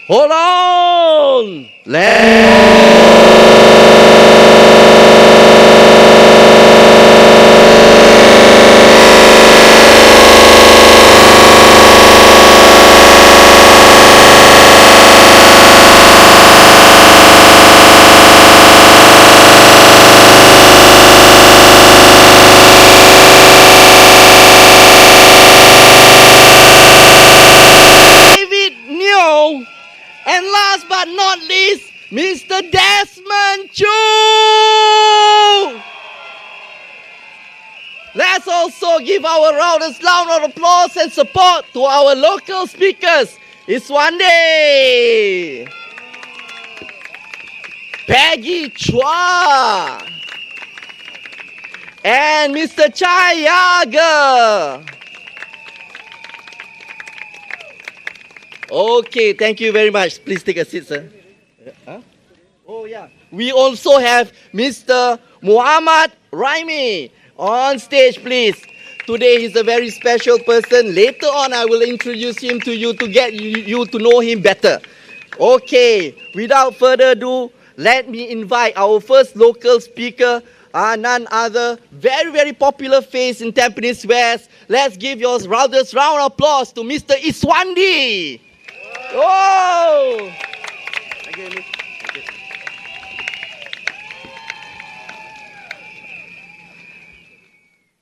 Hold on! And last but not least, Mr. Desmond Choo! Let's also give our roundest round of applause and support to our local speakers. Iswandi, Peggy Chua, and Mr. Chayaga. Okay, thank you very much. Please take a seat, sir. Oh, yeah. We also have Mr. Muhammad Ramy on stage, please. Today he's a very special person. Later on, I will introduce him to you to get you to know him better. Okay, without further ado, let me invite our first local speaker, none other, very popular face in Tampines West. Let's give your roundest round of applause to Mr. Iswandi. Oh!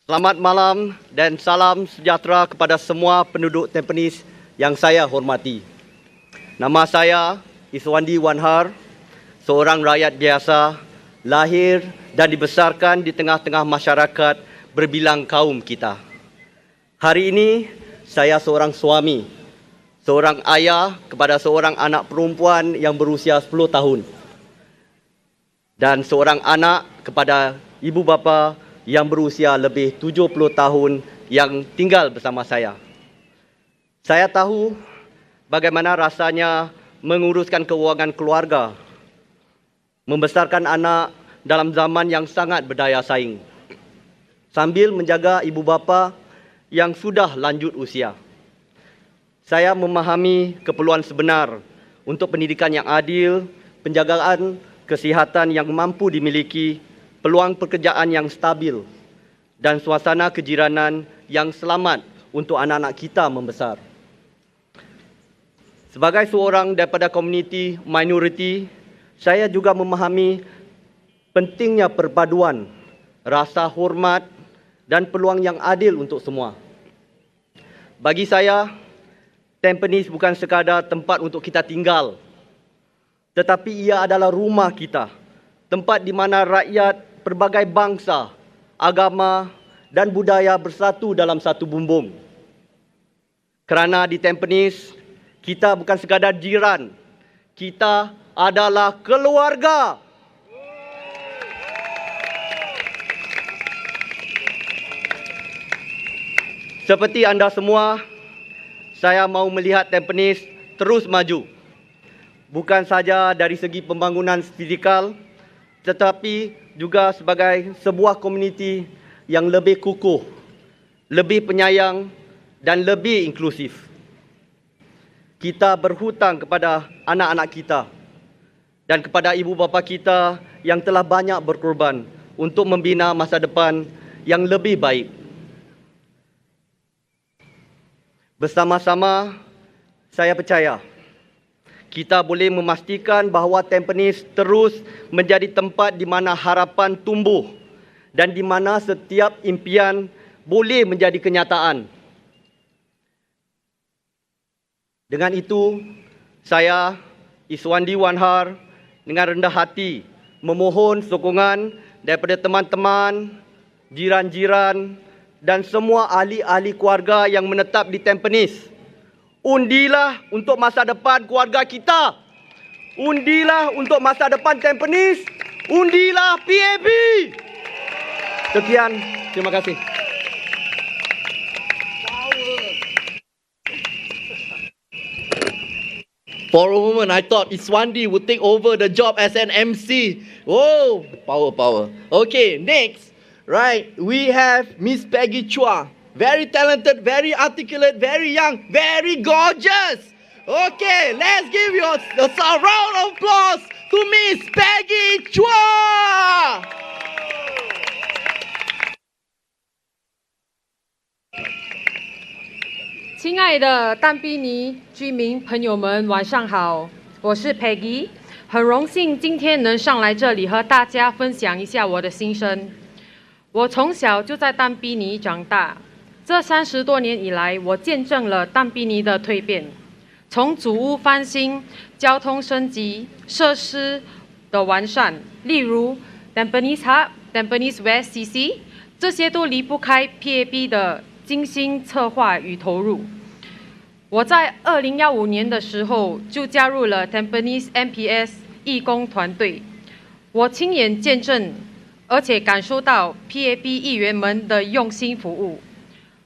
Selamat malam dan salam sejahtera kepada semua penduduk Tampines yang saya hormati. Nama saya Iswandi Wanhar, seorang rakyat biasa, lahir dan dibesarkan di tengah-tengah masyarakat berbilang kaum kita. Hari ini saya seorang suami, seorang ayah kepada seorang anak perempuan yang berusia 10 tahun dan seorang anak kepada ibu bapa yang berusia lebih 70 tahun yang tinggal bersama saya. Saya tahu bagaimana rasanya menguruskan keuangan keluarga, membesarkan anak dalam zaman yang sangat berdaya saing, sambil menjaga ibu bapa yang sudah lanjut usia. Saya memahami keperluan sebenar untuk pendidikan yang adil, penjagaan kesihatan yang mampu dimiliki, peluang pekerjaan yang stabil, dan suasana kejiranan yang selamat untuk anak-anak kita membesar. Sebagai seorang daripada komuniti minoriti, saya juga memahami pentingnya perpaduan, rasa hormat dan peluang yang adil untuk semua. Bagi saya, Tampines bukan sekadar tempat untuk kita tinggal, tetapi ia adalah rumah kita, tempat di mana rakyat berbagai bangsa, agama dan budaya bersatu dalam satu bumbung. Kerana di Tampines, kita bukan sekadar jiran, kita adalah keluarga. Seperti anda semua, saya mau melihat Tampines terus maju. Bukan saja dari segi pembangunan fizikal, tetapi juga sebagai sebuah komuniti yang lebih kukuh, lebih penyayang dan lebih inklusif. Kita berhutang kepada anak-anak kita dan kepada ibu bapa kita yang telah banyak berkorban untuk membina masa depan yang lebih baik. Bersama-sama, saya percaya kita boleh memastikan bahawa Tampines terus menjadi tempat di mana harapan tumbuh dan di mana setiap impian boleh menjadi kenyataan. Dengan itu, saya, Iswandi Wanhar, dengan rendah hati memohon sokongan daripada teman-teman, jiran-jiran dan semua ahli-ahli keluarga yang menetap di Tampines. Undilah untuk masa depan keluarga kita. Undilah untuk masa depan Tampines. Undilah PAP. Sekian, terima kasih. For a moment, I thought Iswandi would take over the job as an MC. Oh, power. Okay, next. Right, we have Miss Peggy Chua. Very talented, very articulate, very young, very gorgeous. Okay, let's give you a round of applause to Miss Peggy Chua. 亲爱的淡滨尼居民朋友们，晚上好，我是 Peggy， 很荣幸今天能上来这里和大家分享一下我的心声。我从小就在淡滨尼长大，这30多年以来，我见证了淡滨尼的蜕变，从祖屋翻新、交通升级、设施的完善，例如 Tampines Hub、Tampines West CC， 这些都离不开 PAB 的 精心策划与投入。我在2015年的时候就加入了 Tampines MPS 义工团队，我亲眼见证，而且感受到 PAB 议员们的用心服务，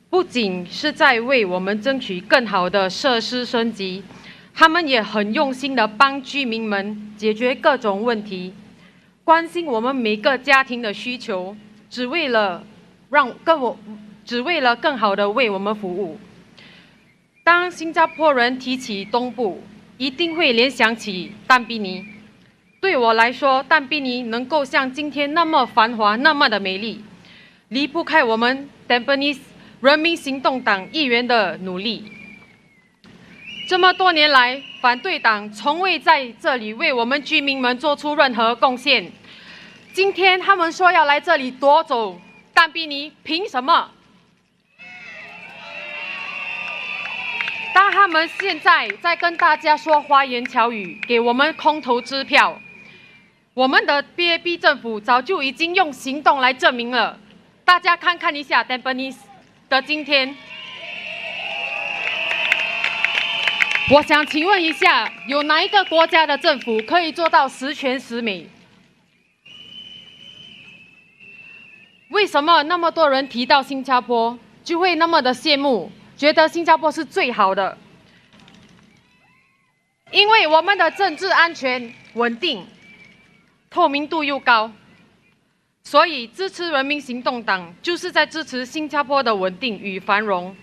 不仅是在为我们争取更好的设施升级，他们也很用心的帮居民们解决各种问题，关心我们每个家庭的需求，只为了更好的为我们服务。当新加坡人提起东部，一定会联想起淡滨尼。对我来说，淡滨尼能够像今天那么繁华、那么的美丽，离不开我们 Tampines 人民行动党议员的努力。这么多年来，反对党从未在这里为我们居民们做出任何贡献。今天他们说要来这里夺走淡滨尼，凭什么？当他们现在在跟大家说花言巧语，给我们空头支票，我们的 PAB 政府早就已经用行动来证明了。大家看看一下 Tampines 的今天。我想请问一下，有哪一个国家的政府可以做到十全十美？为什么那么多人提到新加坡，就会那么的羡慕？觉得新加坡是最好的，因为我们的政治安全稳定，透明度又高，所以支持人民行动党就是在支持新加坡的稳定与繁荣，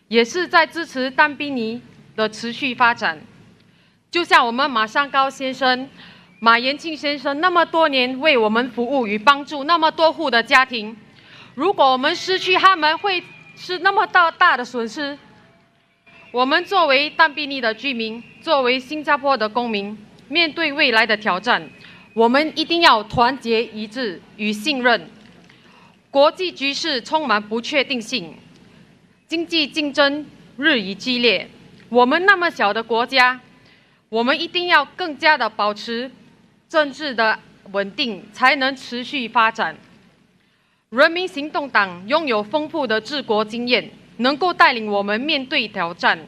也是在支持淡滨尼的持续发展。就像我们马尚高先生、马延庆先生那么多年为我们服务与帮助那么多户的家庭，如果我们失去他们，会是那么大的损失。我们作为淡滨尼的居民，作为新加坡的公民，面对未来的挑战，我们一定要团结一致与信任。国际局势充满不确定性，经济竞争日益激烈。我们那么小的国家，我们一定要更加的保持政治的稳定，才能持续发展。人民行动党拥有丰富的治国经验，能够带领我们面对挑战。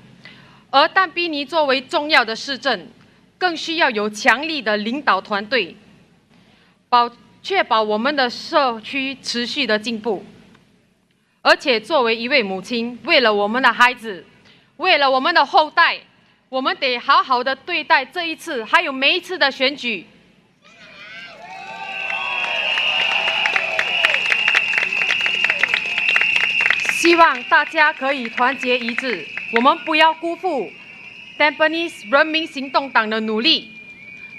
而淡滨尼作为重要的市镇，更需要有强力的领导团队，确保我们的社区持续的进步。而且作为一位母亲，为了我们的孩子，为了我们的后代，我们得好好的对待这一次，还有每一次的选举。希望大家可以团结一致，我们不要辜负 Tampines 人民行动党的努力。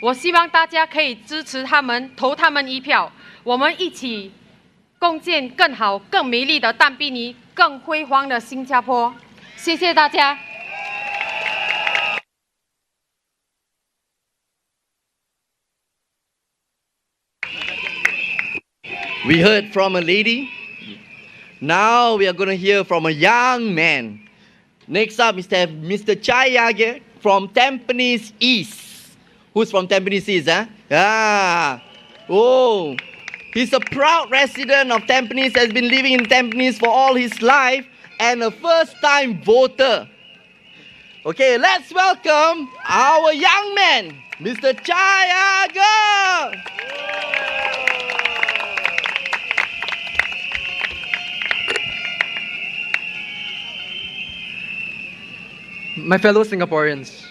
我希望大家可以支持他们，投他们一票，我们一起共建更好、更美丽的淡滨尼，更辉煌的新加坡。谢谢大家。We heard from a lady. Now we are going to hear from a young man. Next up is Mr. Chayaga from Tampines East. Who's from Tampines East, huh? Ah. Oh. He's a proud resident of Tampines, has been living in Tampines for all his life, and a first-time voter. Okay, let's welcome our young man, Mr. Chayaga. My fellow Singaporeans,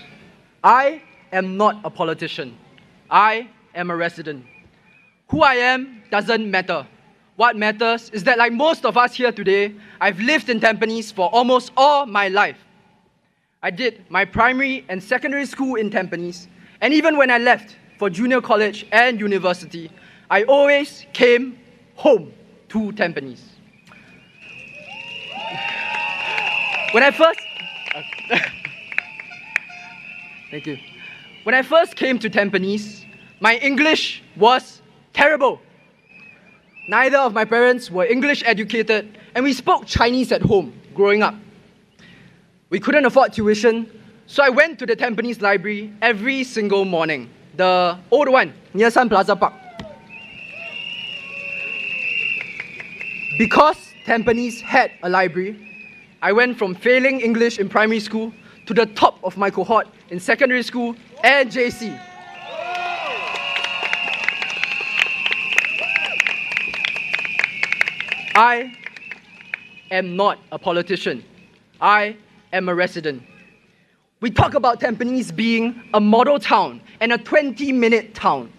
I am not a politician. I am a resident. Who I am doesn't matter. What matters is that, like most of us here today, I've lived in Tampines for almost all my life. I did my primary and secondary school in Tampines, and even when I left for junior college and university, I always came home to Tampines. Thank you. When I first came to Tampines, my English was terrible. Neither of my parents were English educated, and we spoke Chinese at home growing up. We couldn't afford tuition, so I went to the Tampines Library every single morning, the old one near Sun Plaza Park. Because Tampines had a library, I went from failing English in primary school to the top of my cohort in secondary school and JC. I am not a politician. I am a resident. We talk about Tampines being a model town and a 20-minute town.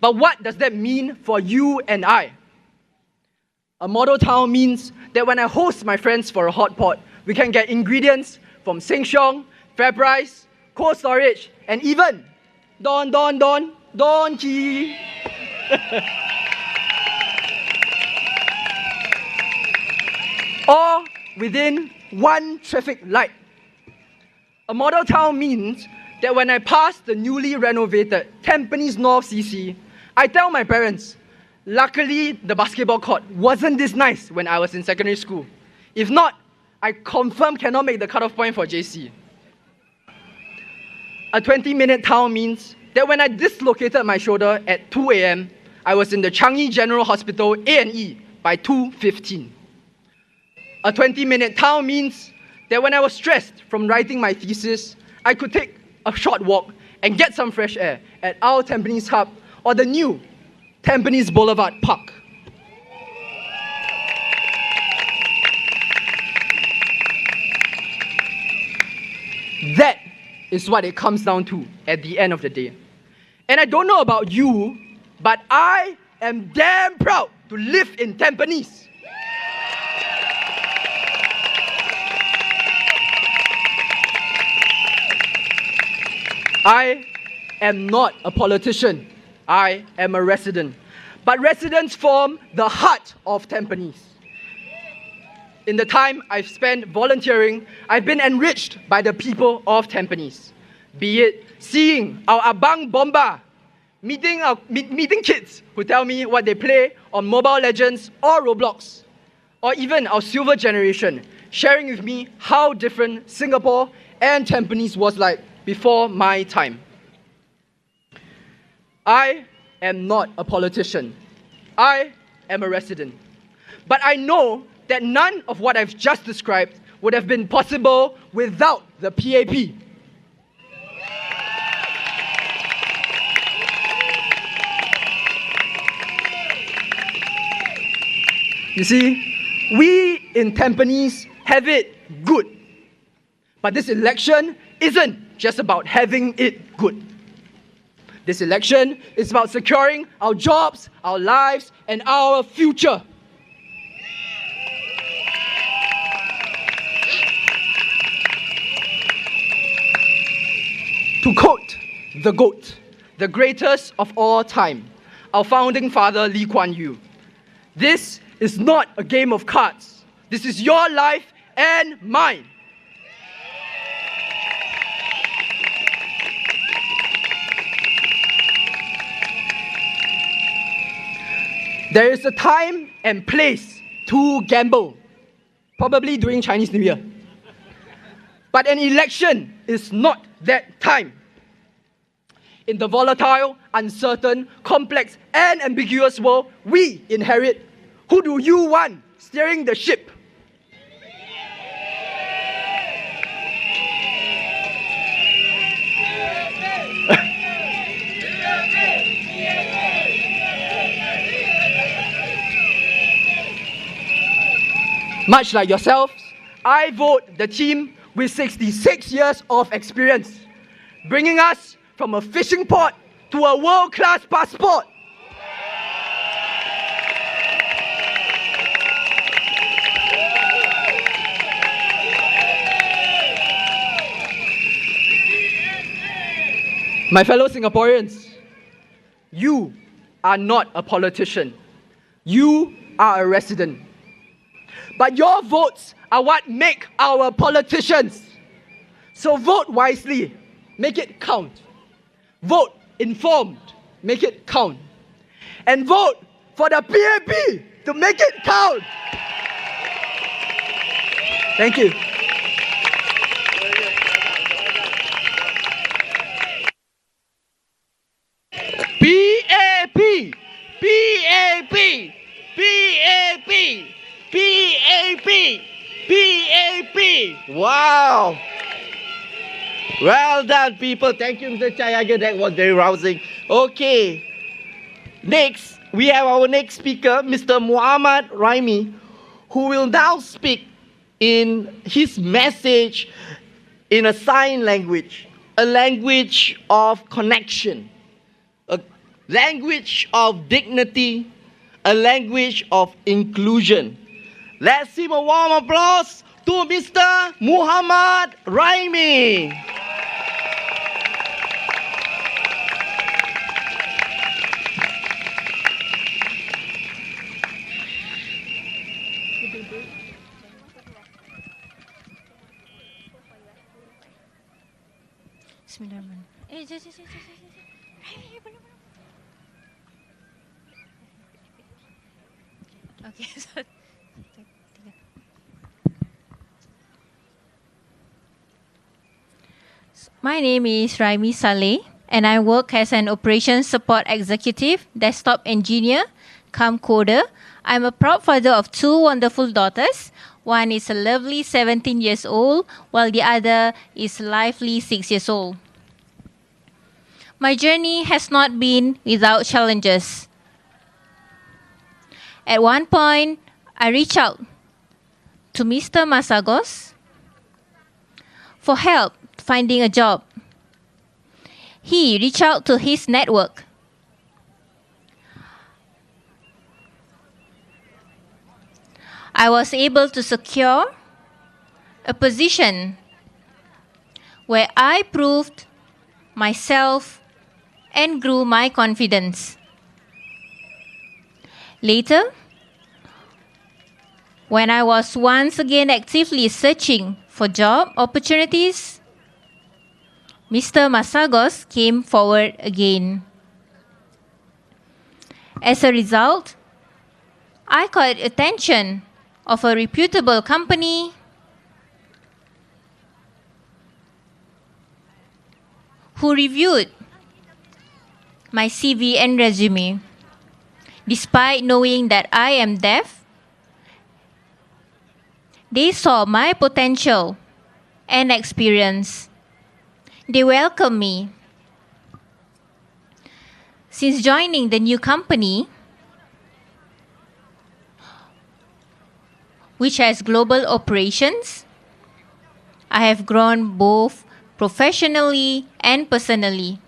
But what does that mean for you and I? A model town means that when I host my friends for a hot pot, we can get ingredients from Sheng Siong, FairPrice, Cold Storage, and even Don Key. All within one traffic light. A model town means that when I pass the newly renovated Tampines North CC, I tell my parents, luckily the basketball court wasn't this nice when I was in secondary school. If not, I confirm cannot make the cutoff point for JC. A 20-minute town means that when I dislocated my shoulder at 2 a.m., I was in the Changi General Hospital A&E by 2:15. A 20-minute town means that when I was stressed from writing my thesis, I could take a short walk and get some fresh air at our Tampines Hub or the new Tampines Boulevard Park. That is what it comes down to at the end of the day. And I don't know about you, but I am damn proud to live in Tampines. I am not a politician. I am a resident. But residents form the heart of Tampines. In the time I've spent volunteering, I've been enriched by the people of Tampines. Be it seeing our Abang Bomba, meeting kids who tell me what they play on Mobile Legends or Roblox, or even our silver generation sharing with me how different Singapore and Tampines was like before my time. I am not a politician. I am a resident. But I know that none of what I've just described would have been possible without the PAP. You see, we in Tampines have it good. But this election isn't just about having it good. This election is about securing our jobs, our lives, and our future. To quote the GOAT, the greatest of all time, our founding father Lee Kuan Yew, this is not a game of cards. This is your life and mine. There is a time and place to gamble, probably during Chinese New Year. But an election is not that time. In the volatile, uncertain, complex, and ambiguous world we inherit, who do you want steering the ship? Much like yourselves, I vote the team with 66 years of experience, bringing us from a fishing port to a world-class passport. My fellow Singaporeans, you are not a politician. You are a resident. But your votes are what make our politicians. So vote wisely, make it count. Vote informed, make it count. And vote for the PAP to make it count. Thank you. PAP, PAP, PAP, PAP, PAP. Wow. Well done, people. Thank you, Mr. Chayaga. That was very rousing. Okay. Next, we have our next speaker, Mr. Muhammad Ramy, who will now speak in his message in a sign language, a language of connection, a language of dignity, a language of inclusion. Let's give a warm applause to Mr. Muhammad Ramy. Okay, my name is Ramy Saleh, and I work as an operations support executive, desktop engineer, cum coder. I'm a proud father of two wonderful daughters. One is a lovely 17 years old, while the other is lively 6 years old. My journey has not been without challenges. At one point, I reached out to Mr. Masagos for help finding a job. He reached out to his network. I was able to secure a position where I proved myself and grew my confidence. Later, when I was once again actively searching for job opportunities, Mr. Masagos came forward again. As a result, I caught attention of a reputable company who reviewed my CV and resume. Despite knowing that I am deaf, they saw my potential and experience. They welcomed me. Since joining the new company, which has global operations, I have grown both professionally and personally.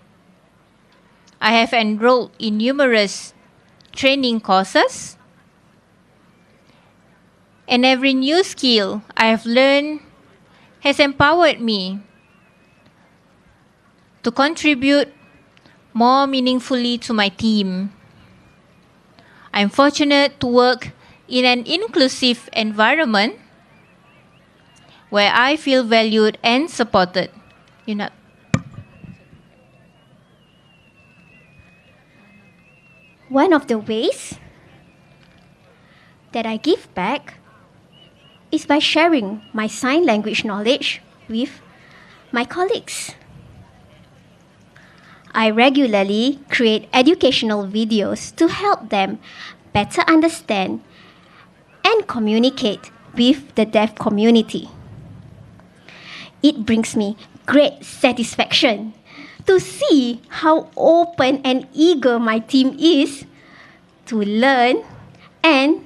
I have enrolled in numerous training courses, and every new skill I have learned has empowered me to contribute more meaningfully to my team. I'm fortunate to work in an inclusive environment where I feel valued and supported. One of the ways that I give back is by sharing my sign language knowledge with my colleagues. I regularly create educational videos to help them better understand and communicate with the deaf community. It brings me great satisfaction to see how open and eager my team is to learn and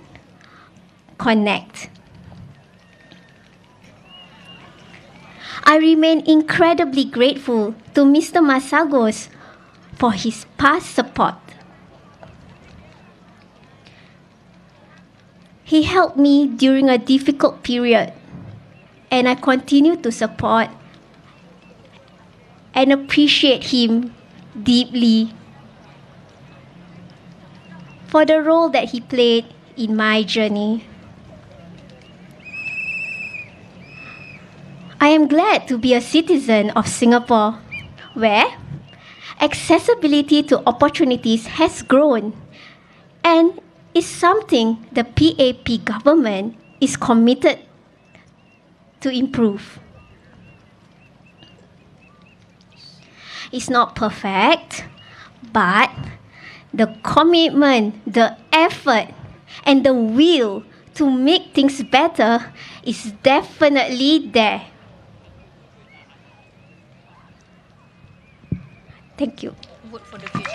connect. I remain incredibly grateful to Mr. Masagos for his past support. He helped me during a difficult period, and I continue to support and appreciate him deeply for the role that he played in my journey. I am glad to be a citizen of Singapore, where accessibility to opportunities has grown and is something the PAP government is committed to improve. It's not perfect, but the commitment, the effort, and the will to make things better is definitely there. Thank you. Vote for the future.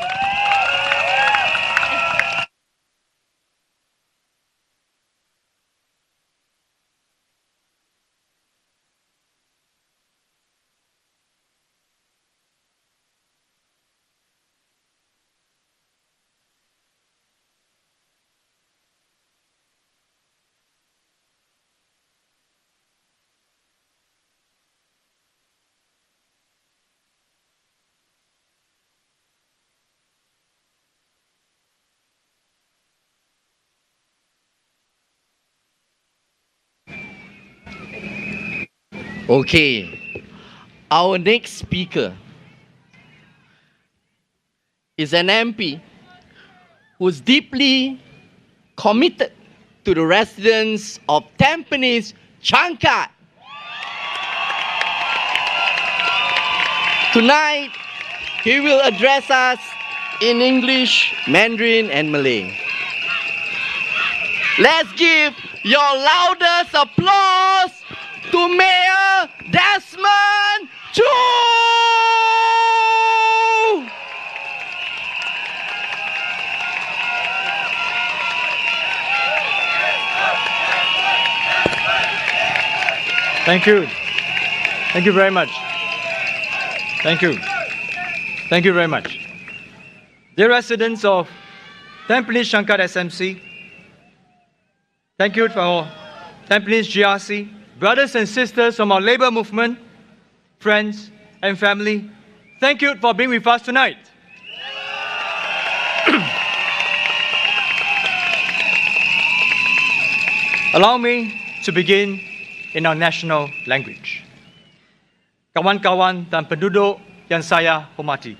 Okay, our next speaker is an MP who's deeply committed to the residents of Tampines Changkat. Tonight, he will address us in English, Mandarin, and Malay. Let's give your loudest applause to Mayor Desmond Choo! Thank you. Thank you very much. Thank you. Thank you very much. Dear residents of Tampines Changkat SMC, thank you for Tampines GRC, brothers and sisters from our labor movement, friends and family, thank you for being with us tonight. Allow me to begin in our national language. Kawan-kawan dan penduduk yang saya hormati.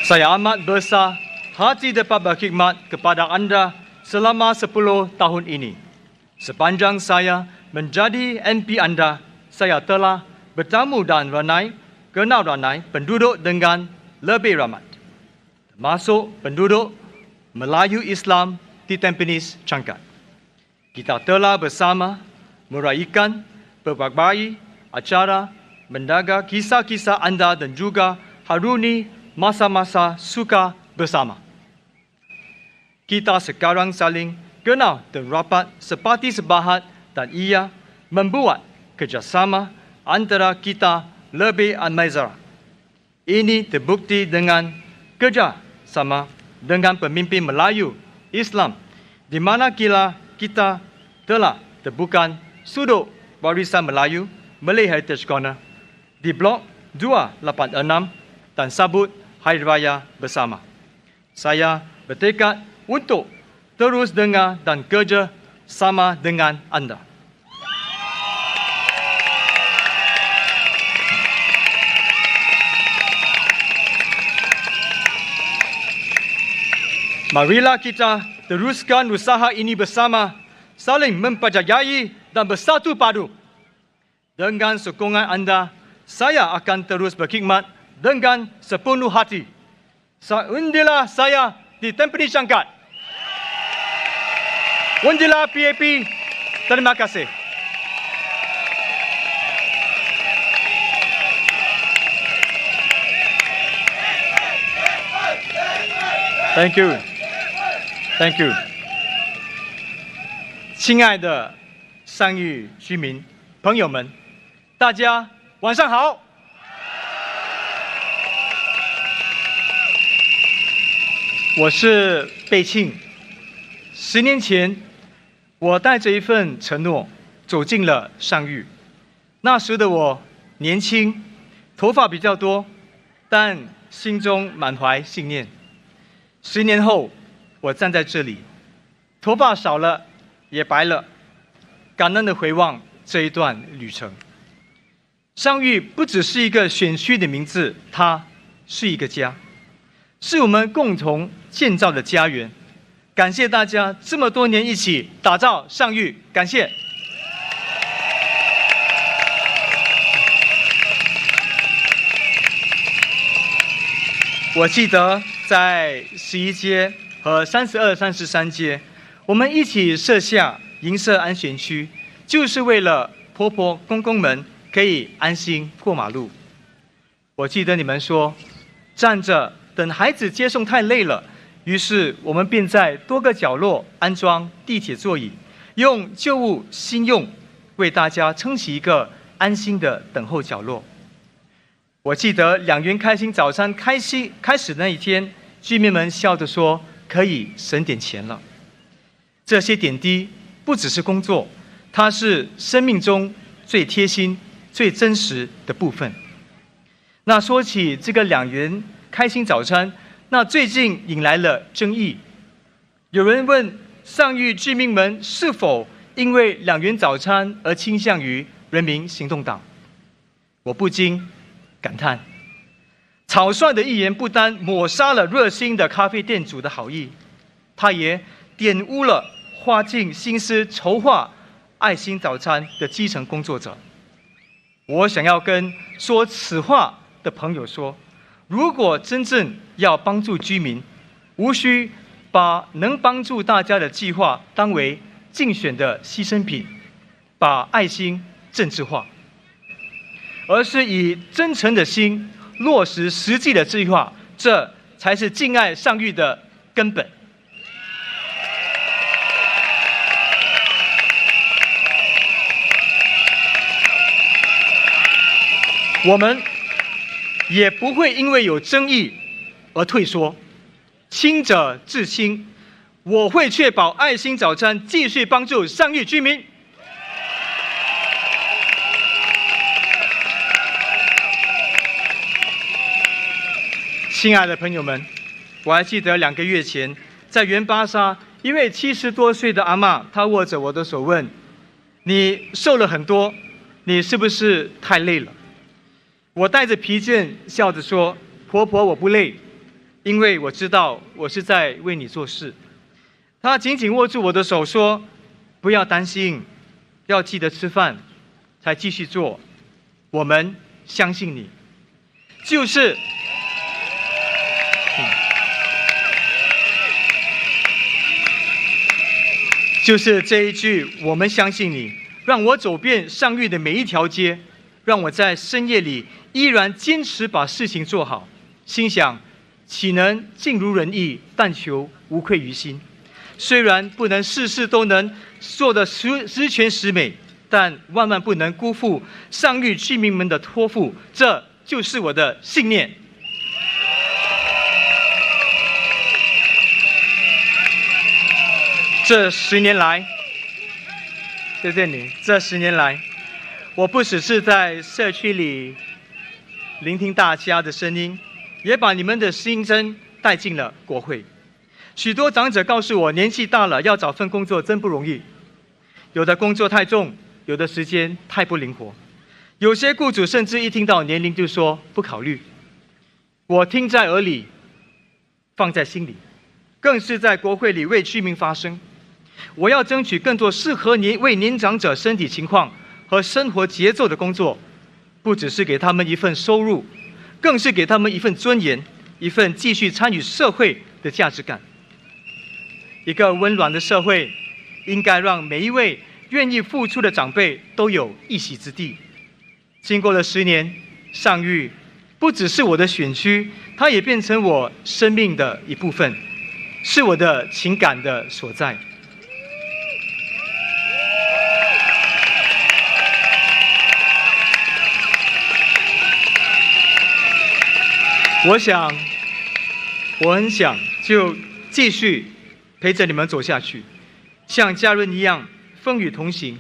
Saya amat besar hati dapat berkhidmat kepada anda selama 10 tahun ini. Sepanjang saya menjadi MP anda, saya telah bertemu dan kenal ramai penduduk dengan lebih ramai, termasuk penduduk Melayu Islam di Tampines Changkat. Kita telah bersama meraihkan berbagai acara, mendengar kisah-kisah anda dan juga haruni masa-masa suka bersama. Kita sekarang saling kenal dan rapat seperti sepahat dan ia membuat kerjasama antara kita lebih mesra. Ini terbukti dengan kerjasama dengan pemimpin Melayu Islam di mana kita telah terbuka sudut warisan Melayu Malay Heritage Corner di Blok 286 dan sambut Hari Raya bersama. Saya bertekad untuk terus dengar dan kerja sama dengan anda. Marilah kita teruskan usaha ini bersama, saling mempercayai dan bersatu padu. Dengan sokongan anda, saya akan terus berkhidmat dengan sepenuh hati. Undilah saya di Tampines Changkat. Undilah PAP. Terima kasih. Thank you. Thank you. 亲爱的上虞居民朋友们，大家晚上好。我是贝庆。10年前，我带着一份承诺走进了上虞。那时的我年轻，头发比较多，但心中满怀信念。10年后，我站在这里，头发少了，也白了，感恩地回望这一段旅程。上玉不只是一个选区的名字，它是一个家，是我们共同建造的家园。感谢大家这么多年一起打造上玉，感谢。我记得在11街和32、33街，我们一起设下银色安全区，就是为了婆婆公公们可以安心过马路。我记得你们说，站着等孩子接送太累了，于是我们便在多个角落安装地铁座椅，用旧物新用，为大家撑起一个安心的等候角落。我记得2元开心早餐开始那一天，居民们笑着说可以省点钱了。这些点滴不只是工作，它是生命中最贴心、最真实的部分。那说起这个2元开心早餐，那最近引来了争议。有人问上玉居民们是否因为2元早餐而倾向于人民行动党。我不禁感叹，草率的一言不单抹杀了热心的咖啡店主的好意，他也玷污了花尽心思筹划爱心早餐的基层工作者。我想要跟说此话的朋友说，如果真正要帮助居民，无需把能帮助大家的计划当为竞选的牺牲品，把爱心政治化，而是以真诚的心落实实际的计划，这才是敬爱上玉的根本。我们也不会因为有争议而退缩，亲者自亲，我会确保爱心早餐继续帮助上玉居民。亲爱的朋友们，我还记得2个月前，在原巴沙，一位70多岁的阿嬷，她握着我的手问：“你瘦了很多，你是不是太累了？”我带着疲倦，笑着说：“婆婆，我不累，因为我知道我是在为你做事。”她紧紧握住我的手说：“不要担心，要记得吃饭，才继续做。我们相信你。”就是这一句“我们相信你”，让我走遍上玉的每一条街，让我在深夜里依然坚持把事情做好。心想，岂能尽如人意，但求无愧于心。虽然不能事事都能做得十全十美，但万万不能辜负上玉居民们的托付，这就是我的信念。这10年来，谢谢你。这10年来，我不只是在社区里聆听大家的声音，也把你们的心声带进了国会。许多长者告诉我，年纪大了要找份工作真不容易，有的工作太重，有的时间太不灵活，有些雇主甚至一听到年龄就说不考虑。我听在耳里，放在心里，更是在国会里为居民发声。我要争取更多适合为年长者身体情况和生活节奏的工作，不只是给他们一份收入，更是给他们一份尊严，一份继续参与社会的价值感。一个温暖的社会，应该让每一位愿意付出的长辈都有一席之地。经过了10年，上玉不只是我的选区，它也变成我生命的一部分，是我的情感的所在。我很想就继续陪着你们走下去，像家人一样风雨同行。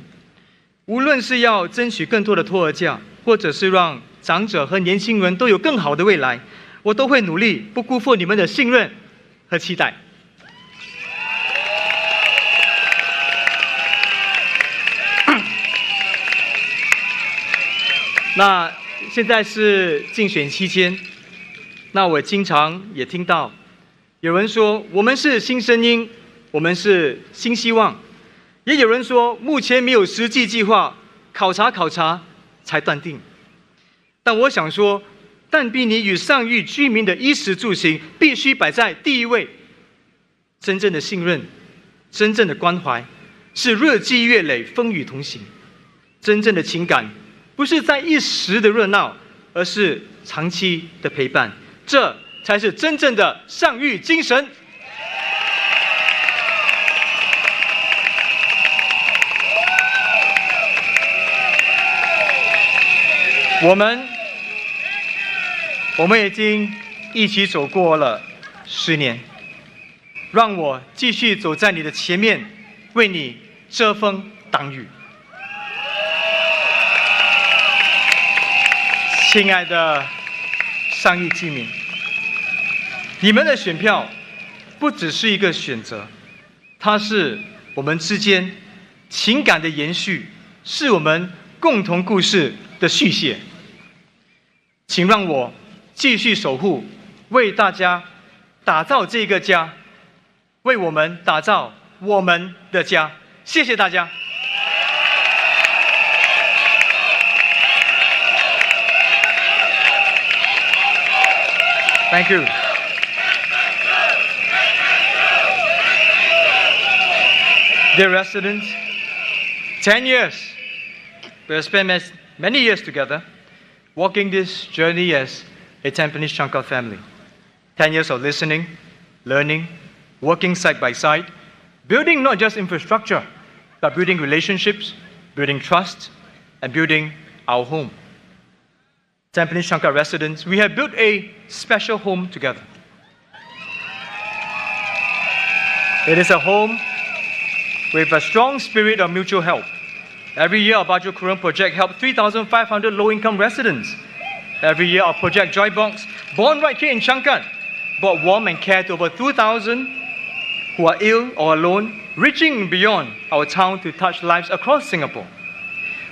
无论是要争取更多的托儿假，或者是让长者和年轻人都有更好的未来，我都会努力，不辜负你们的信任和期待。那现在是竞选期间，那我经常也听到有人说我们是新声音，我们是新希望，也有人说目前没有实际计划，考察才断定。但我想说，但比尼与上域居民的衣食住行必须摆在第一位。真正的信任，真正的关怀，是日积月累，风雨同行。真正的情感，不是在一时的热闹，而是长期的陪伴。这才是真正的上域精神。我们已经一起走过了10年，让我继续走在你的前面，为你遮风挡雨。亲爱的上域居民，你们的选票不只是一个选择，它是我们之间情感的延续，是我们共同故事的续写。请让我继续守护，为大家打造这个家，为我们打造我们的家。谢谢大家。Thank you. Dear residents, 10 years. We have spent many years together, walking this journey as a Tampines Changkat family. 10 years of listening, learning, working side by side, building not just infrastructure, but building relationships, building trust, and building our home. Tampines Changkat residents, we have built a special home together. It is a home with a strong spirit of mutual help. Every year, our Baju Kurang project helped 3,500 low-income residents. Every year, our project Joy Box, born right here in Changkat, brought warmth and care to over 2,000 who are ill or alone, reaching beyond our town to touch lives across Singapore.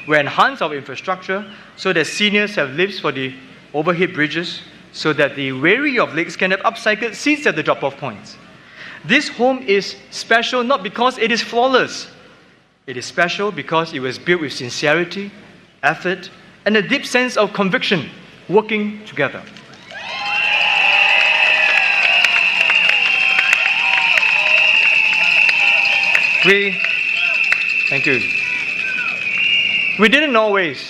We enhance our infrastructure so that seniors have lifts for the overhead bridges, so that the weary of legs can have upcycled seats at the drop-off points. This home is special not because it is flawless. It is special because it was built with sincerity, effort, and a deep sense of conviction, working together. Thank you. We didn't always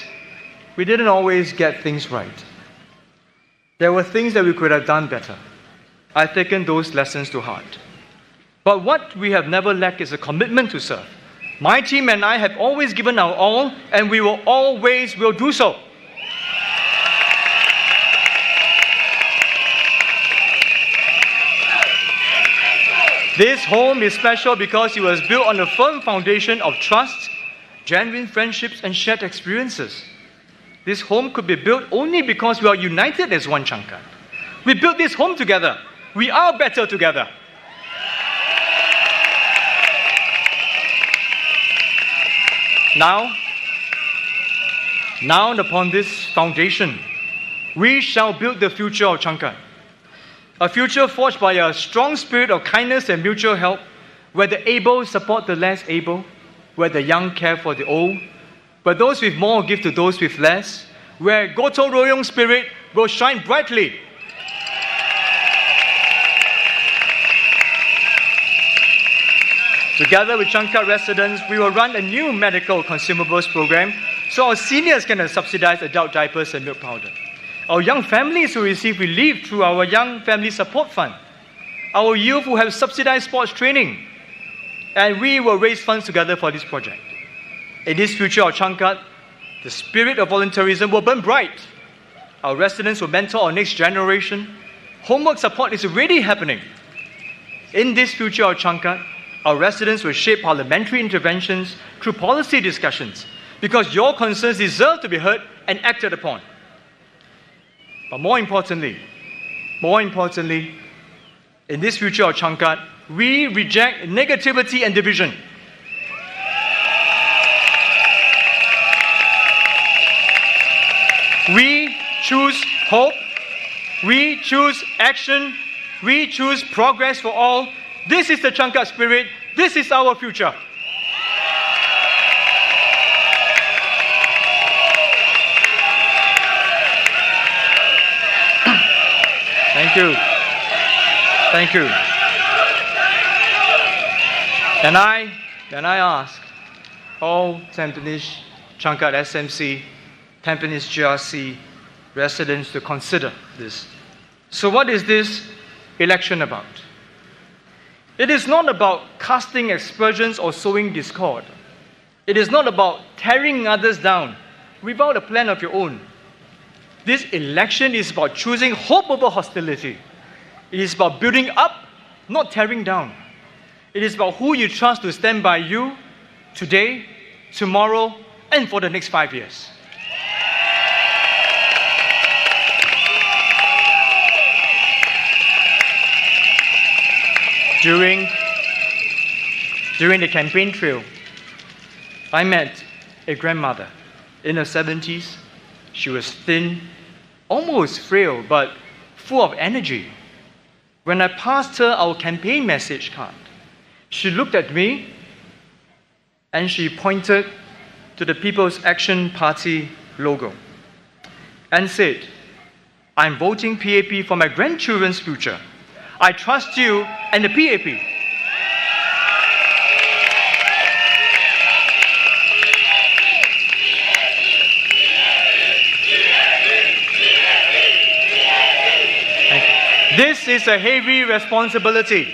get things right. There were things that we could have done better. I've taken those lessons to heart. But what we have never lacked is a commitment to serve. My team and I have always given our all, and we will always will do so. This home is special because it was built on a firm foundation of trust, genuine friendships, and shared experiences. This home could be built only because we are united as one Changkat. We built this home together. We are better together. Now upon this foundation, we shall build the future of Changkat. A future forged by a strong spirit of kindness and mutual help, where the able support the less able, where the young care for the old, where those with more give to those with less, where Gotong Royong spirit will shine brightly. Together with Changkat residents, we will run a new medical consumables program so our seniors can have subsidized adult diapers and milk powder. Our young families will receive relief through our Young Family Support Fund. Our youth will have subsidized sports training. And we will raise funds together for this project. In this future of Changkat, the spirit of volunteerism will burn bright. Our residents will mentor our next generation. Homework support is already happening. In this future of Changkat, our residents will shape parliamentary interventions through policy discussions, because your concerns deserve to be heard and acted upon. But more importantly, in this future of Changkat, we reject negativity and division. We choose hope, we choose action, we choose progress for all. This is the Changkat spirit, this is our future. Thank you. Thank you. And I ask all Tampines Changkat SMC, Tampines GRC residents to consider this. So what is this election about? It is not about casting aspersions or sowing discord. It is not about tearing others down without a plan of your own. This election is about choosing hope over hostility. It is about building up, not tearing down. It is about who you trust to stand by you today, tomorrow, and for the next 5 years. During the campaign trail, I met a grandmother in her 70s. She was thin, almost frail, but full of energy. When I passed her our campaign message card, she looked at me and she pointed to the People's Action Party logo and said, "I'm voting PAP for my grandchildren's future. I trust you and the PAP." This is a heavy responsibility.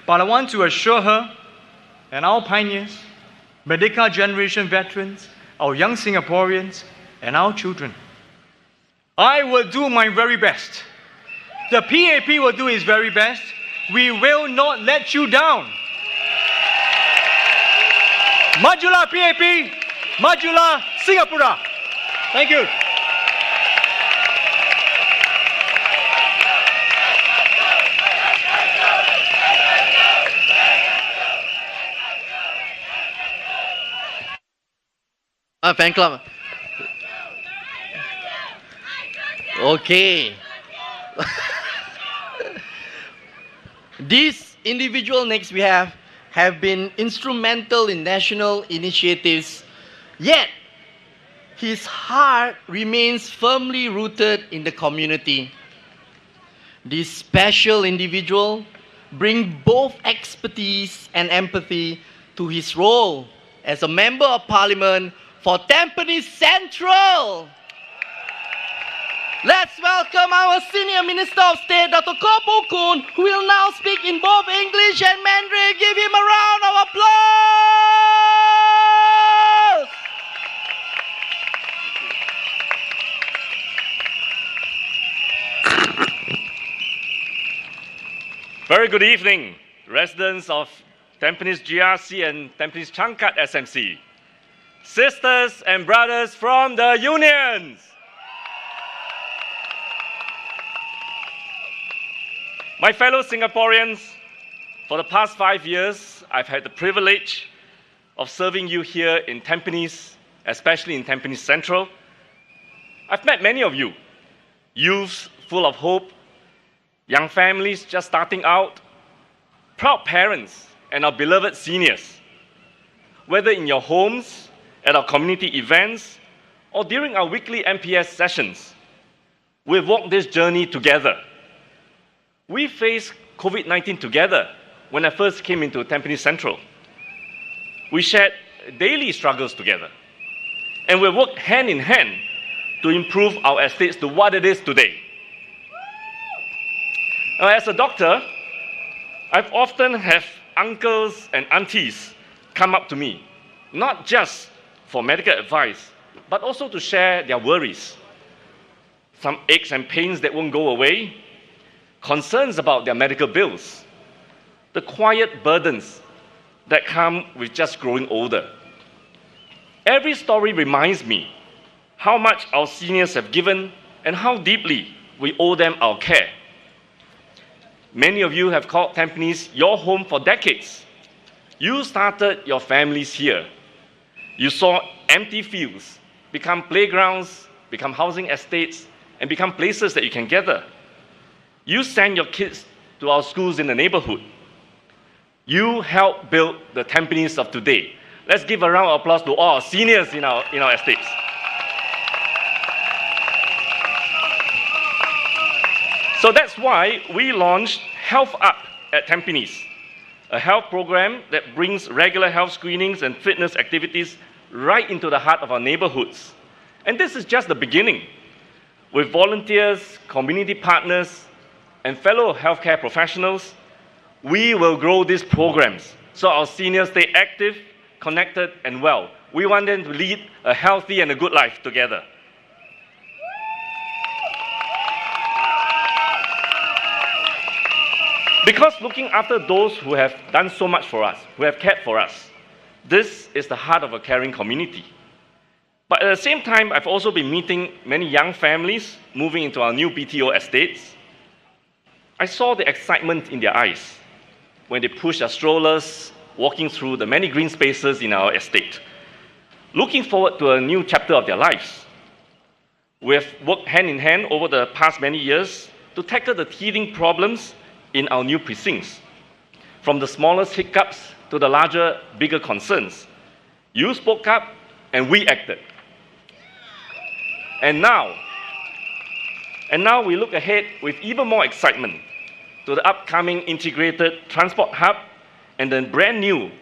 But I want to assure her and our pioneers, Merdeka generation veterans, our young Singaporeans, and our children, I will do my very best. The PAP will do its very best. We will not let you down. Majulah PAP, Majulah Singapura. Thank you. Fan club. Okay. These individuals next we have been instrumental in national initiatives, yet his heart remains firmly rooted in the community. This special individual brings both expertise and empathy to his role as a Member of Parliament for Tampines Central. Let's welcome our Senior Minister of State, Dr. Koh Poh Koon, who will now speak in both English and Mandarin. Give him a round of applause. Very good evening, residents of Tampines GRC and Tampines Changkat SMC. Sisters and brothers from the unions. My fellow Singaporeans, for the past 5 years, I've had the privilege of serving you here in Tampines, especially in Tampines Central. I've met many of you, youths full of hope, young families just starting out, proud parents, and our beloved seniors. Whether in your homes, at our community events, or during our weekly MPS sessions, we've walked this journey together. We faced COVID-19 together when I first came into Tampines Central. We shared daily struggles together, and we worked hand in hand to improve our estates to what it is today. Now, as a doctor, I've often have uncles and aunties come up to me, not just for medical advice, but also to share their worries. Some aches and pains that won't go away, concerns about their medical bills, the quiet burdens that come with just growing older. Every story reminds me how much our seniors have given and how deeply we owe them our care. Many of you have called Tampines your home for decades. You started your families here. You saw empty fields become playgrounds, become housing estates, and become places that you can gather. You send your kids to our schools in the neighborhood. You helped build the Tampines of today. Let's give a round of applause to all our seniors in our estates. So that's why we launched Health Up at Tampines, a health program that brings regular health screenings and fitness activities right into the heart of our neighborhoods. And this is just the beginning. With volunteers, community partners, and fellow healthcare professionals, we will grow these programs so our seniors stay active, connected, and well. We want them to lead a healthy and a good life together. Because looking after those who have done so much for us, who have cared for us, this is the heart of a caring community. But at the same time, I've also been meeting many young families moving into our new BTO estates. I saw the excitement in their eyes when they push their strollers, walking through the many green spaces in our estate, looking forward to a new chapter of their lives. We have worked hand in hand over the past many years to tackle the teething problems in our new precincts. From the smallest hiccups to the larger, bigger concerns. You spoke up and we acted. And now we look ahead with even more excitement to the upcoming integrated transport hub and the brand new,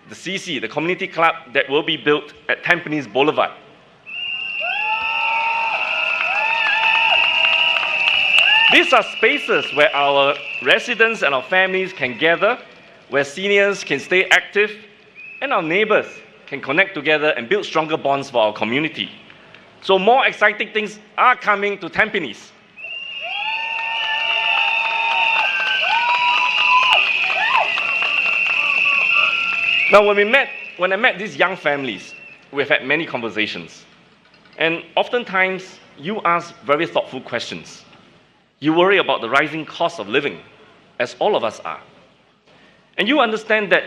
the CC, the community club that will be built at Tampines Boulevard. These are spaces where our residents and our families can gather, where seniors can stay active, and our neighbors can connect together and build stronger bonds for our community. So more exciting things are coming to Tampines. Now, when I met these young families, we've had many conversations. And oftentimes, you ask very thoughtful questions. You worry about the rising cost of living, as all of us are. And you understand that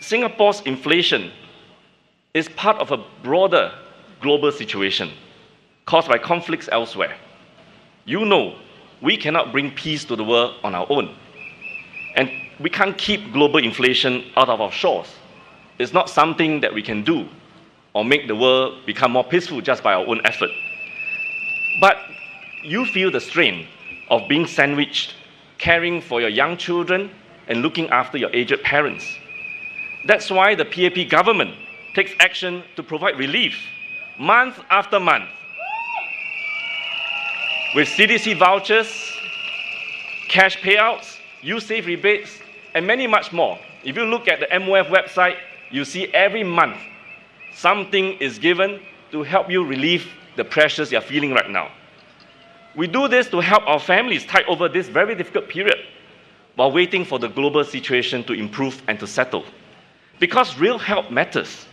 Singapore's inflation is part of a broader global situation caused by conflicts elsewhere. You know we cannot bring peace to the world on our own. And we can't keep global inflation out of our shores. It's not something that we can do or make the world become more peaceful just by our own effort. But you feel the strain of being sandwiched, caring for your young children, and looking after your aged parents. That's why the PAP government takes action to provide relief month after month. With CDC vouchers, cash payouts, YouSave rebates, and many much more. If you look at the MOF website, you see every month something is given to help you relieve the pressures you're feeling right now. We do this to help our families tide over this very difficult period while waiting for the global situation to improve and to settle. Because real help matters,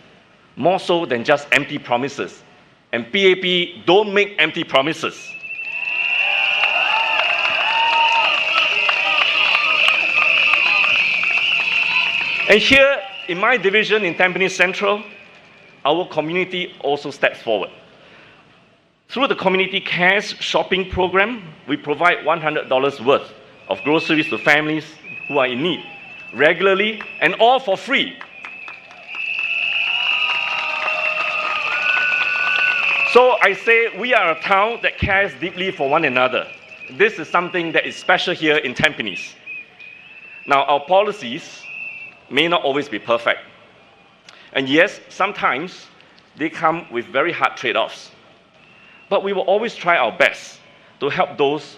more so than just empty promises. And PAP don't make empty promises. And here, in my division in Tampines Central, our community also steps forward. Through the Community Cares shopping program, we provide $100 worth of groceries to families who are in need, regularly and all for free. So I say we are a town that cares deeply for one another. This is something that is special here in Tampines. Now, our policies may not always be perfect. And yes, sometimes they come with very hard trade-offs. But we will always try our best to help those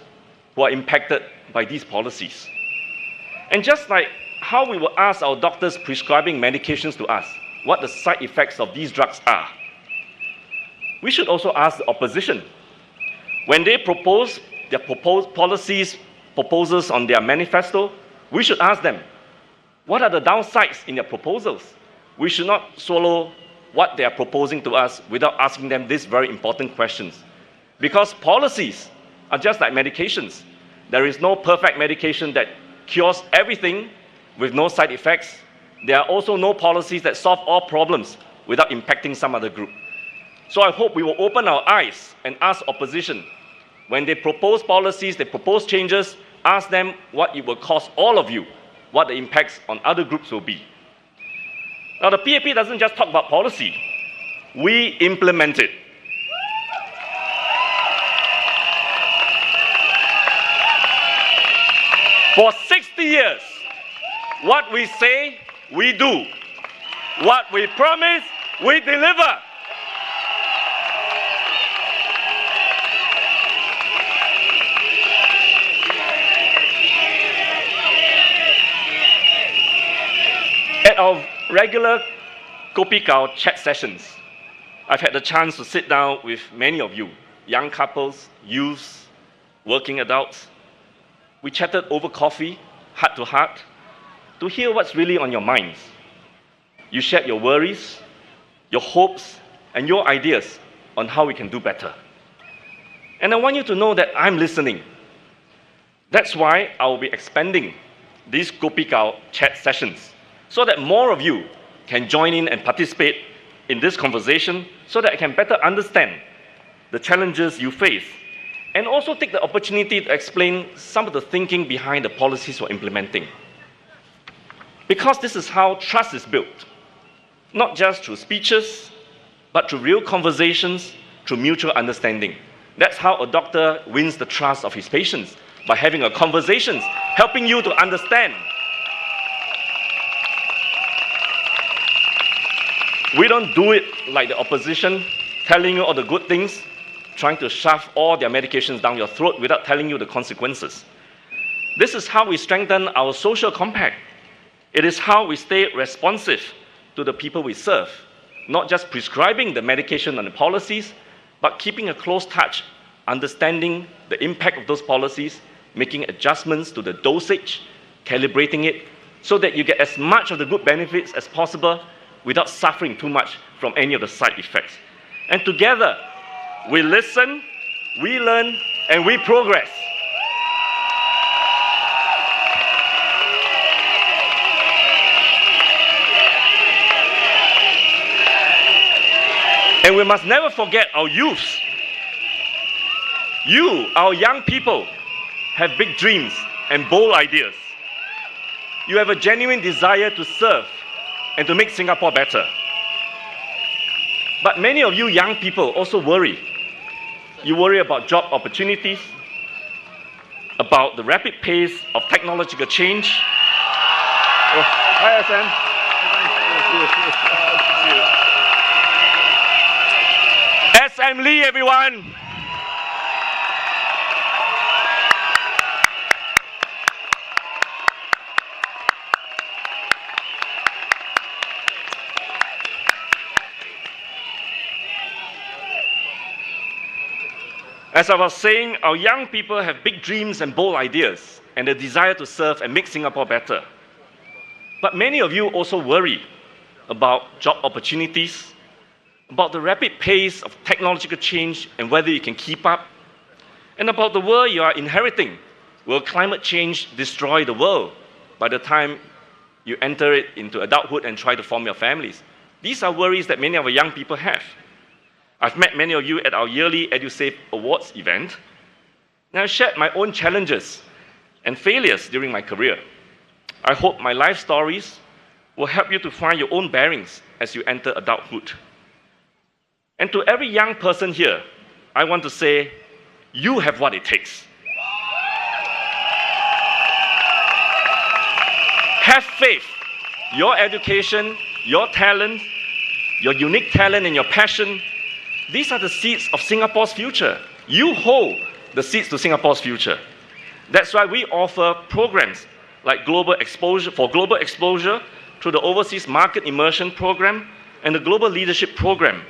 who are impacted by these policies. And just like how we will ask our doctors prescribing medications to us what the side effects of these drugs are, we should also ask the opposition. When they propose their proposals on their manifesto, we should ask them, what are the downsides in their proposals? We should not swallow what they are proposing to us without asking them these very important questions. Because policies are just like medications. There is no perfect medication that cures everything with no side effects. There are also no policies that solve all problems without impacting some other group. So I hope we will open our eyes and ask opposition. When they propose policies, they propose changes, ask them what it will cost all of you, what the impacts on other groups will be. Now, the PAP doesn't just talk about policy. We implement it. For 60 years, what we say, we do. What we promise, we deliver. At our regular Kopi Kao chat sessions, I've had the chance to sit down with many of you, young couples, youths, working adults. We chatted over coffee, heart to heart, to hear what's really on your minds. You shared your worries, your hopes, and your ideas on how we can do better. And I want you to know that I'm listening. That's why I will be expanding these Kopi Kao chat sessions, so that more of you can join in and participate in this conversation, so that I can better understand the challenges you face, and also take the opportunity to explain some of the thinking behind the policies we're implementing. Because this is how trust is built, not just through speeches, but through real conversations, through mutual understanding. That's how a doctor wins the trust of his patients, by having a conversation, helping you to understand. We don't do it like the opposition, telling you all the good things, trying to shove all their medications down your throat without telling you the consequences. This is how we strengthen our social compact. It is how we stay responsive to the people we serve, not just prescribing the medication and the policies, but keeping a close touch, understanding the impact of those policies, making adjustments to the dosage, calibrating it, so that you get as much of the good benefits as possible without suffering too much from any of the side effects. And together, we listen, we learn, and we progress. And we must never forget our youths. You, our young people, have big dreams and bold ideas. You have a genuine desire to serve and to make Singapore better. But many of you young people also worry. You worry about job opportunities, about the rapid pace of technological change. Oh, hi, SM Lee, everyone. As I was saying, our young people have big dreams and bold ideas and a desire to serve and make Singapore better. But many of you also worry about job opportunities, about the rapid pace of technological change and whether you can keep up, and about the world you are inheriting. Will climate change destroy the world by the time you enter it into adulthood and try to form your families? These are worries that many of our young people have. I've met many of you at our yearly EduSave Awards event, and I've shared my own challenges and failures during my career. I hope my life stories will help you to find your own bearings as you enter adulthood. And to every young person here, I want to say, you have what it takes. Have faith. Your education, your talent, your unique talent and your passion, these are the seeds of Singapore's future. You hold the seeds to Singapore's future. That's why we offer programs like global exposure through the Overseas Market Immersion Program and the Global Leadership Program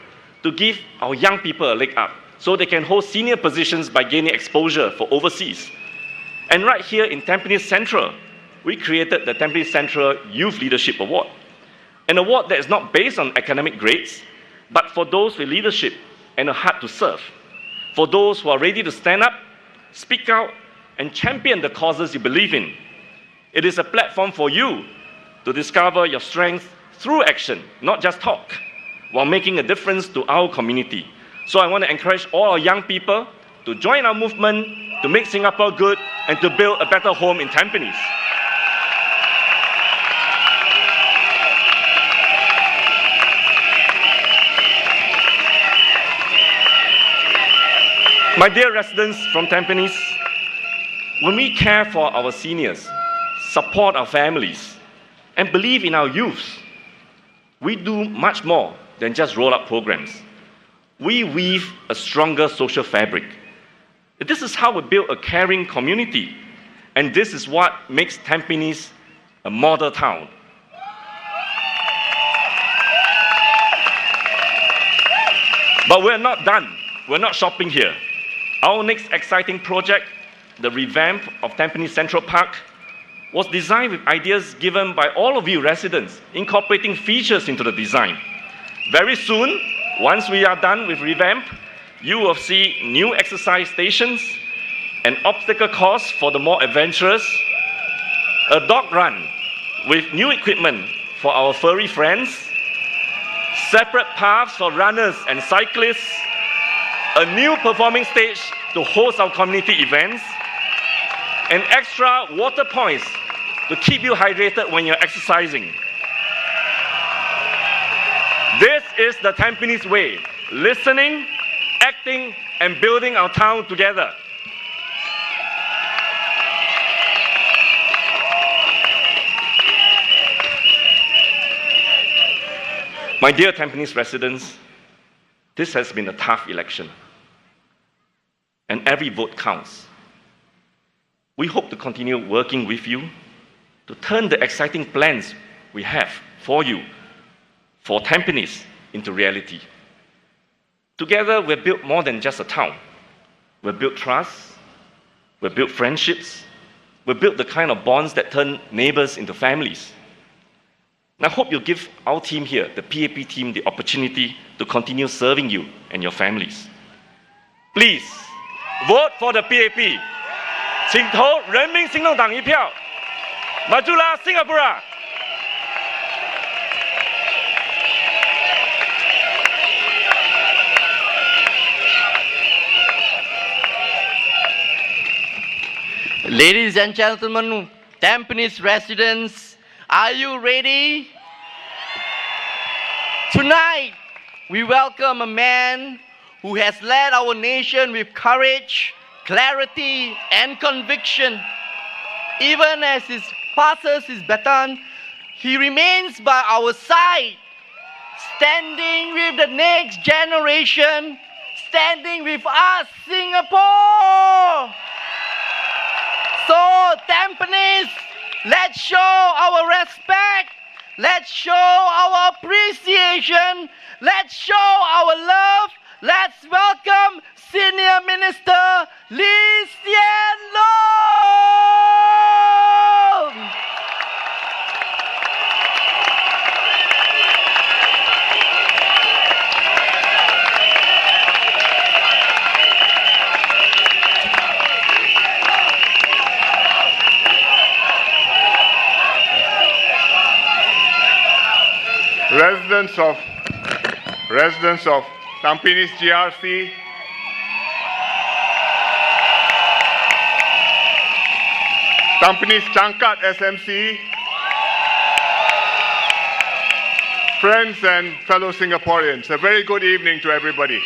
to give our young people a leg up so they can hold senior positions by gaining exposure for overseas. And right here in Tampines Central, we created the Tampines Central Youth Leadership Award, an award that is not based on academic grades, but for those with leadership and a heart to serve, for those who are ready to stand up, speak out, and champion the causes you believe in. It is a platform for you to discover your strength through action, not just talk, while making a difference to our community. So I want to encourage all our young people to join our movement to make Singapore good and to build a better home in Tampines. My dear residents from Tampines, when we care for our seniors, support our families, and believe in our youth, we do much more than just roll up programs. We weave a stronger social fabric. This is how we build a caring community, and this is what makes Tampines a model town. But we're not done. We're not shopping here. Our next exciting project, the revamp of Tampines Central Park, was designed with ideas given by all of you residents, incorporating features into the design. Very soon, once we are done with revamp, you will see new exercise stations, an obstacle course for the more adventurous, a dog run with new equipment for our furry friends, separate paths for runners and cyclists, a new performing stage to host our community events, and extra water points to keep you hydrated when you're exercising. This is the Tampines way, listening, acting, and building our town together. My dear Tampines residents, this has been a tough election, and every vote counts. We hope to continue working with you to turn the exciting plans we have for you, for Tampines, into reality. Together, we've built more than just a town. We've built trust, we've built friendships, we've built the kind of bonds that turn neighbors into families. And I hope you'll give our team here, the PAP team, the opportunity to continue serving you and your families. Please, vote for the PAP. 请投人民行动党一票。Majulah Singapura! Ladies and gentlemen, Tampines residents, are you ready? Tonight, we welcome a man who has led our nation with courage, clarity, and conviction. Even as he passes his baton, he remains by our side, standing with the next generation, standing with us, Singapore. So, Tampines, let's show our respect, let's show our appreciation, let's show our love, let's welcome Senior Minister Hsien Loong. Residents of Tampines GRC, Tampines Changkat SMC, friends and fellow Singaporeans, a very good evening to everybody.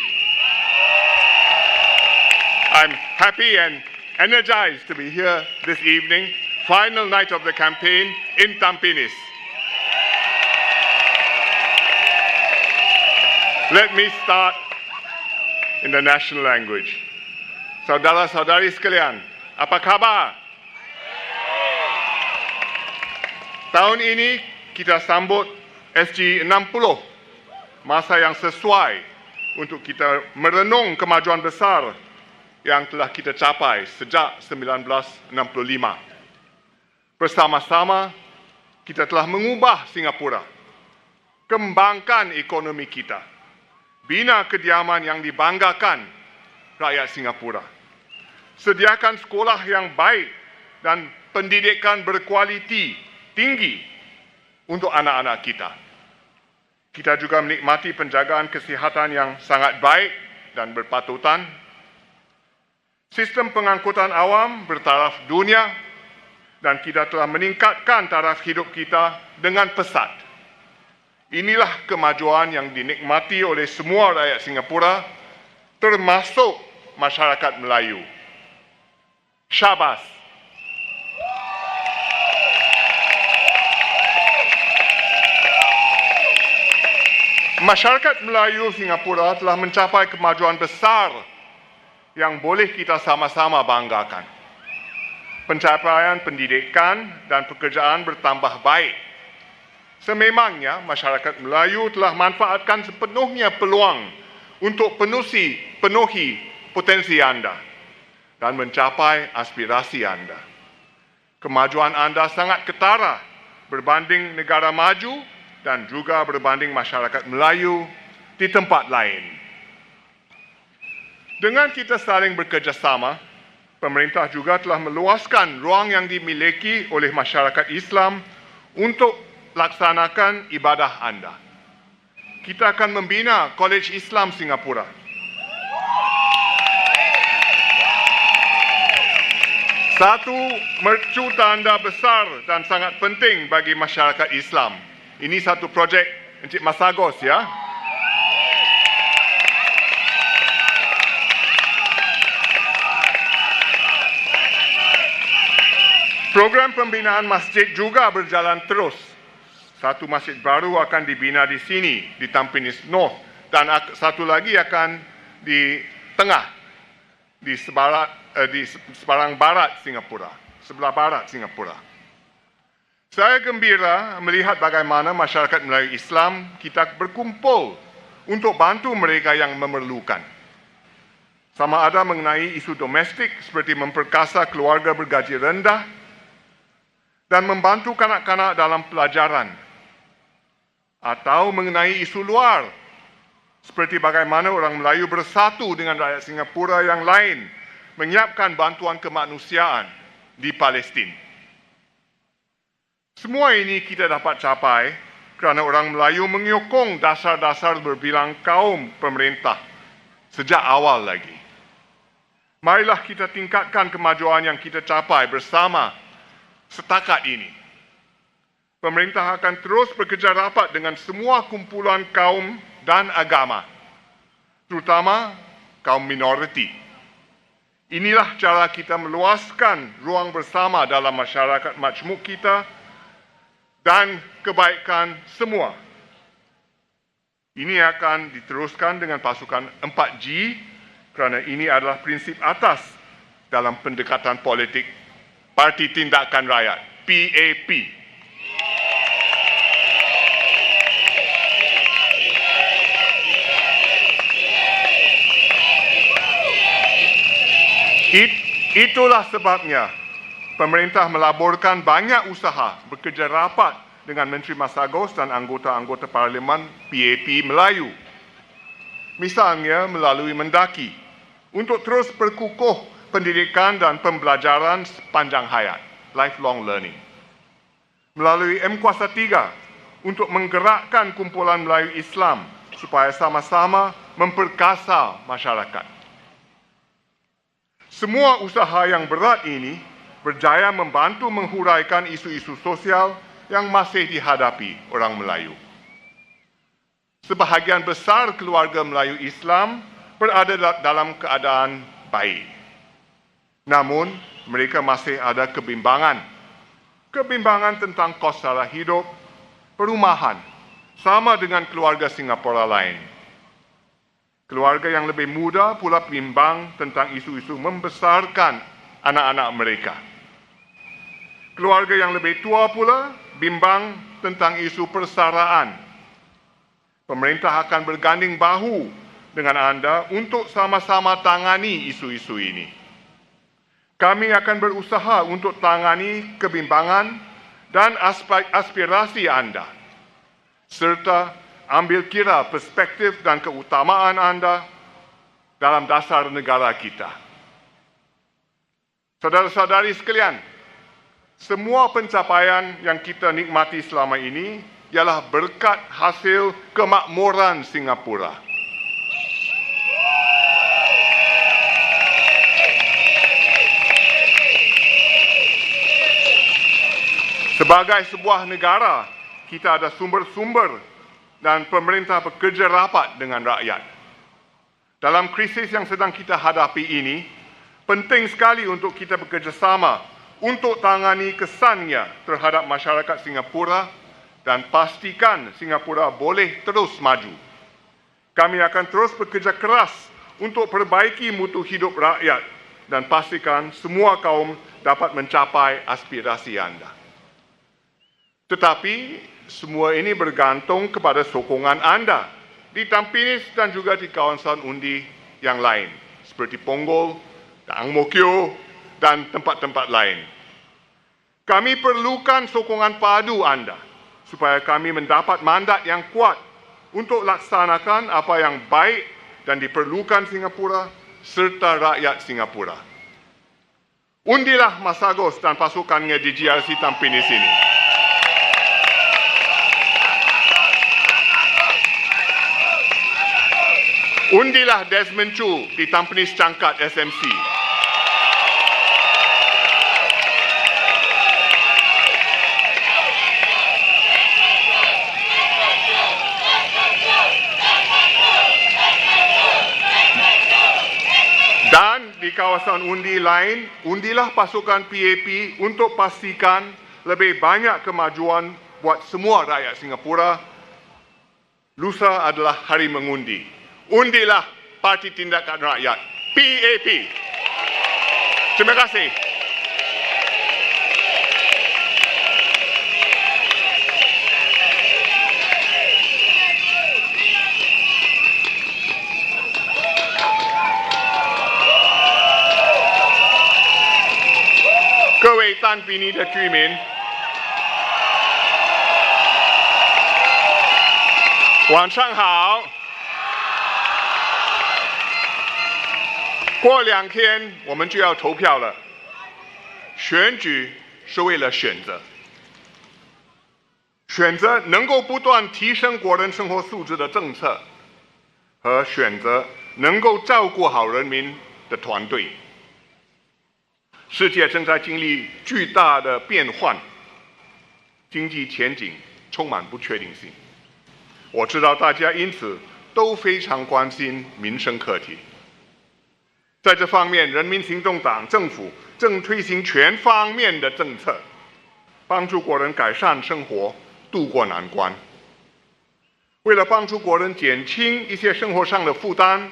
I'm happy and energized to be here this evening, final night of the campaign in Tampines. Let me start in the national language. Saudara-saudari sekalian, apa khabar? Tahun ini kita sambut SG60, masa yang sesuai untuk kita merenung kemajuan besar yang telah kita capai sejak 1965. Bersama-sama, kita telah mengubah Singapura, kembangkan ekonomi kita, Bina kediaman yang dibanggakan rakyat Singapura. Sediakan sekolah yang baik dan pendidikan berkualiti tinggi untuk anak-anak kita. Kita juga menikmati penjagaan kesihatan yang sangat baik dan berpatutan. Sistem pengangkutan awam bertaraf dunia dan kita telah meningkatkan taraf hidup kita dengan pesat. Inilah kemajuan yang dinikmati oleh semua rakyat Singapura, termasuk masyarakat Melayu. Syabas. Masyarakat Melayu Singapura telah mencapai kemajuan besar yang boleh kita sama-sama banggakan. Pencapaian pendidikan dan pekerjaan bertambah baik. Sememangnya masyarakat Melayu telah manfaatkan sepenuhnya peluang untuk penuhi potensi anda dan mencapai aspirasi anda. Kemajuan anda sangat ketara berbanding negara maju dan juga berbanding masyarakat Melayu di tempat lain. Dengan kita saling bekerjasama, pemerintah juga telah meluaskan ruang yang dimiliki oleh masyarakat Islam untuk laksanakan ibadah anda. Kita akan membina Kolej Islam Singapura. Satu mercu tanda besar dan sangat penting bagi masyarakat Islam. Ini satu projek Encik Masagos, ya. Program pembinaan masjid juga berjalan terus. Satu masjid baru akan dibina di sini, di Tampines North, dan satu lagi akan di tengah, di seberang barat Singapura, sebelah barat Singapura. Saya gembira melihat bagaimana masyarakat Melayu Islam kita berkumpul untuk bantu mereka yang memerlukan. Sama ada mengenai isu domestik seperti memperkasa keluarga bergaji rendah dan membantu kanak-kanak dalam pelajaran, atau mengenai isu luar seperti bagaimana orang Melayu bersatu dengan rakyat Singapura yang lain menyiapkan bantuan kemanusiaan di Palestin. Semua ini kita dapat capai kerana orang Melayu menyokong dasar-dasar berbilang kaum pemerintah sejak awal lagi. Marilah kita tingkatkan kemajuan yang kita capai bersama setakat ini. Pemerintah akan terus bekerja rapat dengan semua kumpulan kaum dan agama, terutama kaum minoriti. Inilah cara kita meluaskan ruang bersama dalam masyarakat majmuk kita dan kebaikan semua. Ini akan diteruskan dengan pasukan 4G kerana ini adalah prinsip atas dalam pendekatan politik Parti Tindakan Rakyat, PAP. Itulah sebabnya pemerintah melaburkan banyak usaha bekerja rapat dengan Menteri Masagos dan anggota-anggota Parlimen PAP Melayu. Misalnya melalui Mendaki untuk terus berkukuh pendidikan dan pembelajaran sepanjang hayat, lifelong learning. Melalui M-Kuasa 3 untuk menggerakkan kumpulan Melayu Islam supaya sama-sama memperkasa masyarakat. Semua usaha yang berat ini berjaya membantu menghuraikan isu-isu sosial yang masih dihadapi orang Melayu. Sebahagian besar keluarga Melayu Islam berada dalam keadaan baik. Namun, mereka masih ada kebimbangan. Kebimbangan tentang kos sara hidup, perumahan, sama dengan keluarga Singapura lain. Keluarga yang lebih muda pula bimbang tentang isu-isu membesarkan anak-anak mereka. Keluarga yang lebih tua pula bimbang tentang isu persaraan. Pemerintah akan berganding bahu dengan anda untuk sama-sama tangani isu-isu ini. Kami akan berusaha untuk tangani kebimbangan dan aspirasi anda, serta ambil kira perspektif dan keutamaan Anda dalam dasar negara kita. Saudara-saudari sekalian, semua pencapaian yang kita nikmati selama ini ialah berkat hasil kemakmuran Singapura. Sebagai sebuah negara, kita ada sumber-sumber dan pemerintah bekerja rapat dengan rakyat. Dalam krisis yang sedang kita hadapi ini, penting sekali untuk kita bekerjasama untuk tangani kesannya terhadap masyarakat Singapura dan pastikan Singapura boleh terus maju. Kami akan terus bekerja keras untuk perbaiki mutu hidup rakyat dan pastikan semua kaum dapat mencapai aspirasi anda. Tetapi semua ini bergantung kepada sokongan anda di Tampines dan juga di kawasan undi yang lain seperti Punggol, Ang Mo Kio dan tempat-tempat lain. Kami perlukan sokongan padu anda supaya kami mendapat mandat yang kuat untuk laksanakan apa yang baik dan diperlukan Singapura serta rakyat Singapura. Undilah Masagos dan pasukannya di GRC Tampines ini. Undilah Desmond Choo di Tampines Changkat SMC. Dan di kawasan undi lain, undilah pasukan PAP untuk pastikan lebih banyak kemajuan buat semua rakyat Singapura. Lusa adalah hari mengundi. Undilah Parti Tindakan Rakyat, PAP. Terima kasih. Kewe Tan Pini de居民，晚上好。过2天我们就要投票了。选举是为了选择，选择能够不断提升国人生活素质的政策，和选择能够照顾好人民的团队。世界正在经历巨大的变换，经济前景充满不确定性。我知道大家因此都非常关心民生课题。在这方面，人民行动党政府正推行全方面的政策，帮助国人改善生活，渡过难关。为了帮助国人减轻一些生活上的负担，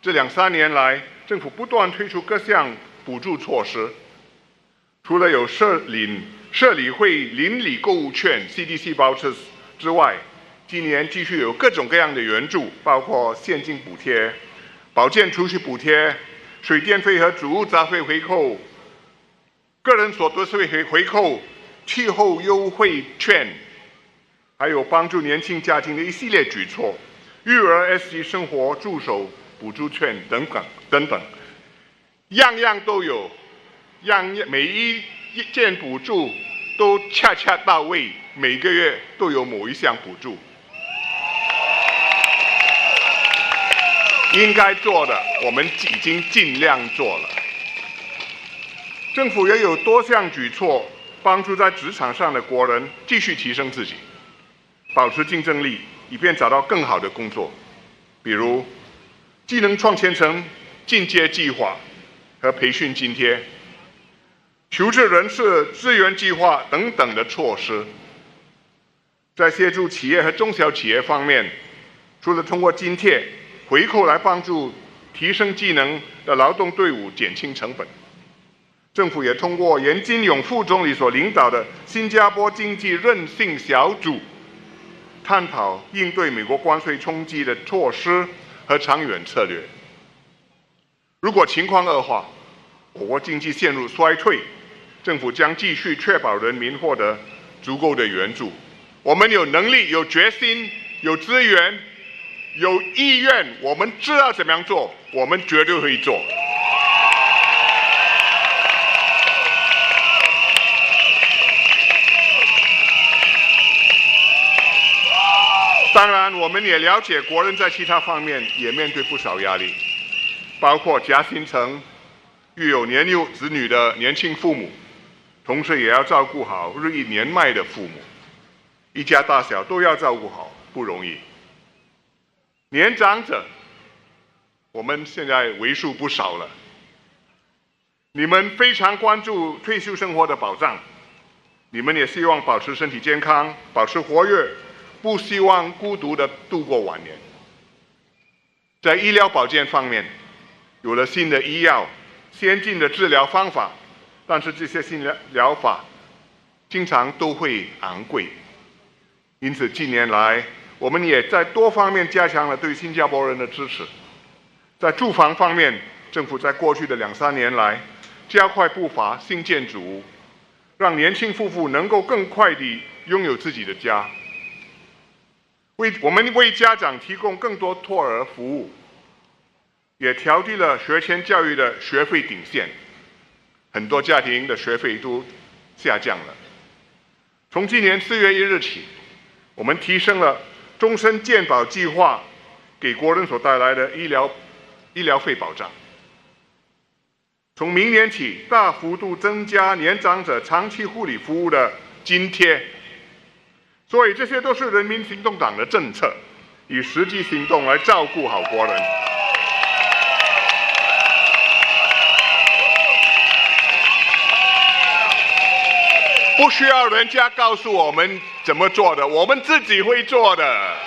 这2、3年来，政府不断推出各项补助措施。除了有社理会邻里购物券 （CDC vouchers） 之外，今年继续有各种各样的援助，包括现金补贴、保健储蓄补贴、水电费和主物杂费回扣、个人所得税回扣、气候优惠券，还有帮助年轻家庭的一系列举措，育儿 S 级生活助手补助券等等，样样都有，每一件补助都恰恰到位，每个月都有某一项补助。应该做的，我们已经尽量做了。政府也有多项举措，帮助在职场上的国人继续提升自己，保持竞争力，以便找到更好的工作。比如，技能创前程进阶计划和培训津贴、求职人士资源计划等等的措施。在协助企业和中小企业方面，除了通过津贴、回扣来帮助提升技能的劳动队伍减轻成本，政府也通过严金勇副总理所领导的新加坡经济韧性小组，探讨应对美国关税冲击的措施和长远策略。如果情况恶化，我国经济陷入衰退，政府将继续确保人民获得足够的援助。我们有能力、有决心有资源、有意愿，我们知道怎么样做，我们绝对会做。当然，我们也了解国人在其他方面也面对不少压力，包括夹心层育有年幼子女的年轻父母，同时也要照顾好日益年迈的父母，一家大小都要照顾好，不容易。年长者，我们现在为数不少了，你们非常关注退休生活的保障，你们也希望保持身体健康，保持活跃，不希望孤独地度过晚年。在医疗保健方面，有了新的医药、先进的治疗方法，但是这些新疗法经常都会昂贵。因此，近年来我们也在多方面加强了对新加坡人的支持。在住房方面，政府在过去的2-3年来加快步伐兴建主屋，让年轻夫妇能够更快地拥有自己的家。我们为家长提供更多托儿服务，也调低了学前教育的学费顶线，很多家庭的学费都下降了。从今年4月1日起，我们提升了终身健保计划给国人所带来的医疗费保障。从明年起，大幅度增加年长者长期护理服务的津贴。所以这些都是人民行动党的政策，以实际行动来照顾好国人。不需要人家告诉我们怎么做的，我们自己会做的。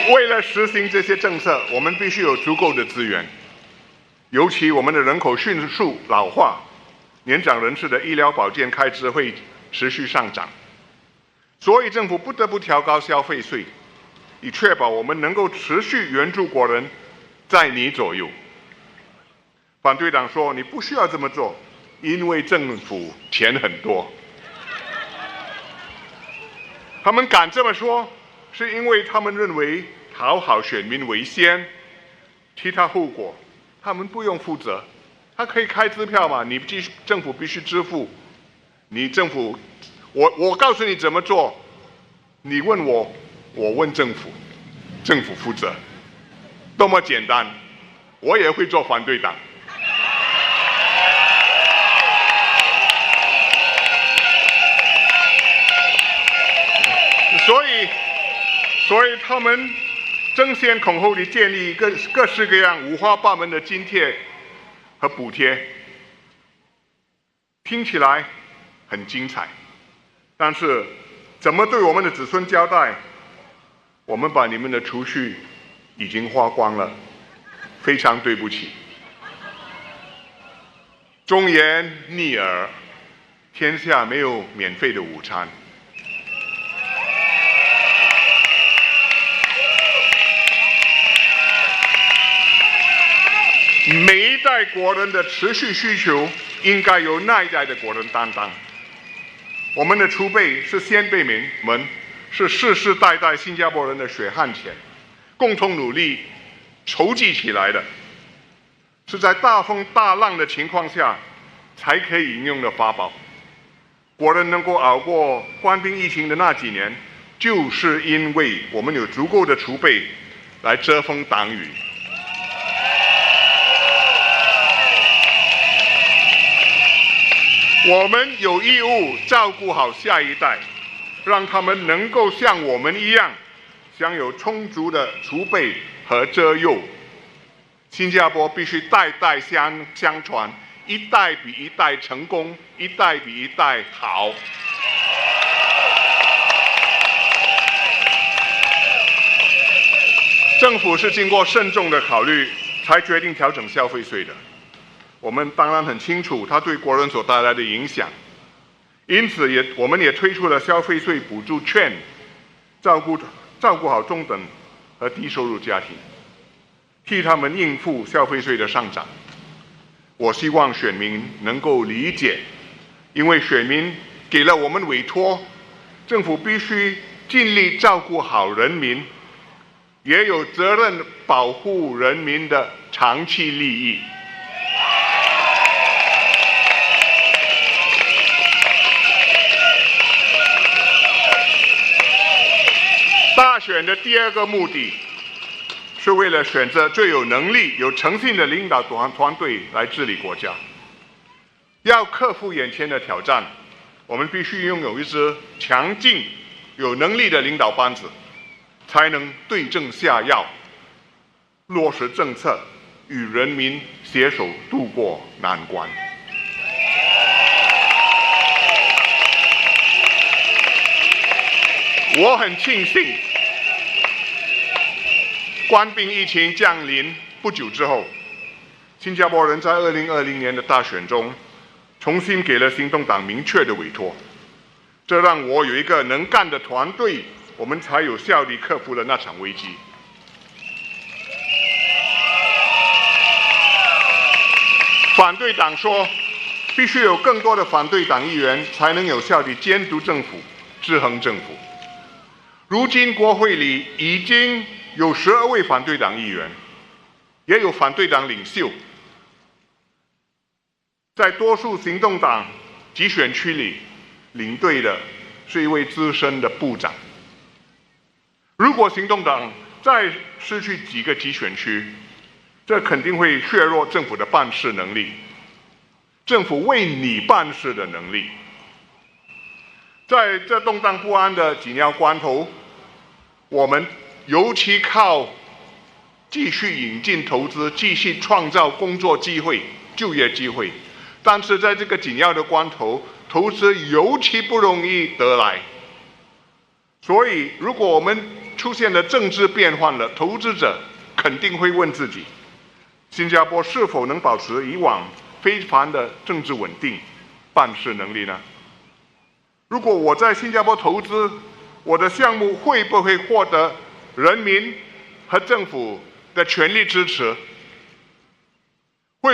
为了实行这些政策，我们必须有足够的资源。尤其我们的人口迅速老化，年长人士的医疗保健开支会持续上涨，所以政府不得不调高消费税，以确保我们能够持续援助国人在你左右。反对党说你不需要这么做，因为政府钱很多。他们敢这么说，是因为他们认为讨好选民为先，其他后果他们不用负责。他可以开支票嘛？你政府必须支付。你政府，我告诉你怎么做，你问我，我问政府，政府负责，多么简单。我也会做反对党。所以他们争先恐后地建立各式各样五花八门的津贴和补贴，听起来很精彩，但是怎么对我们的子孙交代？我们把你们的储蓄已经花光了，非常对不起。忠言逆耳，天下没有免费的午餐。每一代国人的持续需求，应该由那一代的国人担当。我们的储备是先辈们，是世世代代新加坡人的血汗钱，共同努力筹集起来的，是在大风大浪的情况下才可以应用的法宝。国人能够熬过官兵疫情的那几年，就是因为我们有足够的储备来遮风挡雨。我们有义务照顾好下一代，让他们能够像我们一样，享有充足的储备和遮佑。新加坡必须代代相传，一代比一代成功，一代比一代好。政府是经过慎重的考虑，才决定调整消费税的。我们当然很清楚它对国人所带来的影响，因此我们也推出了消费税补助券，照顾好中等和低收入家庭，替他们应付消费税的上涨。我希望选民能够理解，因为选民给了我们委托，政府必须尽力照顾好人民，也有责任保护人民的长期利益。大选的第二个目的，是为了选择最有能力、有诚信的领导团队来治理国家。要克服眼前的挑战，我们必须拥有一支强劲、有能力的领导班子，才能对症下药，落实政策，与人民携手渡过难关。我很庆幸，冠病疫情降临不久之后，新加坡人在2020年的大选中，重新给了行动党明确的委托，这让我有一个能干的团队，我们才有效地克服了那场危机。反对党说，必须有更多的反对党议员才能有效地监督政府、制衡政府。如今国会里已经有12位反对党议员，也有反对党领袖。在多数行动党集选区里，领队的是一位资深的部长。如果行动党再失去几个集选区，这肯定会削弱政府的办事能力，政府为你办事的能力。在这动荡不安的紧要关头，我们尤其靠继续引进投资，继续创造工作机会、就业机会。但是在这个紧要的关头，投资尤其不容易得来。所以，如果我们出现了政治变换了，投资者肯定会问自己：新加坡是否能保持以往非凡的政治稳定、办事能力呢？如果我在新加坡投资，我的项目会不会获得人民和政府的全力支持？我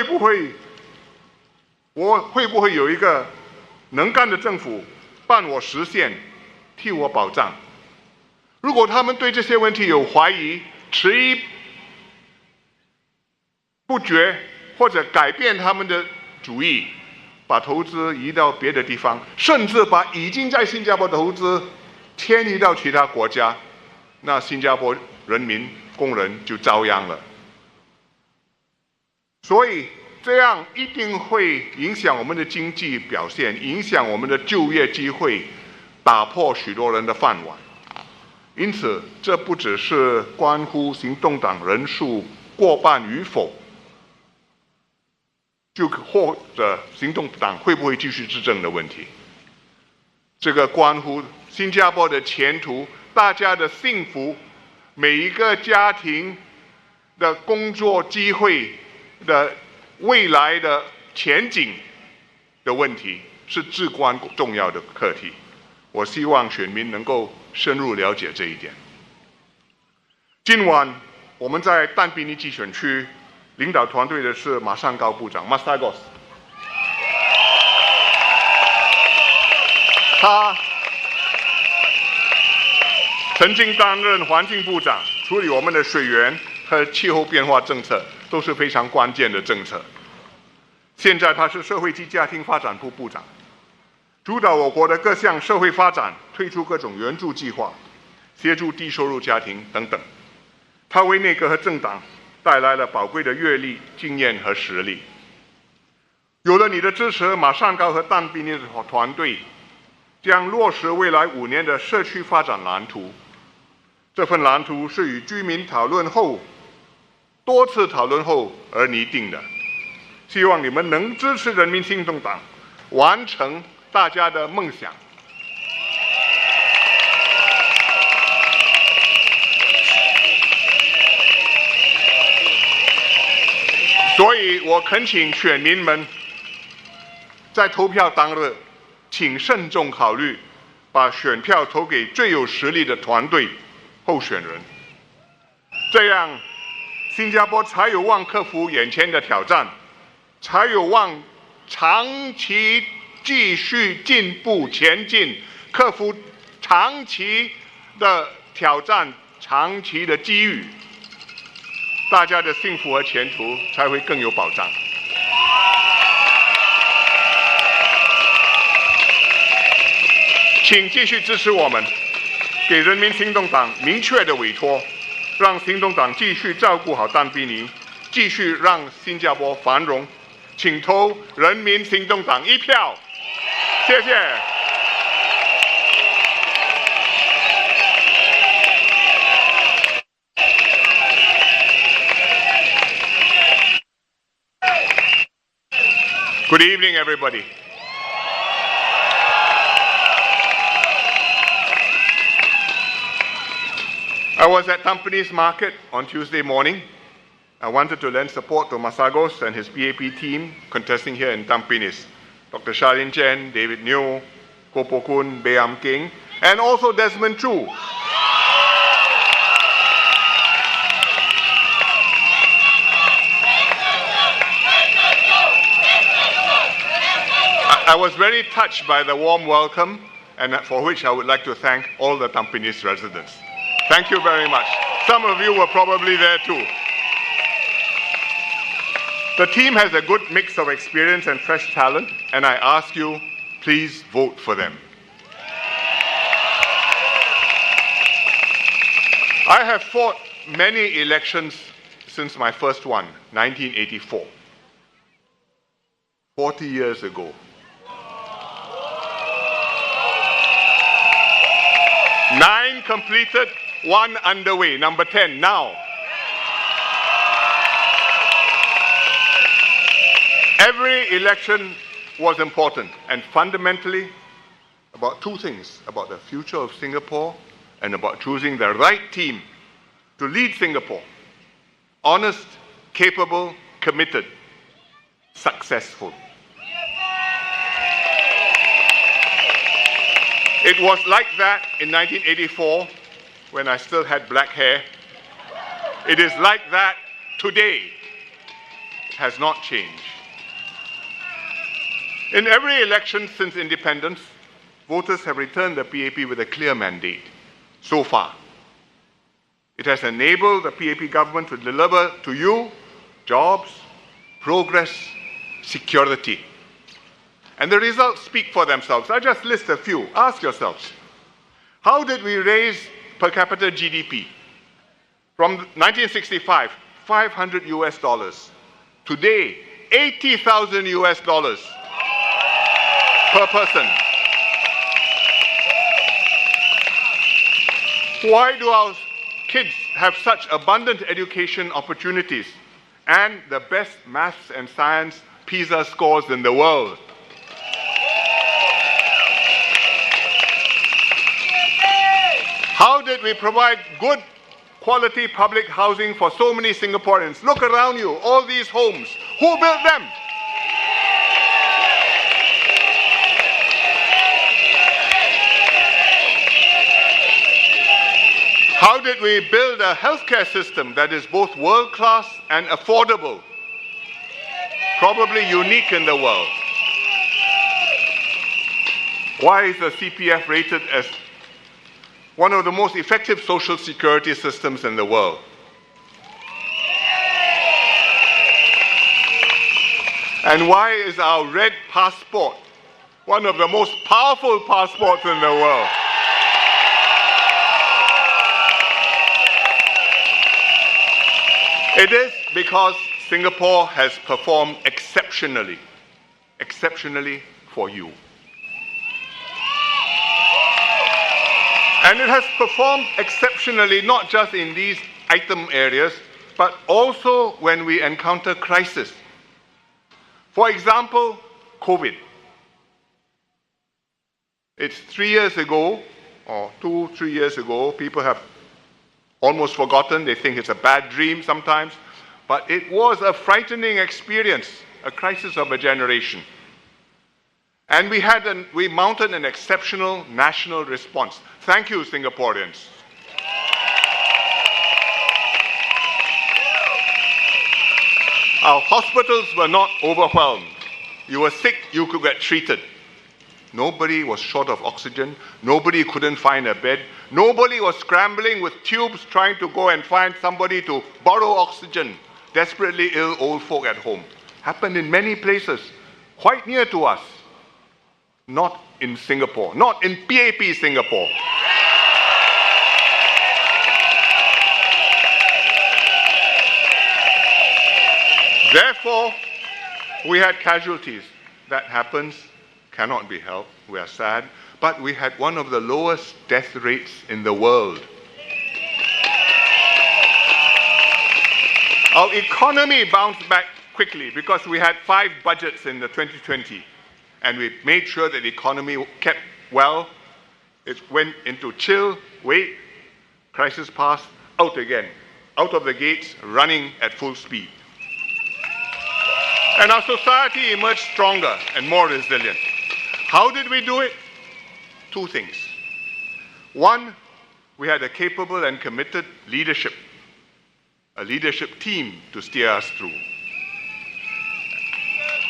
会不会有一个能干的政府伴我实现，替我保障？如果他们对这些问题有怀疑、迟疑不决，或者改变他们的主意，把投资移到别的地方，甚至把已经在新加坡的投资迁移到其他国家，那新加坡人民、工人就遭殃了。所以这样一定会影响我们的经济表现，影响我们的就业机会，打破许多人的饭碗。因此，这不只是关乎行动党人数过半与否，就或者行动党会不会继续执政的问题。这个关乎新加坡的前途、大家的幸福、每一个家庭的工作机会的未来的前景的问题，是至关重要的课题。我希望选民能够深入了解这一点。今晚我们在但宾尼集选区领导团队的是马上高部长 Masagos， 他曾经担任环境部长，处理我们的水源和气候变化政策都是非常关键的政策。现在他是社会及家庭发展部部长，主导我国的各项社会发展，推出各种援助计划，协助低收入家庭等等。他为内阁和政党带来了宝贵的阅历、经验和实力。有了你的支持，马上高和但宾尼的团队将落实未来5年的社区发展蓝图。这份蓝图是与居民多次讨论后而拟定的。希望你们能支持人民行动党，完成大家的梦想。所以我恳请选民们在投票当日，请慎重考虑，把选票投给最有实力的团队候选人，这样新加坡才有望克服眼前的挑战，才有望长期继续进步前进，克服长期的挑战、长期的机遇，大家的幸福和前途才会更有保障。请继续支持我们，给人民行动党明确的委托，让行动党继续照顾好丹比尼，继续让新加坡繁荣。请投人民行动党一票，谢谢。Good evening, everybody. I was at Tampines Market on Tuesday morning. I wanted to lend support to Masagos and his PAP team contesting here in Tampines. Dr. Charlene Chen, David Neo, Koh Poh Koon, Baey Yam Keng, and also Desmond Choo. I was very touched by the warm welcome, and for which I would like to thank all the Tampines residents. Thank you very much. Some of you were probably there too. The team has a good mix of experience and fresh talent, and I ask you, please vote for them. I have fought many elections since my first one, 1984. 40 years ago. 9 completed, 1 underway, number 10 now. Every election was important and fundamentally about 2 things, about the future of Singapore and about choosing the right team to lead Singapore. Honest, capable, committed, successful. It was like that in 1984 when I still had black hair. It is like that today. It has not changed. In every election since independence, voters have returned the PAP with a clear mandate. So far, it has enabled the PAP government to deliver to you jobs, progress, security. And the results speak for themselves. I'll just list a few. Ask yourselves, how did we raise per capita GDP? From 1965, 500 US dollars. Today, 80,000 US dollars per person. Why do our kids have such abundant education opportunities and the best maths and science PISA scores in the world? How did we provide good quality public housing for so many Singaporeans? Look around you, all these homes. Who built them? How did we build a healthcare system that is both world-class and affordable? Probably unique in the world. Why is the CPF rated as one of the most effective social security systems in the world? And why is our red passport one of the most powerful passports in the world? It is because Singapore has performed exceptionally for you. And it has performed exceptionally not just in these item areas, but also when we encounter crisis. For example, COVID. It's 3 years ago, or 2-3 years ago, people have almost forgotten. They think it's a bad dream sometimes. But it was a frightening experience, a crisis of a generation. And we mounted an exceptional national response. Thank you, Singaporeans. Our hospitals were not overwhelmed. You were sick, you could get treated. Nobody was short of oxygen. Nobody couldn't find a bed. Nobody was scrambling with tubes trying to go and find somebody to borrow oxygen. Desperately ill old folk at home. Happened in many places, quite near to us. Not in Singapore, not in PAP Singapore. Therefore, we had casualties. That happens, cannot be helped, we are sad, but we had one of the lowest death rates in the world. Our economy bounced back quickly because we had 5 budgets in the 2020, and we made sure that the economy kept well. It went into chill, wait, crisis passed, out again, out of the gates, running at full speed. And our society emerged stronger and more resilient. How did we do it? 2 things. One, we had a capable and committed leadership, a leadership team to steer us through.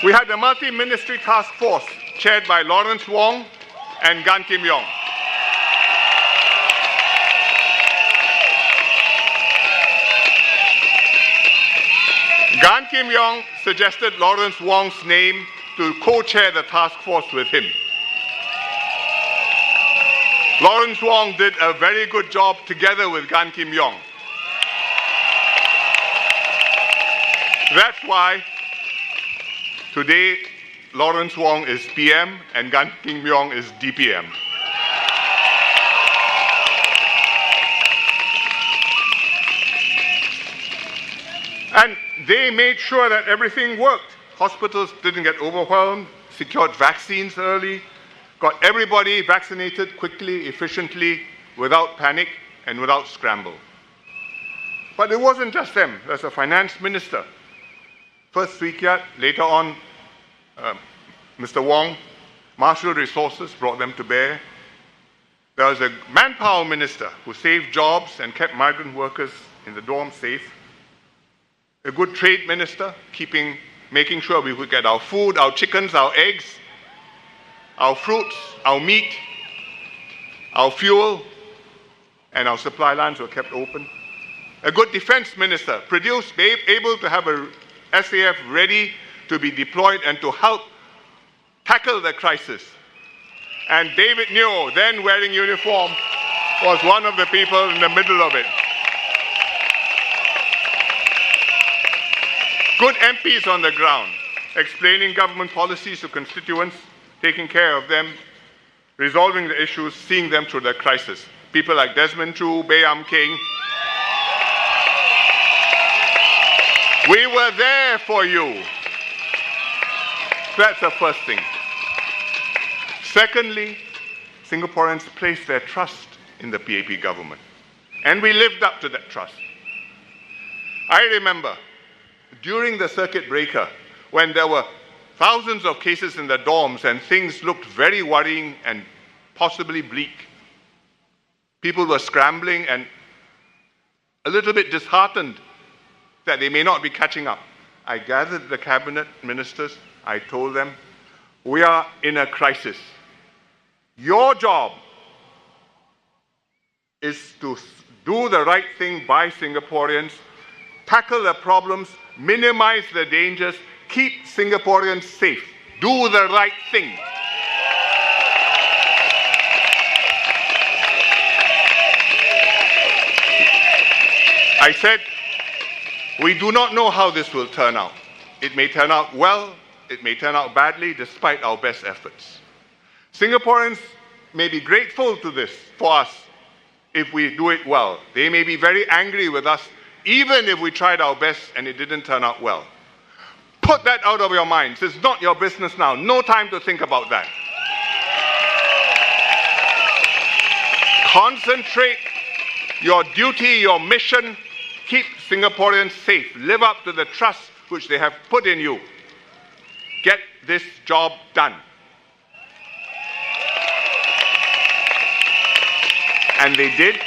We had a multi-ministry task force chaired by Lawrence Wong and Gan Kim Yong. Gan Kim Yong suggested Lawrence Wong's name to co-chair the task force with him. Lawrence Wong did a very good job together with Gan Kim Yong. That's why today Lawrence Wong is PM and Gan Kim Yong is DPM. And they made sure that everything worked. Hospitals didn't get overwhelmed, secured vaccines early, got everybody vaccinated quickly, efficiently, without panic and without scramble. But it wasn't just them. There's a finance minister. First Swee Kiat, later on Mr. Wong, marshaled resources, brought them to bear. There was a manpower minister who saved jobs and kept migrant workers in the dorm safe. A good trade minister, making sure we would get our food, our chickens, our eggs, our fruits, our meat, our fuel, and our supply lines were kept open. A good defense minister, able to have a SAF ready to be deployed and to help tackle the crisis. And David Neo, then wearing uniform, was one of the people in the middle of it. Good MPs on the ground, explaining government policies to constituents, taking care of them, resolving the issues, seeing them through the crisis. People like Desmond, Choo, Baey Yam Keng. We were there for you. That's the first thing. Secondly, Singaporeans placed their trust in the PAP government. And we lived up to that trust. I remember during the circuit breaker, when there were thousands of cases in the dorms and things looked very worrying and possibly bleak, people were scrambling and a little bit disheartened that they may not be catching up. I gathered the cabinet ministers. I told them, we are in a crisis. Your job is to do the right thing by Singaporeans, tackle the problems, minimize the dangers, keep Singaporeans safe. Do the right thing. I said, we do not know how this will turn out. It may turn out well, it may turn out badly, despite our best efforts. Singaporeans may be grateful to this for us if we do it well. They may be very angry with us, even if we tried our best and it didn't turn out well. Put that out of your minds. It's not your business now. No time to think about that. Concentrate your duty, your mission. Keep Singaporeans safe. Live up to the trust which they have put in you. Get this job done. And they did.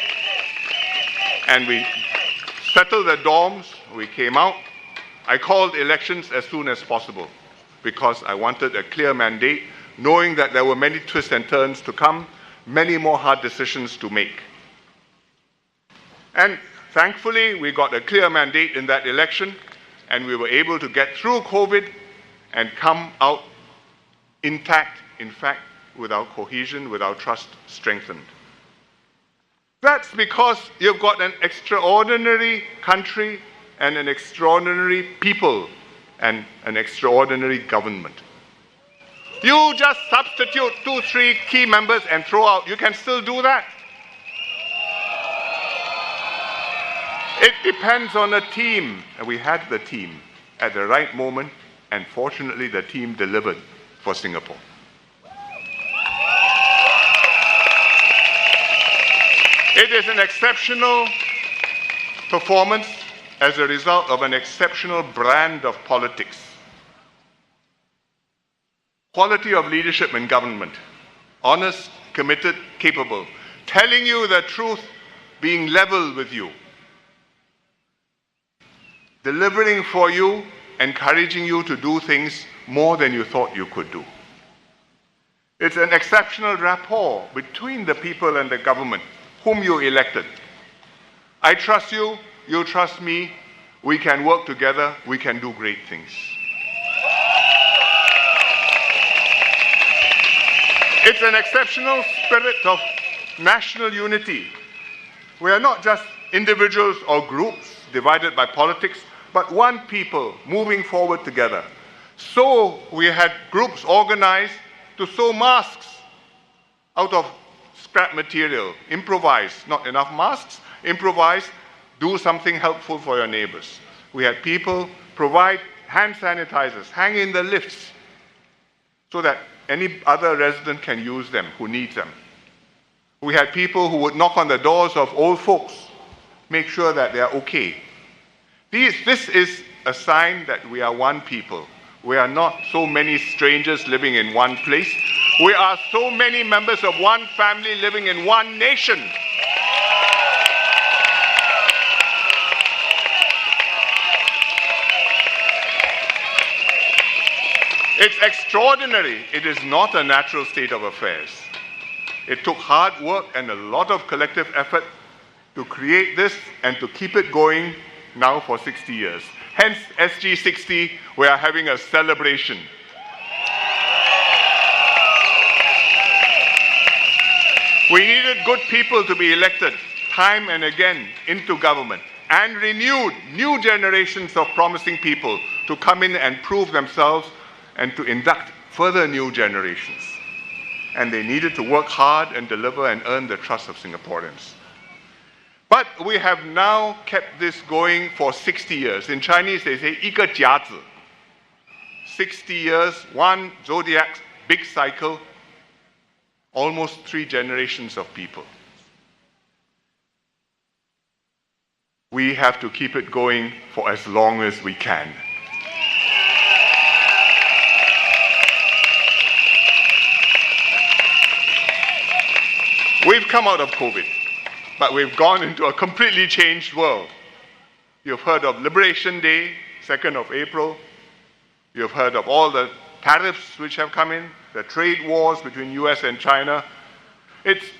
And we settled the dorms. We came out. I called elections as soon as possible because I wanted a clear mandate, knowing that there were many twists and turns to come, many more hard decisions to make. And thankfully, we got a clear mandate in that election, and we were able to get through COVID and come out intact, in fact, with our cohesion, with our trust strengthened. That's because you've got an extraordinary country and an extraordinary people and an extraordinary government. You just substitute 2, 3 key members and throw out. You can still do that. It depends on the team. And we had the team at the right moment, and fortunately the team delivered for Singapore. It is an exceptional performance as a result of an exceptional brand of politics. Quality of leadership and government. Honest, committed, capable. Telling you the truth, being level with you. Delivering for you, encouraging you to do things more than you thought you could do. It's an exceptional rapport between the people and the government, whom you elected. I trust you, you trust me, we can work together, we can do great things. It's an exceptional spirit of national unity. We are not just individuals or groups divided by politics, but one people moving forward together. So we had groups organized to sew masks out of scrap material. Improvise, not enough masks, improvise, do something helpful for your neighbors. We had people provide hand sanitizers, hang in the lifts, so that any other resident can use them who needs them. We had people who would knock on the doors of old folks, make sure that they are okay. This is a sign that we are one people. We are not so many strangers living in one place. We are so many members of one family living in one nation. It's extraordinary. It is not a natural state of affairs. It took hard work and a lot of collective effort to create this and to keep it going now for 60 years. Hence, SG60, we are having a celebration. We needed good people to be elected time and again into government, and renewed new generations of promising people to come in and prove themselves and to induct further new generations. And they needed to work hard and deliver and earn the trust of Singaporeans. But we have now kept this going for 60 years. In Chinese, they say, 一个甲子. 60 years, one zodiac, big cycle, almost 3 generations of people. We have to keep it going for as long as we can. We've come out of COVID, but we've gone into a completely changed world. You've heard of Liberation Day, 2nd of April. You've heard of all the tariffs which have come in, the trade wars between US and China.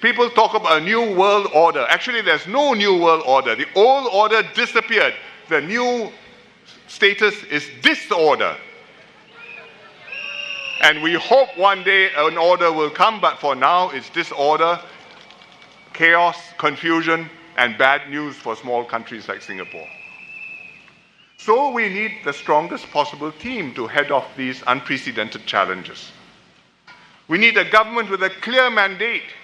People talk about a new world order. Actually, there's no new world order. The old order disappeared. The new status is disorder. And we hope one day an order will come, but for now it's disorder, chaos, confusion, and bad news for small countries like Singapore. So we need the strongest possible team to head off these unprecedented challenges. We need a government with a clear mandate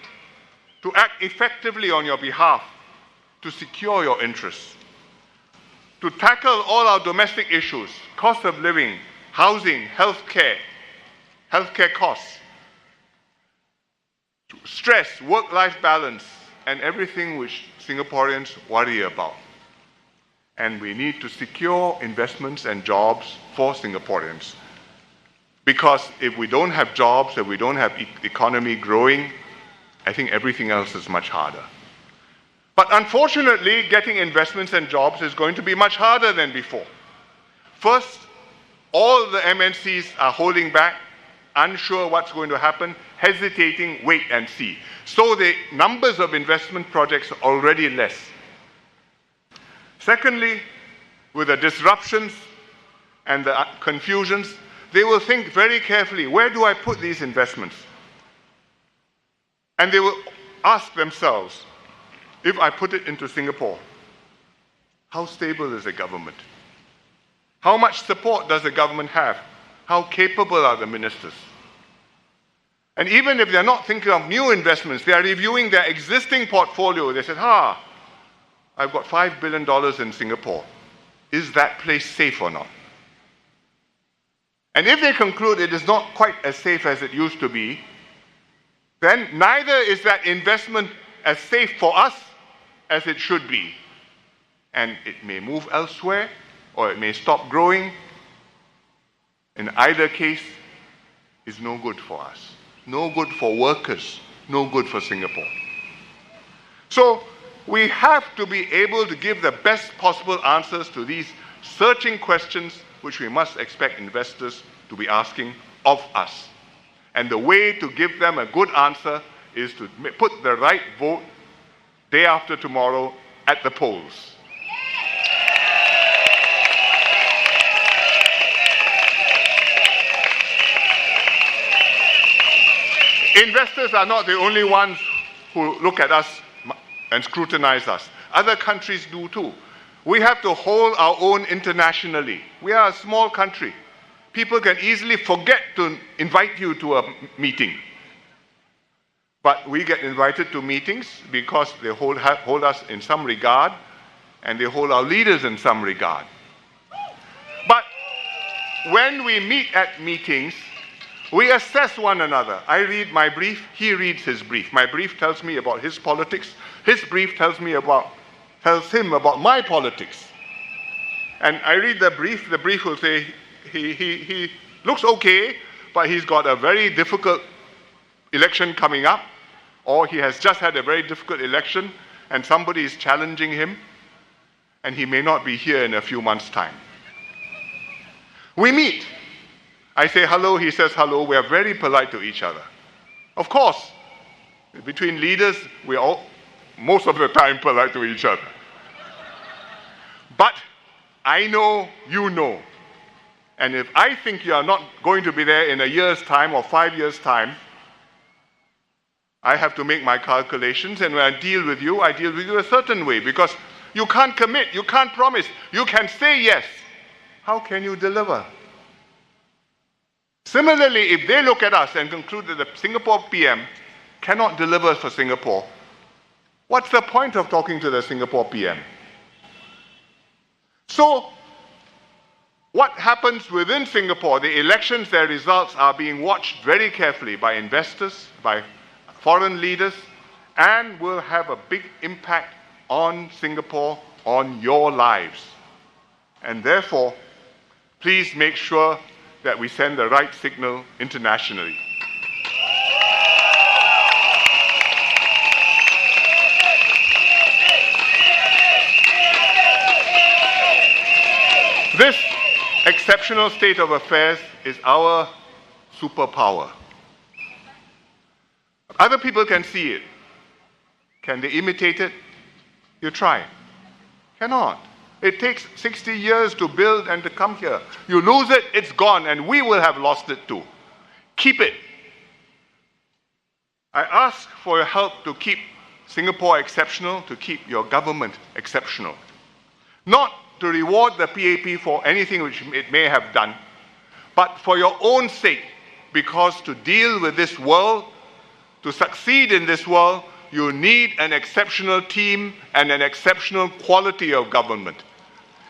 to act effectively on your behalf, to secure your interests, to tackle all our domestic issues, cost of living, housing, healthcare costs, stress, work-life balance, and everything which Singaporeans worry about. And we need to secure investments and jobs for Singaporeans. Because if we don't have jobs, if we don't have economy growing, I think everything else is much harder. But unfortunately, getting investments and jobs is going to be much harder than before. First, all the MNCs are holding back, unsure what's going to happen, hesitating, wait and see. So the numbers of investment projects are already less. Secondly, with the disruptions and the confusions, they will think very carefully, where do I put these investments? And they will ask themselves, if I put it into Singapore, how stable is the government? How much support does the government have? How capable are the ministers? And even if they're not thinking of new investments, they are reviewing their existing portfolio. They said, I've got $5 billion in Singapore. Is that place safe or not? And if they conclude it is not quite as safe as it used to be, then neither is that investment as safe for us as it should be. And it may move elsewhere, or it may stop growing. In either case, it's no good for us. No good for workers, no good for Singapore. So we have to be able to give the best possible answers to these searching questions which we must expect investors to be asking of us. And the way to give them a good answer is to put the right vote day after tomorrow at the polls. Investors are not the only ones who look at us and scrutinize us. Other countries do too. We have to hold our own internationally. We are a small country. People can easily forget to invite you to a meeting. But we get invited to meetings because they hold us in some regard, and they hold our leaders in some regard. But when we meet at meetings, we assess one another. I read my brief, he reads his brief. My brief tells me about his politics. His brief tells him about my politics. And I read the brief will say, he looks okay, but he's got a very difficult election coming up, or he has just had a very difficult election and somebody is challenging him, and he may not be here in a few months' time. We meet. I say hello, he says hello. We are very polite to each other. Of course, between leaders, we are all, most of the time, polite to each other. But I know, you know. And if I think you are not going to be there in a year's time or 5 years' time, I have to make my calculations, and when I deal with you a certain way, because you can't commit, you can't promise. You can say yes. How can you deliver? Similarly, if they look at us and conclude that the Singapore PM cannot deliver for Singapore, what's the point of talking to the Singapore PM? So, what happens within Singapore? The elections, their results are being watched very carefully by investors, by foreign leaders, and will have a big impact on Singapore, on your lives. And therefore, please make sure that we send the right signal internationally. This exceptional state of affairs is our superpower. Other people can see it. Can they imitate it? You try. Cannot. It takes 60 years to build and to come here. You lose it, it's gone, and we will have lost it too. Keep it. I ask for your help to keep Singapore exceptional, to keep your government exceptional. Not to reward the PAP for anything which it may have done, but for your own sake, because to deal with this world, to succeed in this world, you need an exceptional team and an exceptional quality of government.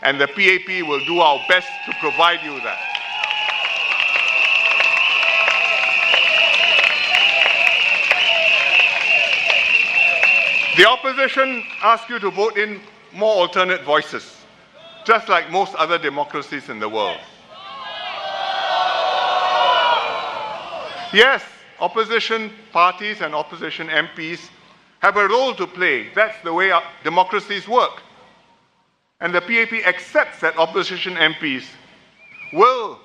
And the PAP will do our best to provide you that. The opposition asks you to vote in more alternate voices, just like most other democracies in the world. Yes, opposition parties and opposition MPs have a role to play. That's the way our democracies work. And the PAP accepts that opposition MPs will,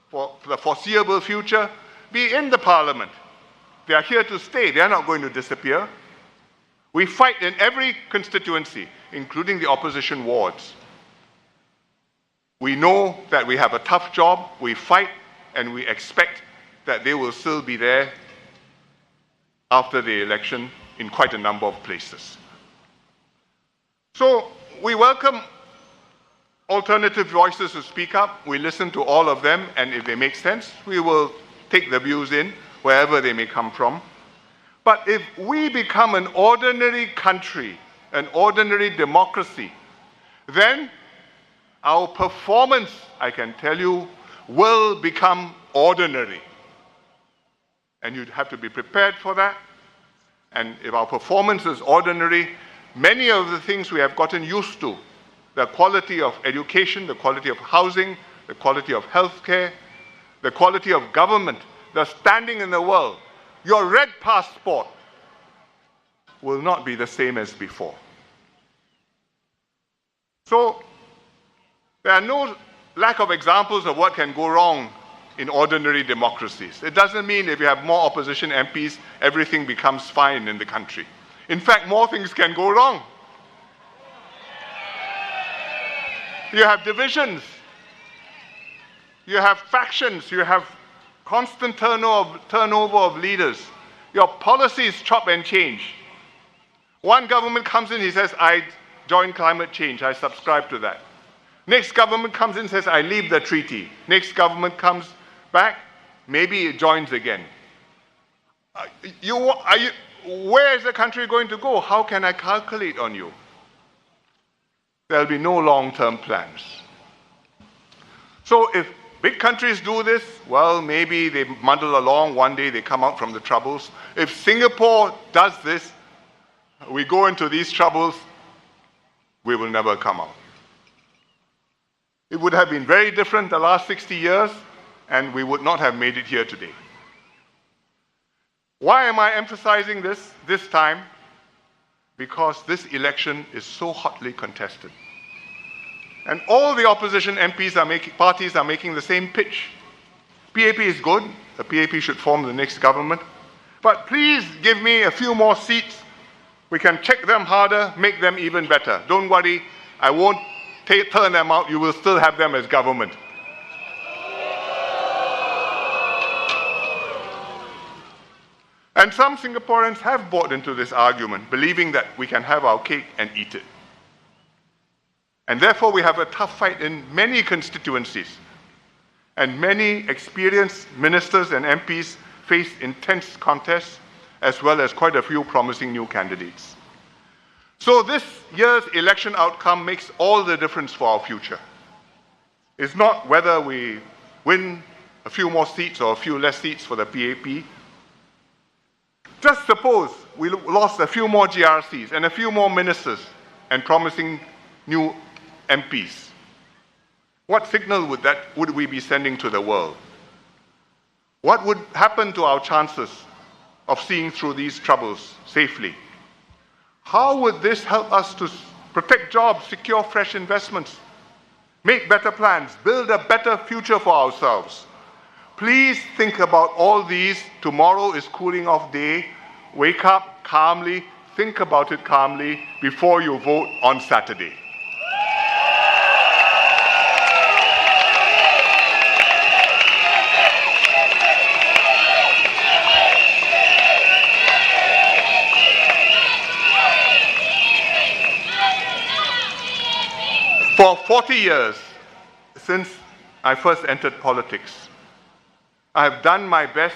for the foreseeable future, be in the parliament. They are here to stay. They are not going to disappear. We fight in every constituency, including the opposition wards. We know that we have a tough job. We fight, and we expect that they will still be there after the election in quite a number of places. So we welcome alternative voices to speak up. We listen to all of them, and if they make sense, we will take the views in wherever they may come from. But if we become an ordinary country, an ordinary democracy, then our performance, I can tell you, will become ordinary. And you'd have to be prepared for that. And if our performance is ordinary, many of the things we have gotten used to, the quality of education, the quality of housing, the quality of healthcare, the quality of government, the standing in the world, your red passport will not be the same as before. So, there are no lack of examples of what can go wrong in ordinary democracies. It doesn't mean if you have more opposition MPs, everything becomes fine in the country. In fact, more things can go wrong. You have divisions, you have factions, you have constant turnover of leaders. Your policies chop and change. One government comes in, he says, I join climate change, I subscribe to that. Next government comes in and says, I leave the treaty. Next government comes back, maybe it joins again. Where is the country going to go? How can I calculate on you? There'll be no long-term plans. So if big countries do this, well, maybe they muddle along, one day they come out from the troubles. If Singapore does this, we go into these troubles, we will never come out. It would have been very different the last 60 years, and we would not have made it here today. Why am I emphasizing this time? Because this election is so hotly contested. And all the opposition parties are making the same pitch. PAP is good. The PAP should form the next government. But please give me a few more seats. We can check them harder, make them even better. Don't worry, I won't turn them out. You will still have them as government. And some Singaporeans have bought into this argument, believing that we can have our cake and eat it. And therefore, we have a tough fight in many constituencies. And many experienced ministers and MPs face intense contests, as well as quite a few promising new candidates. So this year's election outcome makes all the difference for our future. It's not whether we win a few more seats or a few less seats for the PAP. Just suppose we lost a few more GRCs and a few more ministers and promising new MPs. What signal would we be sending to the world? What would happen to our chances of seeing through these troubles safely? How would this help us to protect jobs, secure fresh investments, make better plans, build a better future for ourselves? Please think about all these. Tomorrow is cooling off day. Wake up calmly, think about it calmly before you vote on Saturday. For 40 years, since I first entered politics, I have done my best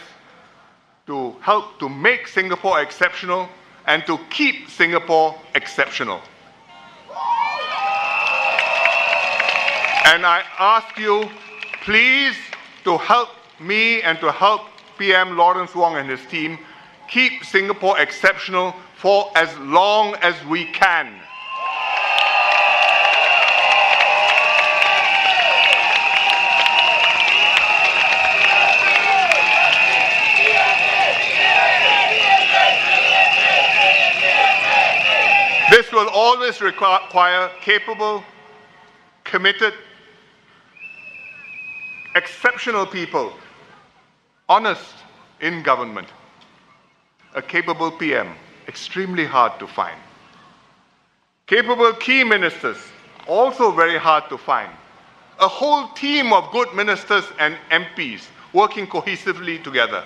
to help to make Singapore exceptional and to keep Singapore exceptional. And I ask you, please, to help me and to help PM Lawrence Wong and his team keep Singapore exceptional for as long as we can. This will always require capable, committed, exceptional people, honest in government, a capable PM, extremely hard to find. Capable key ministers, also very hard to find. A whole team of good ministers and MPs working cohesively together,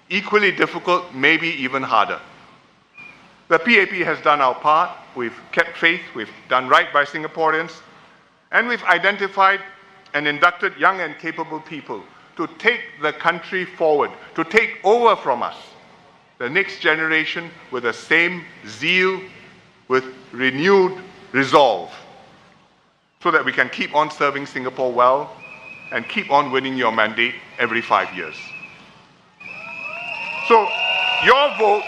equally difficult, maybe even harder. The PAP has done our part. We've kept faith. We've done right by Singaporeans. And we've identified and inducted young and capable people to take the country forward, to take over from us, the next generation with the same zeal, with renewed resolve, so that we can keep on serving Singapore well and keep on winning your mandate every 5 years. So your vote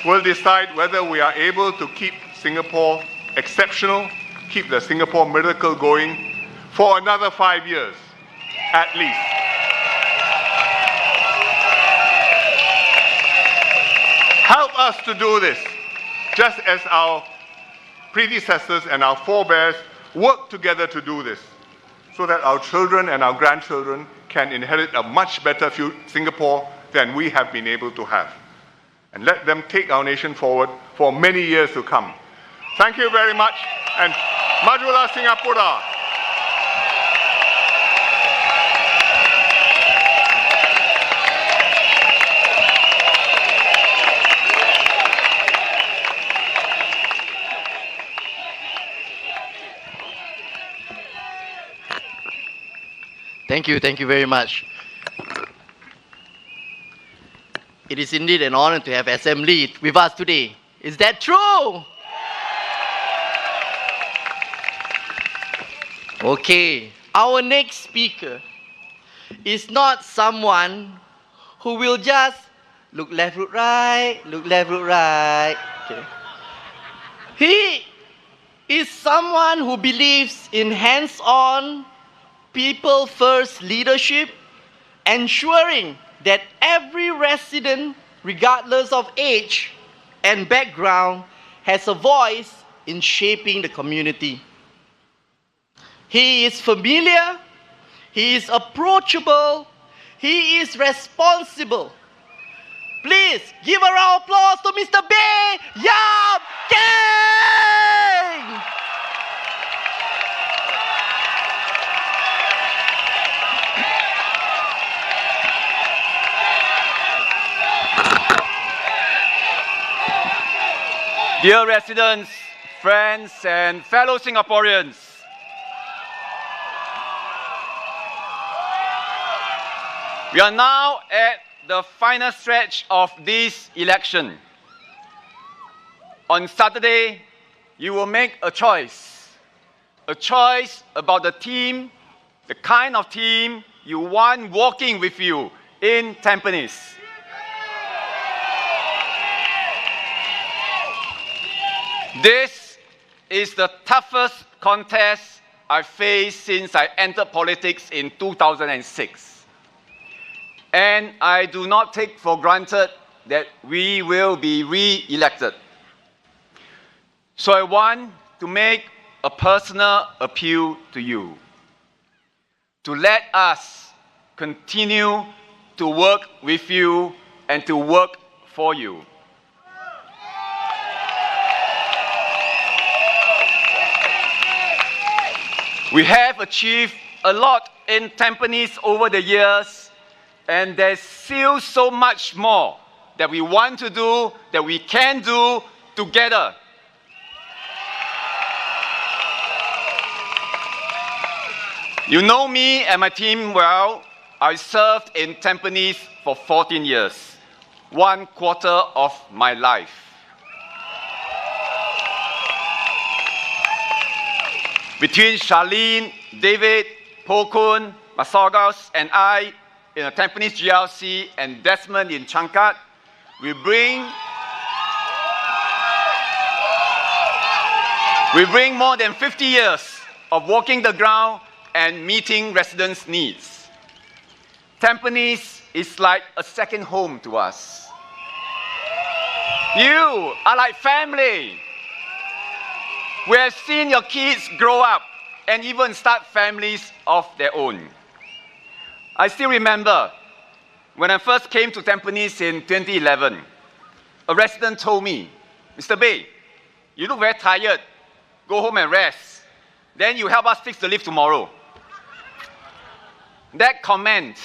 will decide whether we are able to keep Singapore exceptional, keep the Singapore miracle going for another 5 years, at least. Help us to do this, just as our predecessors and our forebears worked together to do this, so that our children and our grandchildren can inherit a much better Singapore than we have been able to have. And let them take our nation forward for many years to come. Thank you very much, and Majulah Singapura. Thank you very much. It is indeed an honor to have SM lead with us today. Is that true? Okay, our next speaker is not someone who will just look left, look right, look left, look right. Okay. He is someone who believes in hands-on, people-first leadership, ensuring that every resident, regardless of age and background, has a voice in shaping the community. He is familiar, he is approachable, he is responsible. Please give a round of applause to Mr. Baey Yam Keng! Dear residents, friends, and fellow Singaporeans, we are now at the final stretch of this election. On Saturday, you will make a choice about the team, the kind of team you want walking with you in Tampines. This is the toughest contest I've faced since I entered politics in 2006. And I do not take for granted that we will be re-elected. So I want to make a personal appeal to you to let us continue to work with you and to work for you. We have achieved a lot in Tampines over the years, and there's still so much more that we want to do, that we can do together. You know me and my team well. I served in Tampines for 14 years, 1/4 of my life. Between Charlene, David, Koh Poh Koon, Masagos, and I in the Tampines GRC and Desmond in Changkat, we bring more than 50 years of walking the ground and meeting residents' needs. Tampines is like a second home to us. You are like family. We have seen your kids grow up and even start families of their own. I still remember when I first came to Tampines in 2011, a resident told me, Mr. Baey, you look very tired. Go home and rest. Then you help us fix the lift tomorrow. That comment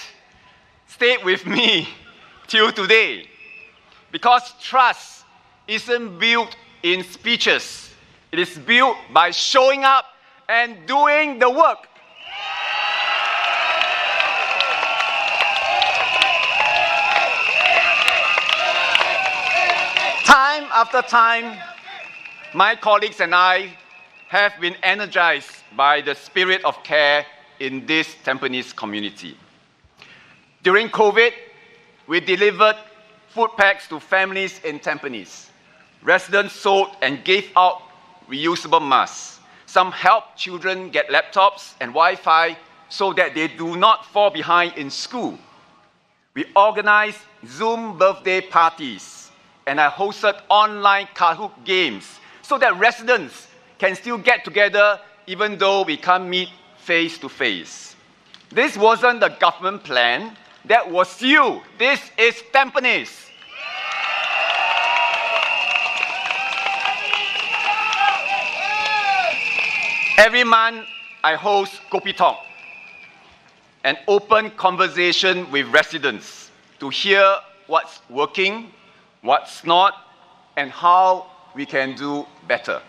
stayed with me till today, because trust isn't built in speeches. It is built by showing up and doing the work. Time after time, my colleagues and I have been energized by the spirit of care in this Tampines community. During COVID, we delivered food packs to families in Tampines. Residents sold and gave out reusable masks. Some helped children get laptops and Wi-Fi so that they do not fall behind in school. We organized Zoom birthday parties, and I hosted online Kahoot games so that residents can still get together even though we can't meet face to face. This wasn't the government plan, that was you. This is Tampines. Every month, I host Kopi Talk, an open conversation with residents to hear what's working, what's not, and how we can do better.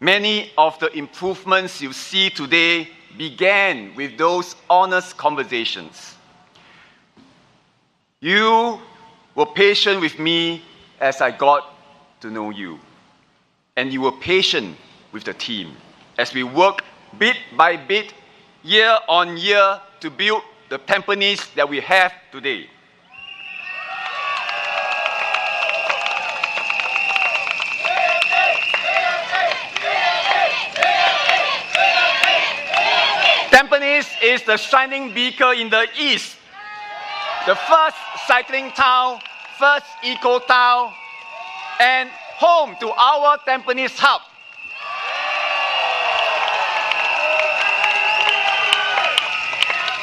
Many of the improvements you see today began with those honest conversations. You were patient with me as I got to know you. And you were patient with the team as we worked bit by bit, year on year, to build the Tampines that we have today. Tampines is the shining beacon in the east, the first cycling town, first eco town, and home to our Tampines hub.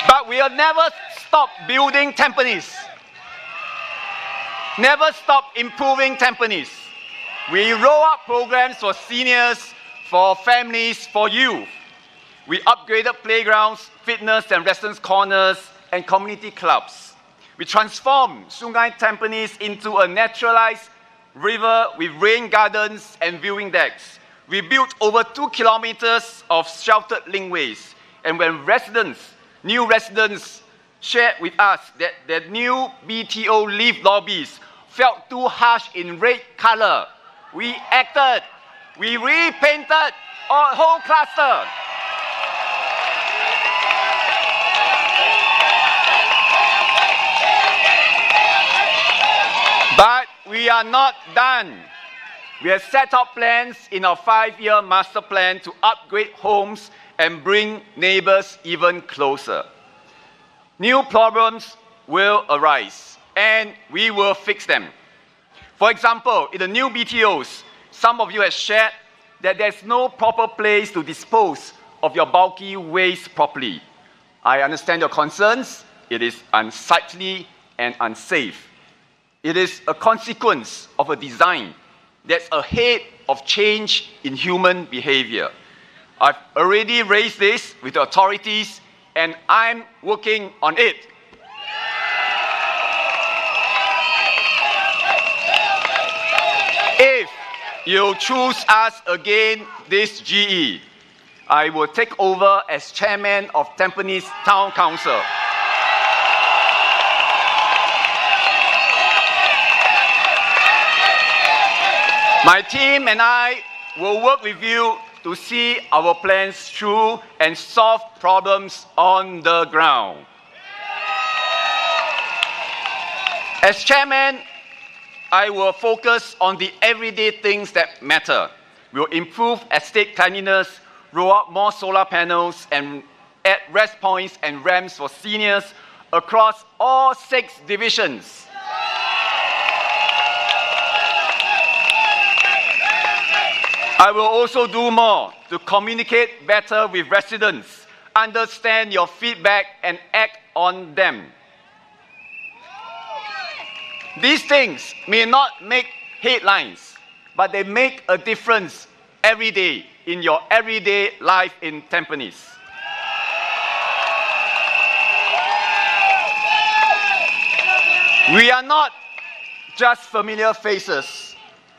But we'll never stop building Tampines, never stop improving Tampines. We roll out programs for seniors, for families, for youth. We upgraded playgrounds, fitness and residence corners, and community clubs. We transformed Sungai Tampines into a naturalized river with rain gardens and viewing decks. We built over 2 kilometers of sheltered linkways. And when new residents shared with us that the new BTO lift lobbies felt too harsh in red color, we acted. We repainted our whole cluster. But we are not done. We have set up plans in our 5-year master plan to upgrade homes and bring neighbors even closer. New problems will arise, and we will fix them. For example, in the new BTOs, some of you have shared that there's no proper place to dispose of your bulky waste properly. I understand your concerns. It is unsightly and unsafe. It is a consequence of a design that's ahead of change in human behavior. I've already raised this with the authorities, and I'm working on it. If you choose us again this GE, I will take over as chairman of Tampines Town Council. My team and I will work with you to see our plans through and solve problems on the ground. As chairman, I will focus on the everyday things that matter. We'll improve estate cleanliness, roll out more solar panels, and add rest points and ramps for seniors across all 6 divisions. I will also do more to communicate better with residents, understand your feedback, and act on them. These things may not make headlines, but they make a difference every day in your everyday life in Tampines. We are not just familiar faces.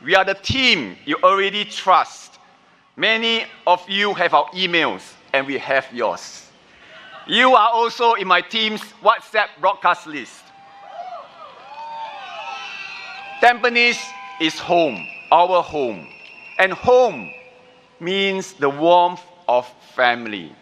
We are the team you already trust. Many of you have our emails, and we have yours. You are also in my team's WhatsApp broadcast list. Tampines is home, our home. And home means the warmth of family.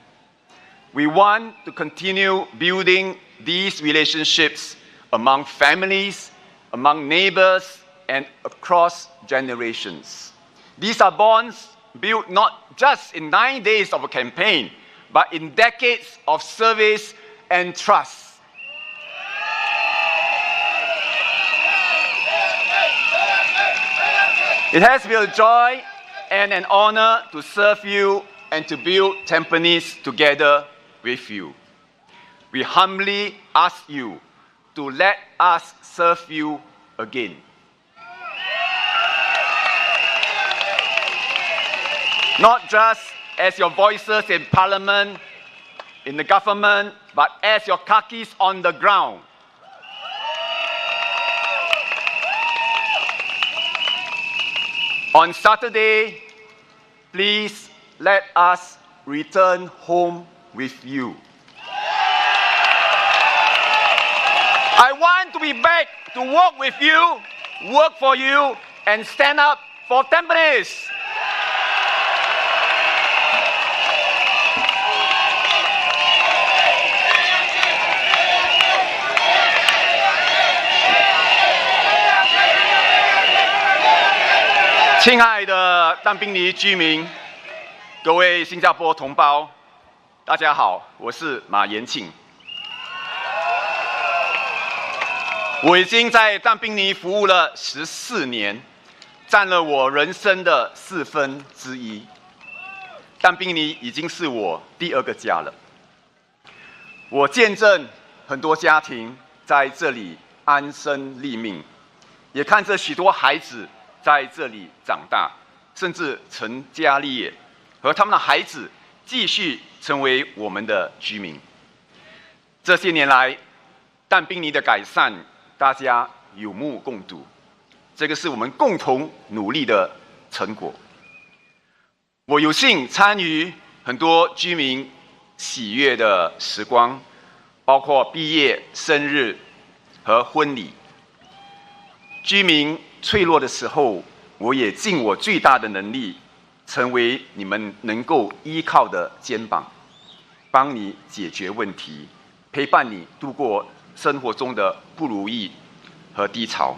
We want to continue building these relationships among families, among neighbors, and across generations. These are bonds built not just in 9 days of a campaign, but in decades of service and trust. It has been a joy and an honor to serve you and to build Tampines together with you. We humbly ask you to let us serve you again. Not just as your voices in Parliament, in the government, but as your kakis on the ground. On Saturday, please let us return home with you. I want to be back to work with you, work for you, and stand up for Tampines. "亲爱的但宾尼居民，各位新加坡同胞，大家好，我是马延庆。我已经在但宾尼服务了14年，占了我人生的1/4。但宾尼已经是我第2个家了。我见证很多家庭在这里安身立命，也看着许多孩子在这里长大，甚至成家立业，和他们的孩子继续成为我们的居民。这些年来，但宾尼的改善，大家有目共睹，这个是我们共同努力的成果。我有幸参与很多居民喜悦的时光，包括毕业、生日和婚礼。居民脆弱的时候，我也尽我最大的能力，成为你们能够依靠的肩膀，帮你解决问题，陪伴你度过生活中的不如意和低潮。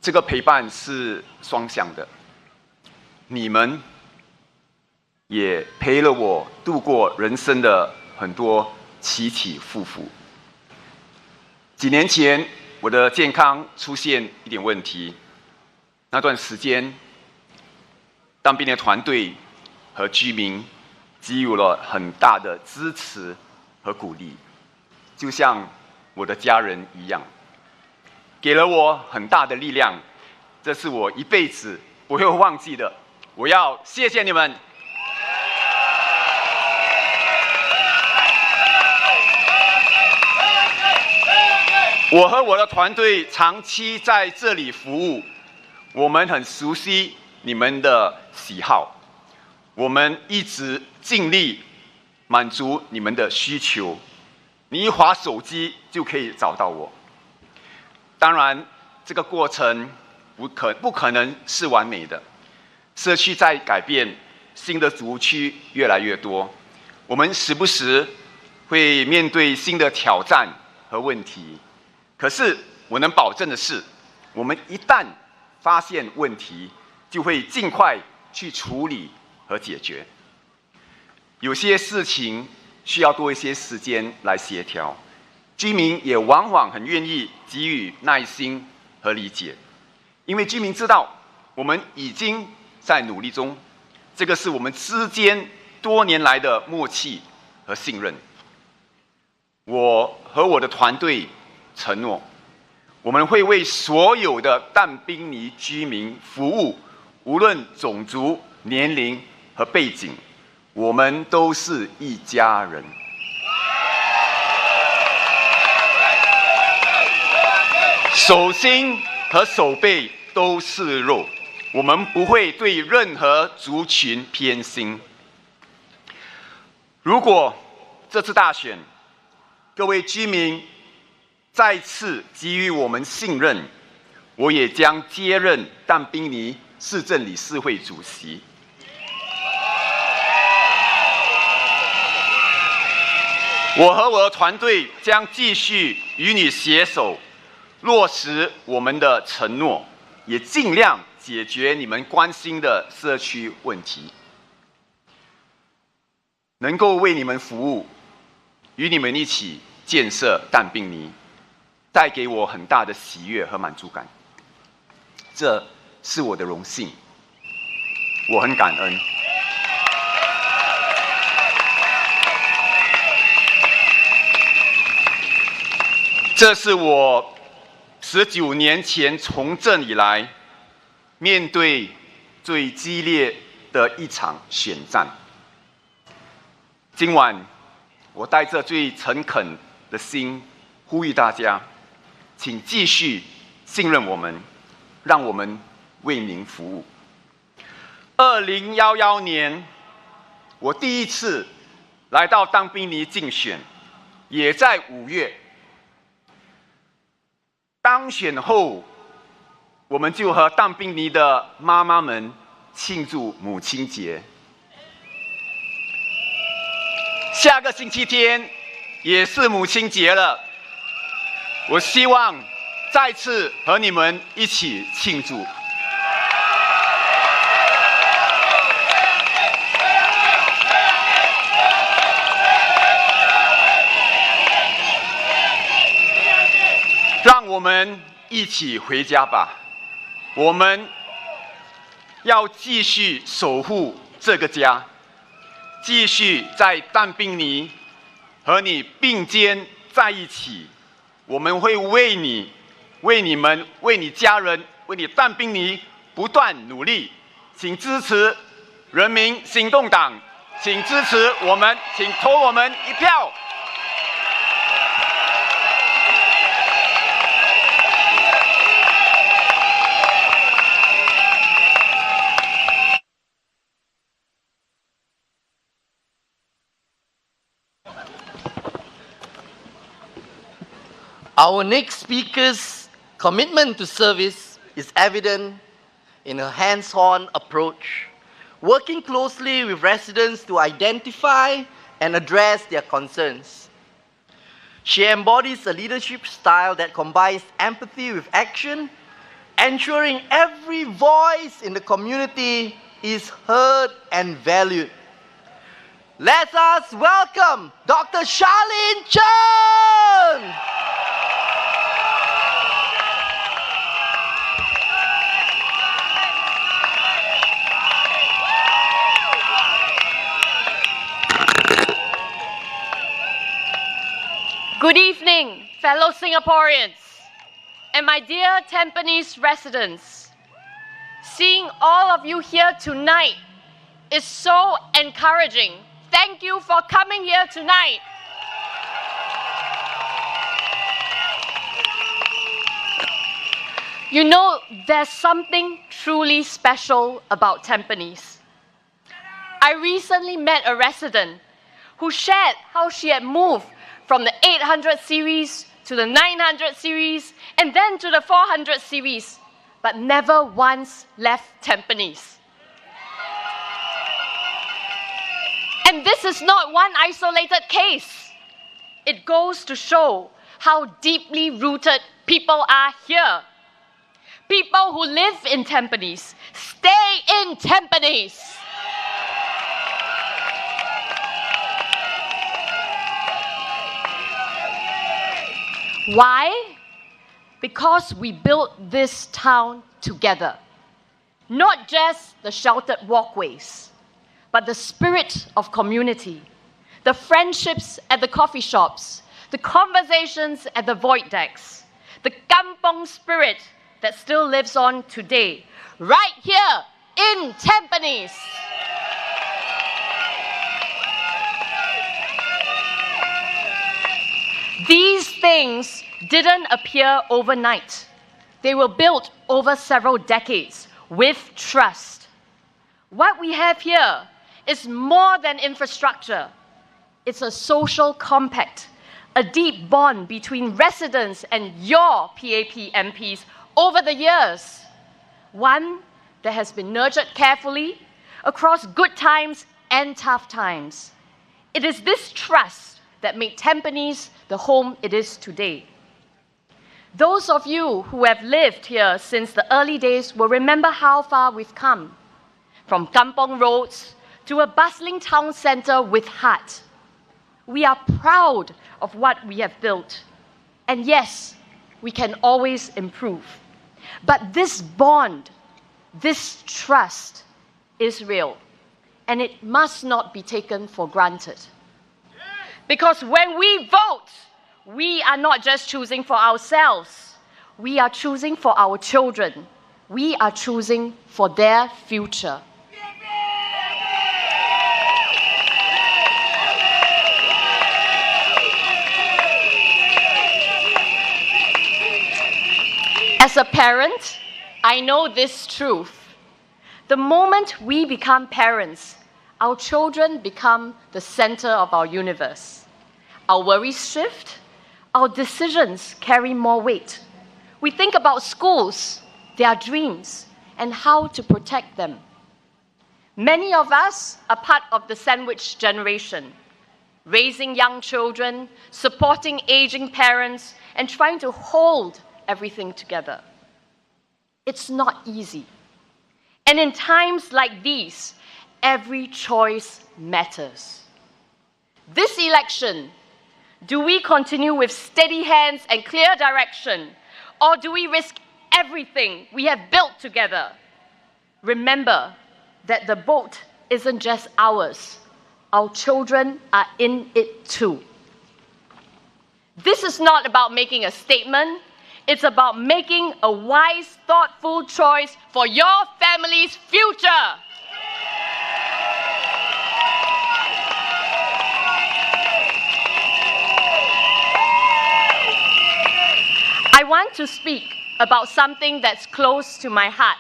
这个陪伴是双向的，你们也陪了我度过人生的很多起起伏伏。几年前，我的健康出现一点问题，那段时间，当兵的团队和居民给予了很大的支持和鼓励，就像我的家人一样，给了我很大的力量，这是我一辈子不会忘记的。我要谢谢你们。我和我的团队长期在这里服务，我们很熟悉你们的喜好，我们一直尽力满足你们的需求。你一滑手机就可以找到我。当然，这个过程不可能是完美的，社区在改变，新的族区越来越多，我们时不时会面对新的挑战和问题。可是我能保证的是，我们一旦发现问题，就会尽快去处理和解决。有些事情需要多一些时间来协调，居民也往往很愿意给予耐心和理解，因为居民知道我们已经在努力中，这个是我们之间多年来的默契和信任。我和我的团队承诺，我们会为所有的但宾尼居民服务，无论种族、年龄和背景，我们都是一家人。手心和手背都是肉，我们不会对任何族群偏心。如果这次大选，各位居民再次给予我们信任，我也将接任但宾尼市政理事会主席。我和我的团队将继续与你携手，落实我们的承诺，也尽量解决你们关心的社区问题。能够为你们服务，与你们一起建设但宾尼，带给我很大的喜悦和满足感。这是我的荣幸，我很感恩。这是我19年前从政以来面对最激烈的一场选战。今晚，我带着最诚恳的心，呼吁大家，请继续信任我们，让我们为您服务。2011年，我第一次来到但宾尼竞选，也在5月。当选后，我们就和但宾尼的妈妈们庆祝母亲节。下个星期天也是母亲节了，我希望再次和你们一起庆祝。让我们一起回家吧，我们要继续守护这个家，继续在但宾尼和你并肩在一起。我们会为你、为你们、为你家人、为你但宾尼不断努力。请支持人民行动党，请支持我们，请投我们一票。Our next speaker's commitment to service is evident in her hands-on approach, working closely with residents to identify and address their concerns. She embodies a leadership style that combines empathy with action, ensuring every voice in the community is heard and valued. Let us welcome Dr. Charlene Chen! Good evening, fellow Singaporeans, and my dear Tampines residents. Seeing all of you here tonight is so encouraging. Thank you for coming here tonight. You know, there's something truly special about Tampines. I recently met a resident who shared how she had moved from the 800 series to the 900 series and then to the 400 series, but never once left Tampines. And this is not one isolated case. It goes to show how deeply rooted people are here. People who live in Tampines stay in Tampines. Why? Because we built this town together. Not just the sheltered walkways, but the spirit of community, the friendships at the coffee shops, the conversations at the void decks, the kampong spirit that still lives on today, right here in Tampines. These things didn't appear overnight. They were built over several decades with trust. What we have here is more than infrastructure. It's a social compact, a deep bond between residents and your PAP MPs over the years. One that has been nurtured carefully across good times and tough times. It is this trust that made Tampines the home it is today. Those of you who have lived here since the early days will remember how far we've come. From kampong roads to a bustling town center with heart. We are proud of what we have built. And yes, we can always improve. But this bond, this trust is real. And it must not be taken for granted. Because when we vote, we are not just choosing for ourselves. We are choosing for our children. We are choosing for their future. As a parent, I know this truth. The moment we become parents, our children become the center of our universe. Our worries shift, our decisions carry more weight. We think about schools, their dreams, and how to protect them. Many of us are part of the sandwich generation, raising young children, supporting aging parents, and trying to hold everything together. It's not easy. And in times like these, every choice matters. This election, do we continue with steady hands and clear direction, or do we risk everything we have built together? Remember that the boat isn't just ours. Our children are in it too. This is not about making a statement. It's about making a wise, thoughtful choice for your family's future. I want to speak about something that's close to my heart: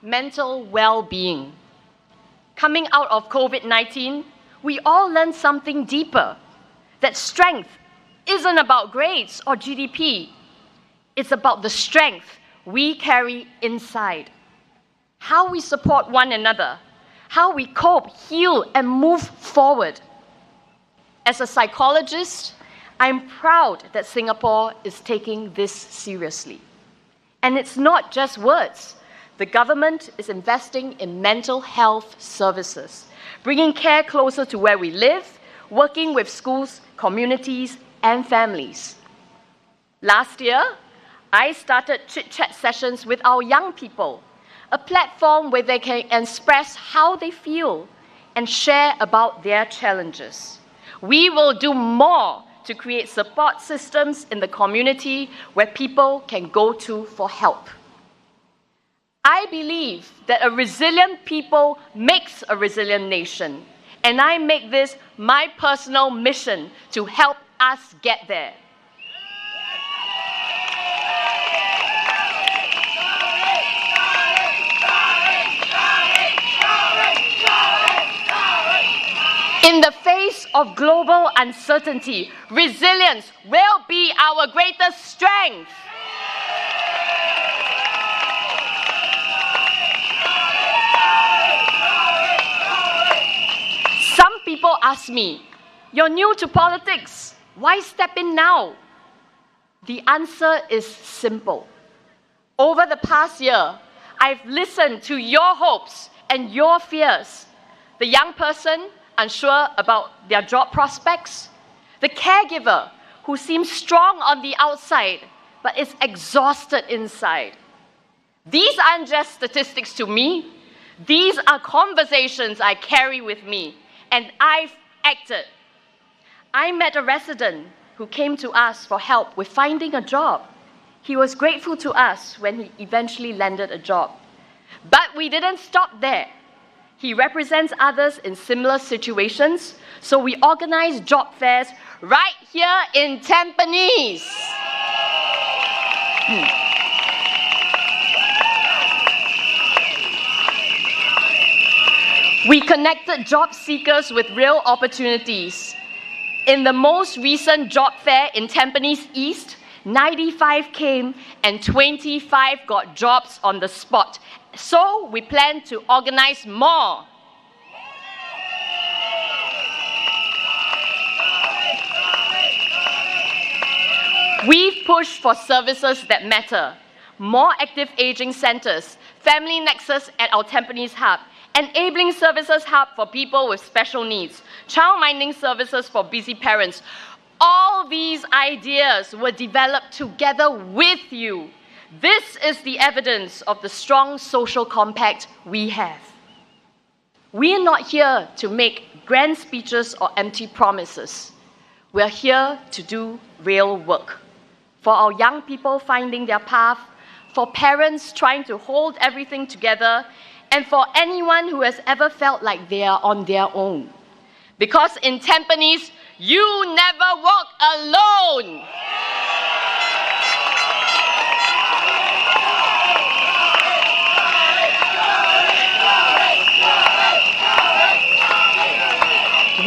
mental well-being. Coming out of COVID-19, we all learned something deeper, that strength isn't about grades or GDP. It's about the strength we carry inside. How we support one another, how we cope, heal, and move forward. As a psychologist, I'm proud that Singapore is taking this seriously. And it's not just words. The government is investing in mental health services, bringing care closer to where we live, working with schools, communities, and families. Last year, I started chit-chat sessions with our young people, a platform where they can express how they feel and share about their challenges. We will do more to create support systems in the community where people can go to for help. I believe that a resilient people makes a resilient nation, and I make this my personal mission to help us get there. In the face of global uncertainty, resilience will be our greatest strength. Some people ask me, "You're new to politics. Why step in now?" The answer is simple. Over the past year, I've listened to your hopes and your fears. The young person unsure about their job prospects, the caregiver who seems strong on the outside but is exhausted inside, These aren't just statistics to me. These are conversations I carry with me, and I've acted. I met a resident who came to us for help with finding a job. He was grateful to us when he eventually landed a job. But we didn't stop there. He represents others in similar situations, so we organized job fairs right here in Tampines. We connected job seekers with real opportunities. In the most recent job fair in Tampines East, 95 came and 25 got jobs on the spot. So we plan to organize more. We've pushed for services that matter. More active aging centers, family nexus at our Tampines hub, enabling services hub for people with special needs, child-minding services for busy parents. All these ideas were developed together with you. This is the evidence of the strong social compact we have. We are not here to make grand speeches or empty promises. We are here to do real work. For our young people finding their path, for parents trying to hold everything together, and for anyone who has ever felt like they are on their own. Because in Tampines, you never walk alone.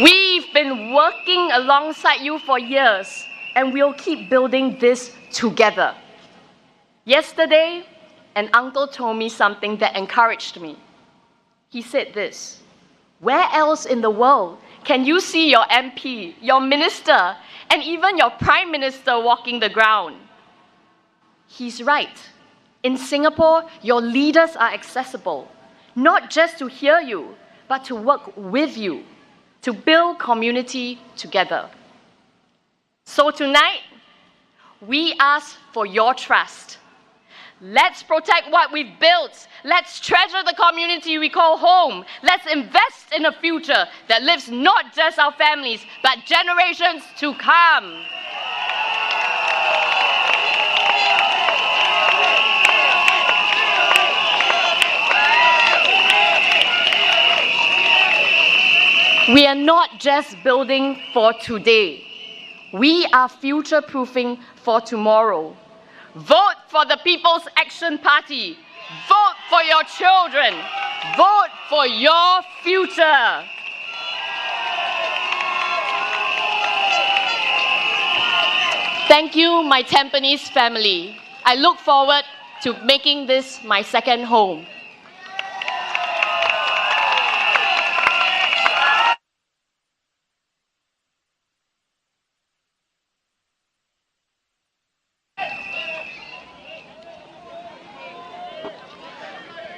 We've been working alongside you for years, and we'll keep building this together. Yesterday, an uncle told me something that encouraged me. He said this: where else in the world can you see your MP, your minister, and even your prime minister walking the ground? He's right. In Singapore, your leaders are accessible, not just to hear you, but to work with you, to build community together. So tonight, we ask for your trust. Let's protect what we've built. Let's treasure the community we call home. Let's invest in a future that lives not just our families, but generations to come. We are not just building for today. We are future-proofing for tomorrow. Vote for the People's Action Party. Vote for your children. Vote for your future. Thank you, my Tampines family. I look forward to making this my second home.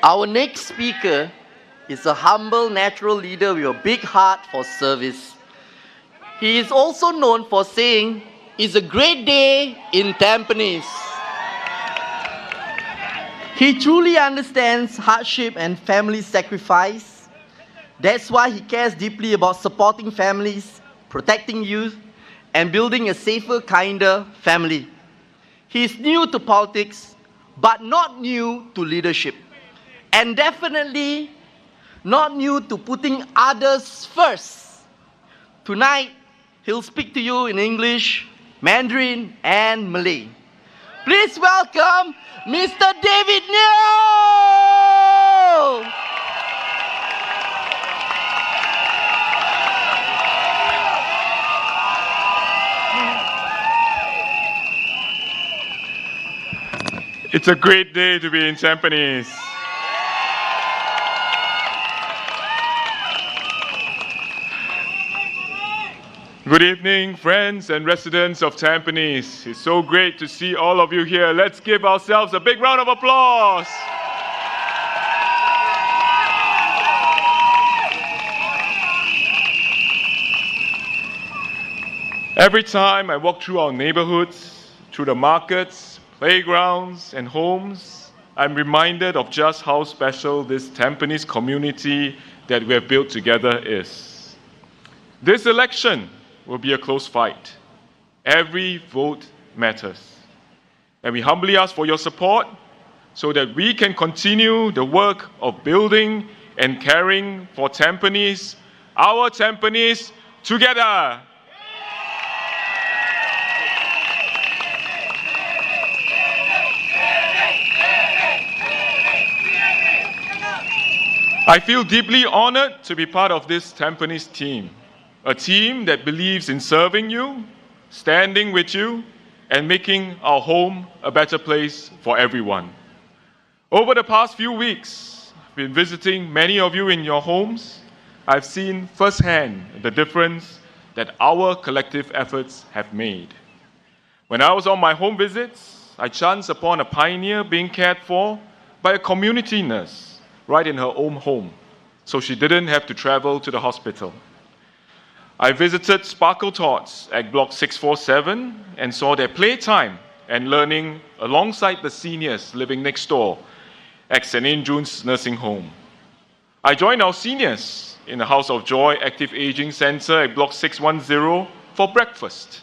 Our next speaker is a humble natural leader with a big heart for service. He is also known for saying, "It's a great day in Tampines." He truly understands hardship and family sacrifice. That's why he cares deeply about supporting families, protecting youth, and building a safer, kinder family. He is new to politics, but not new to leadership. And definitely not new to putting others first. Tonight, he'll speak to you in English, Mandarin, and Malay. Please welcome Mr. David Neo! It's a great day to be in Tampines. Good evening, friends and residents of Tampines. It's so great to see all of you here. Let's give ourselves a big round of applause. Every time I walk through our neighborhoods, through the markets, playgrounds, and homes, I'm reminded of just how special this Tampines community that we have built together is. This election will be a close fight. Every vote matters. And we humbly ask for your support so that we can continue the work of building and caring for Tampines, our Tampines, together. I feel deeply honored to be part of this Tampines team, a team that believes in serving you, standing with you, and making our home a better place for everyone. Over the past few weeks, I've been visiting many of you in your homes. I've seen firsthand the difference that our collective efforts have made. When I was on my home visits, I chanced upon a pioneer being cared for by a community nurse right in her own home, so she didn't have to travel to the hospital. I visited Sparkle Tots at Block 647 and saw their playtime and learning alongside the seniors living next door at St. Andrew's Nursing Home. I joined our seniors in the House of Joy Active Aging Center at Block 610 for breakfast.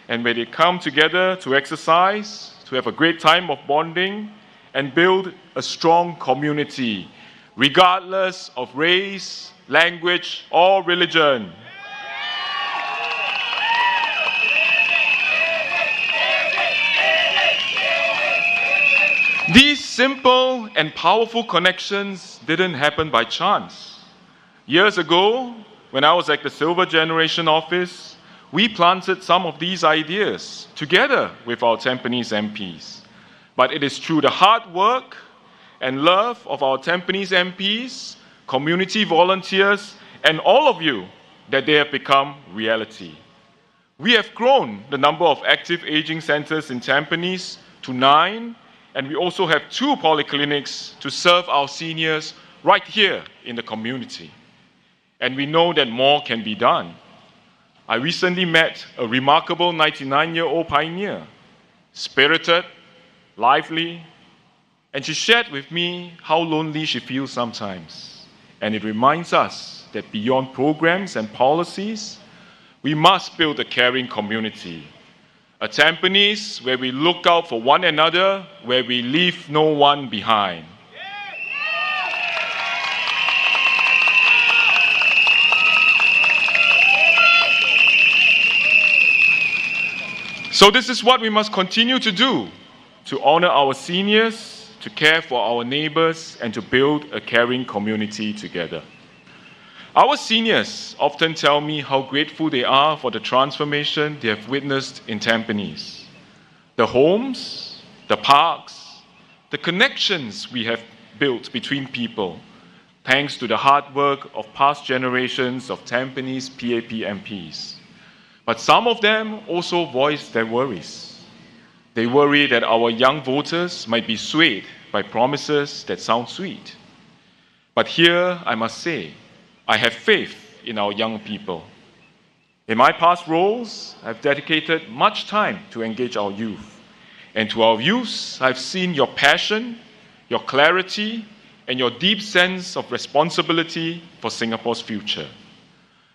And when they come together to exercise, to have a great time of bonding, and build a strong community, regardless of race, language, or religion. These simple and powerful connections didn't happen by chance. Years ago, when I was at the Silver Generation office, we planted some of these ideas together with our Tampines MPs. But it is through the hard work and love of our Tampines MPs, community volunteers, and all of you that they have become reality. We have grown the number of active aging centers in Tampines to 9, and we also have 2 polyclinics to serve our seniors right here in the community. And we know that more can be done. I recently met a remarkable 99-year-old pioneer, spirited, lively, and she shared with me how lonely she feels sometimes. And it reminds us that beyond programs and policies, we must build a caring community. A Tampines where we look out for one another, where we leave no one behind. So this is what we must continue to do, to honor our seniors, to care for our neighbors, and to build a caring community together. Our seniors often tell me how grateful they are for the transformation they have witnessed in Tampines. The homes, the parks, the connections we have built between people, thanks to the hard work of past generations of Tampines PAP MPs. But some of them also voiced their worries. They worry that our young voters might be swayed by promises that sound sweet. But here, I must say, I have faith in our young people. In my past roles, I've dedicated much time to engage our youth. And to our youth, I've seen your passion, your clarity, and your deep sense of responsibility for Singapore's future.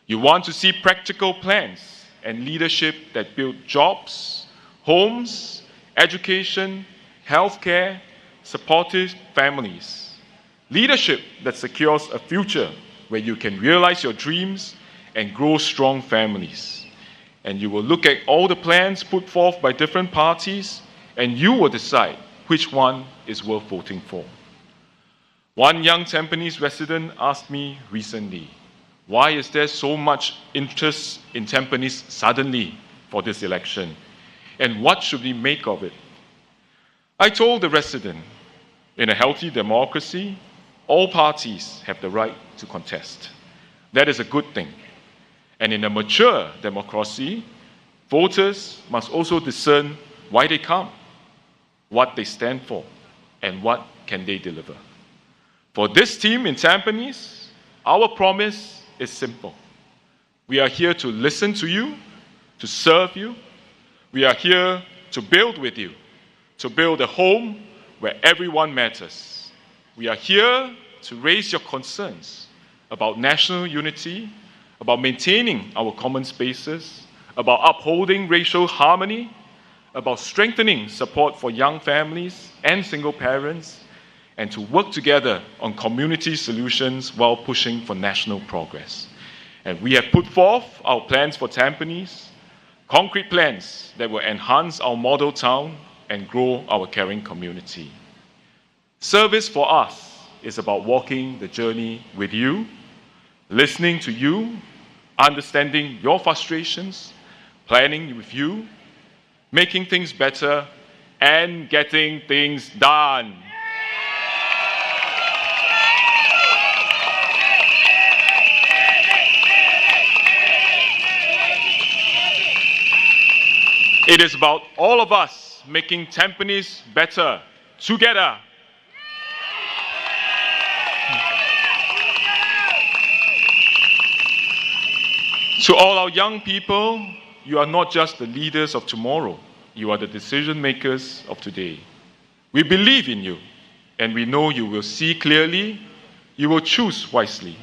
You want to see practical plans and leadership that build jobs, homes, education, healthcare, supportive families. Leadership that secures a future where you can realize your dreams and grow strong families. And you will look at all the plans put forth by different parties, and you will decide which one is worth voting for. One young Tampines resident asked me recently, why is there so much interest in Tampines suddenly for this election? And what should we make of it? I told the resident, in a healthy democracy, all parties have the right to contest. That is a good thing. And in a mature democracy, voters must also discern why they come, what they stand for, and what can they deliver. For this team in Tampines, our promise is simple. We are here to listen to you, to serve you. We are here to build with you, to build a home where everyone matters. We are here to raise your concerns about national unity, about maintaining our common spaces, about upholding racial harmony, about strengthening support for young families and single parents, and to work together on community solutions while pushing for national progress. And we have put forth our plans for Tampines, concrete plans that will enhance our model town and grow our caring community. Service for us is about walking the journey with you, listening to you, understanding your frustrations, planning with you, making things better, and getting things done. It is about all of us making Tampines better together. To all our young people, you are not just the leaders of tomorrow, you are the decision makers of today. We believe in you, and we know you will see clearly, you will choose wisely.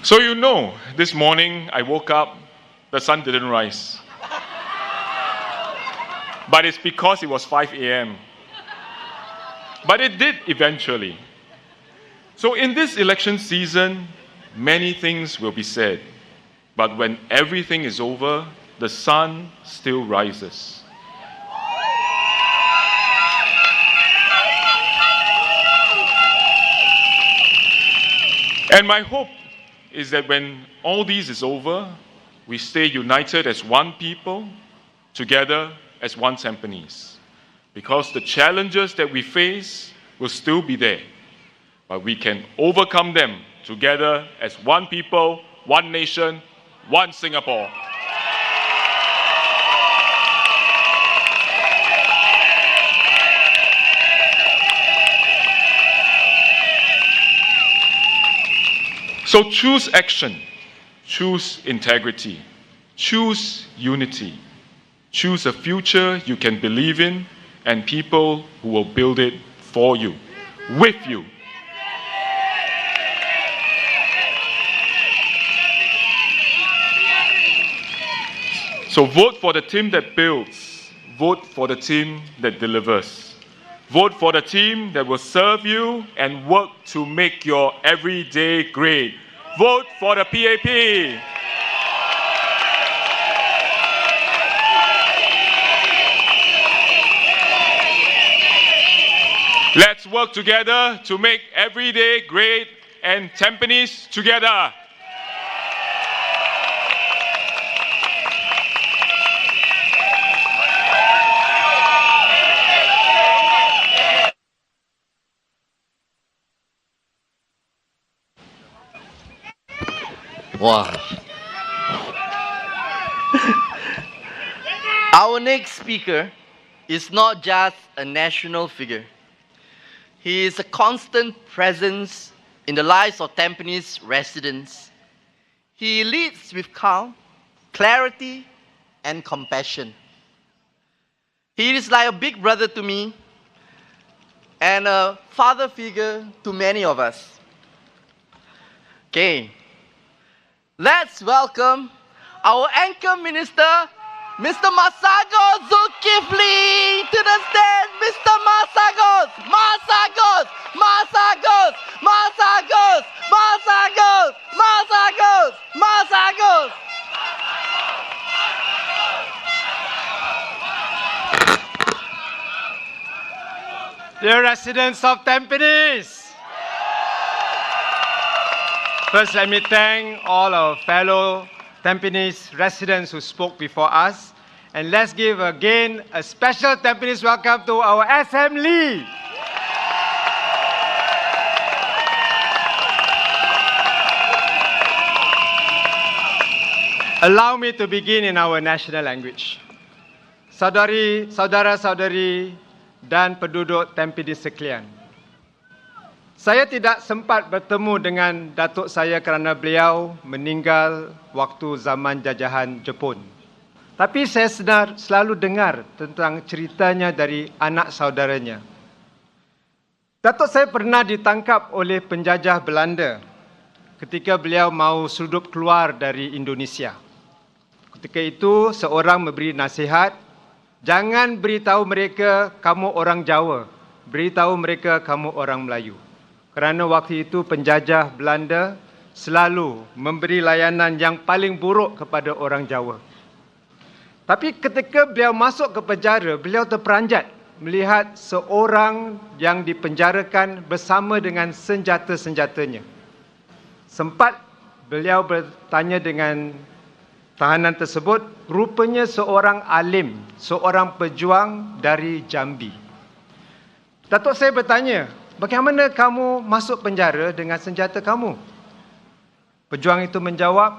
So you know, this morning I woke up, the sun didn't rise. But it's because it was 5 a.m. But it did eventually. So in this election season, many things will be said. But when everything is over, the sun still rises. And my hope is that when all this is over, we stay united as one people, together as one Tampines. Because the challenges that we face will still be there, but we can overcome them together as one people, one nation, one Singapore. So choose action, choose integrity, choose unity, choose a future you can believe in and people who will build it for you, with you. So vote for the team that builds, vote for the team that delivers. Vote for the team that will serve you and work to make your everyday great. Vote for the PAP. Let's work together to make every day great and Tampines together. Wow. Our next speaker is not just a national figure. He is a constant presence in the lives of Tampines residents. He leads with calm, clarity, and compassion. He is like a big brother to me and a father figure to many of us. Okay, let's welcome our anchor minister, Mr. Masagos Zulkifli, to the stage. Mr. Masagos, Masagos, Masagos, Masagos, Masagos, Masagos, Masagos. Dear residents of Tampines, first let me thank all our fellow Tampines residents who spoke before us, and let's give again a special Tampines welcome to our Assembly. Allow me to begin in our national language. Saudara-saudari dan penduduk Tampines sekalian. Saya tidak sempat bertemu dengan datuk saya kerana beliau meninggal waktu zaman jajahan Jepun. Tapi saya selalu dengar tentang ceritanya dari anak saudaranya. Datuk saya pernah ditangkap oleh penjajah Belanda ketika beliau mahu sudup keluar dari Indonesia. Ketika itu seorang memberi nasihat, jangan beritahu mereka kamu orang Jawa, beritahu mereka kamu orang Melayu. Kerana waktu itu penjajah Belanda selalu memberi layanan yang paling buruk kepada orang Jawa. Tapi ketika beliau masuk ke penjara, beliau terperanjat melihat seorang yang dipenjarakan bersama dengan senjata-senjatanya. Sempat beliau bertanya dengan tahanan tersebut, rupanya seorang alim, seorang pejuang dari Jambi. Datuk saya bertanya, bagaimana kamu masuk penjara dengan senjata kamu? Pejuang itu menjawab,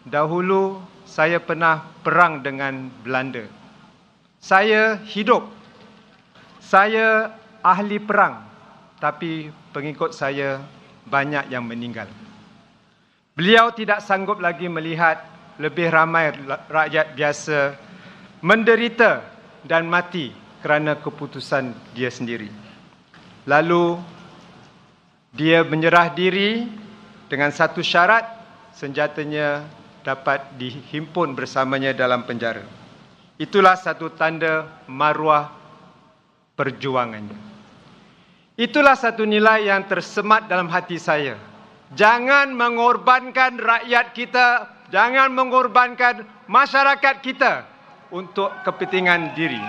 dahulu saya pernah perang dengan Belanda. Saya hidup. Saya ahli perang, tapi pengikut saya banyak yang meninggal. Beliau tidak sanggup lagi melihat lebih ramai rakyat biasa menderita dan mati kerana keputusan dia sendiri. Lalu dia menyerah diri dengan satu syarat, senjatanya dapat dihimpun bersamanya dalam penjara. Itulah satu tanda maruah perjuangannya. Itulah satu nilai yang tersemat dalam hati saya. Jangan mengorbankan rakyat kita, jangan mengorbankan masyarakat kita untuk kepentingan diri.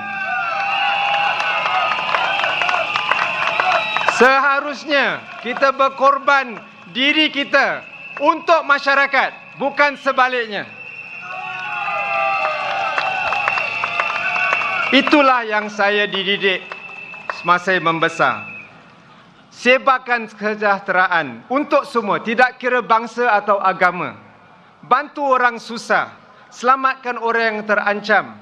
Seharusnya kita berkorban diri kita untuk masyarakat, bukan sebaliknya. Itulah yang saya dididik semasa membesar. Sebarkan kesejahteraan untuk semua, tidak kira bangsa atau agama. Bantu orang susah, selamatkan orang yang terancam,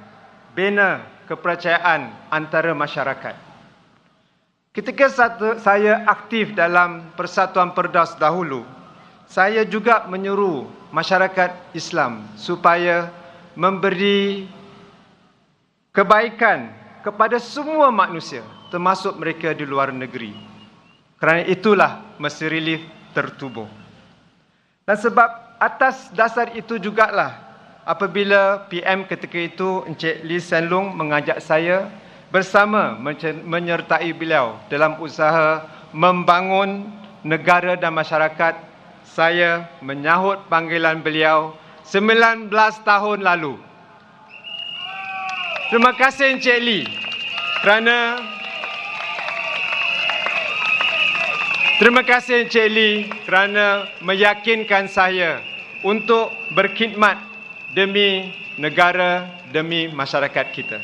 bina kepercayaan antara masyarakat. Ketika saya aktif dalam Persatuan Perdaus dahulu, saya juga menyuruh masyarakat Islam supaya memberi kebaikan kepada semua manusia, termasuk mereka di luar negeri. Kerana itulah mesti relief tertubuh. Dan sebab atas dasar itu jugalah apabila PM ketika itu Encik Hsien Loong mengajak saya bersama menyertai beliau dalam usaha membangun negara dan masyarakat, saya menyahut panggilan beliau 19 tahun lalu. Terima kasih Encik Lee kerana meyakinkan saya untuk berkhidmat demi negara, demi masyarakat kita.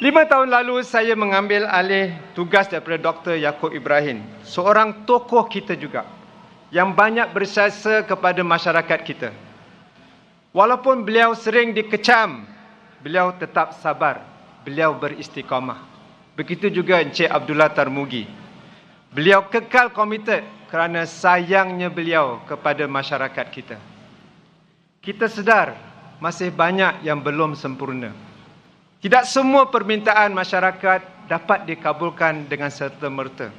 5 tahun lalu saya mengambil alih tugas daripada Dr. Yaakob Ibrahim, seorang tokoh kita juga yang banyak berjasa kepada masyarakat kita. Walaupun beliau sering dikecam, beliau tetap sabar, beliau beristiqamah. Begitu juga Encik Abdullah Tarmugi. Beliau kekal komited kerana sayangnya beliau kepada masyarakat kita. Kita sedar masih banyak yang belum sempurna. Tidak semua permintaan masyarakat dapat dikabulkan dengan serta-merta.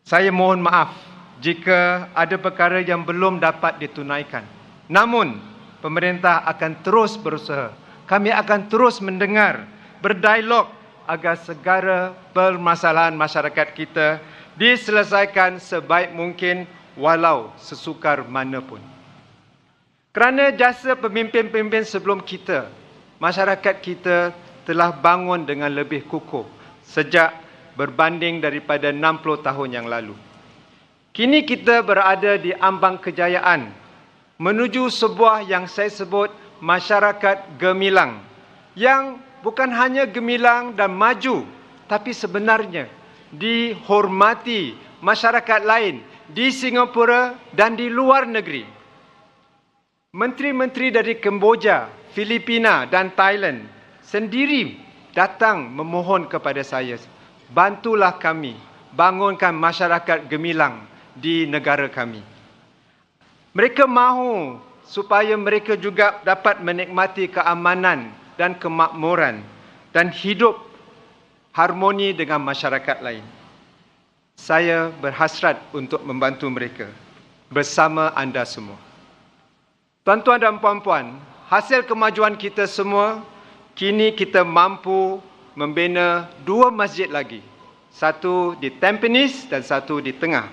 Saya mohon maaf jika ada perkara yang belum dapat ditunaikan. Namun, pemerintah akan terus berusaha. Kami akan terus mendengar, berdialog agar segala permasalahan masyarakat kita diselesaikan sebaik mungkin walau sesukar manapun. Kerana jasa pemimpin-pemimpin sebelum kita, masyarakat kita telah bangun dengan lebih kukuh sejak berbanding daripada 60 tahun yang lalu. Kini kita berada di ambang kejayaan menuju sebuah yang saya sebut masyarakat gemilang, yang bukan hanya gemilang dan maju, tapi sebenarnya dihormati masyarakat lain di Singapura dan di luar negeri. Menteri-menteri dari Kemboja, Filipina dan Thailand sendiri datang memohon kepada saya, bantulah kami bangunkan masyarakat gemilang di negara kami. Mereka mahu supaya mereka juga dapat menikmati keamanan dan kemakmuran dan hidup harmoni dengan masyarakat lain. Saya berhasrat untuk membantu mereka bersama anda semua. Tuan-tuan dan puan-puan, hasil kemajuan kita semua, kini kita mampu membina 2 masjid lagi. Satu di Tampines dan satu di tengah.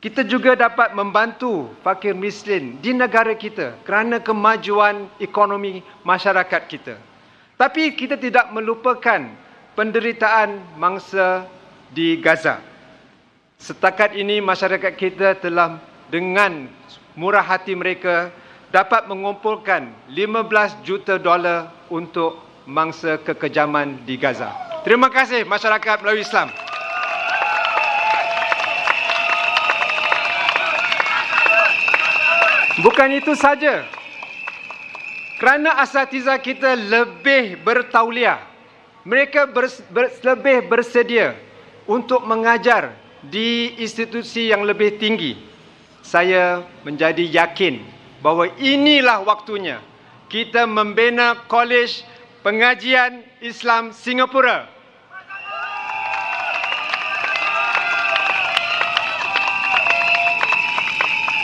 Kita juga dapat membantu fakir miskin di negara kita kerana kemajuan ekonomi masyarakat kita. Tapi kita tidak melupakan penderitaan mangsa di Gaza. Setakat ini masyarakat kita telah dengan murah hati mereka dapat mengumpulkan $15 juta untuk mangsa kekejaman di Gaza. Terima kasih masyarakat Melayu Islam. Bukan itu saja. Kerana asatiza kita lebih bertauliah, mereka lebih bersedia untuk mengajar di institusi yang lebih tinggi. Saya menjadi yakin bahawa inilah waktunya kita membina Kolej Pengajian Islam Singapura.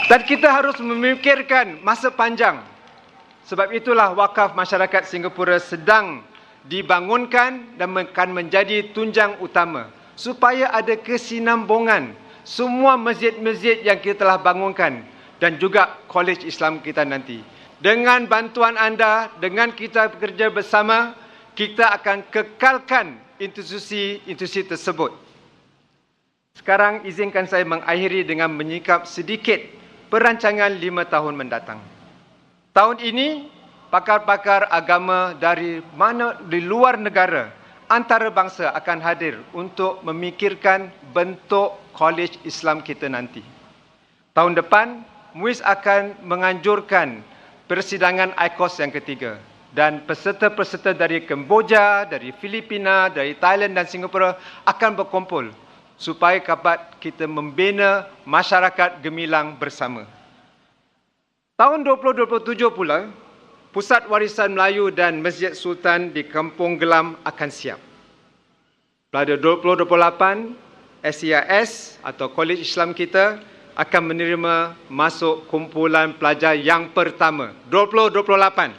Dan kita harus memikirkan masa panjang. Sebab itulah wakaf masyarakat Singapura sedang dibangunkan dan akan menjadi tunjang utama supaya ada kesinambungan semua masjid-masjid yang kita telah bangunkan dan juga Kolej Islam kita nanti. Dengan bantuan anda, dengan kita bekerja bersama, kita akan kekalkan institusi tersebut. Sekarang izinkan saya mengakhiri dengan menyingkap sedikit perancangan 5 tahun mendatang. Tahun ini, pakar-pakar agama dari luar negara, antarabangsa akan hadir untuk memikirkan bentuk Kolej Islam kita nanti. Tahun depan, MUIS akan menganjurkan persidangan ICOS yang ketiga. Dan peserta-peserta dari Kemboja, dari Filipina, dari Thailand dan Singapura akan berkumpul supaya dapat kita membina masyarakat gemilang bersama. Tahun 2027 pula, Pusat Warisan Melayu dan Masjid Sultan di Kampung Gelam akan siap. Pada 2028, SIAS atau Kolej Islam kita akan menerima masuk kumpulan pelajar yang pertama, 2028.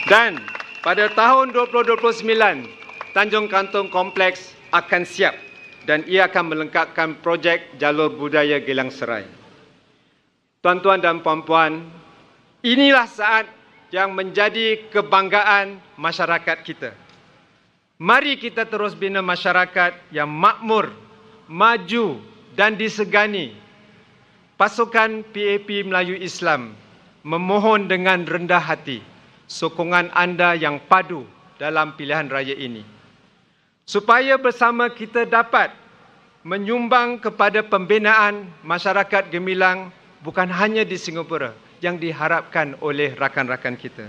Dan pada tahun 2029, Tanjung Kantong Kompleks akan siap dan ia akan melengkapkan projek jalur budaya Gelang Serai. Tuan-tuan dan puan-puan, inilah saat yang menjadi kebanggaan masyarakat kita. Mari kita terus bina masyarakat yang makmur, maju dan disegani. Pasukan PAP Melayu Islam memohon dengan rendah hati sokongan anda yang padu dalam pilihan raya ini, supaya bersama kita dapat menyumbang kepada pembinaan masyarakat gemilang bukan hanya di Singapura yang diharapkan oleh rakan-rakan kita.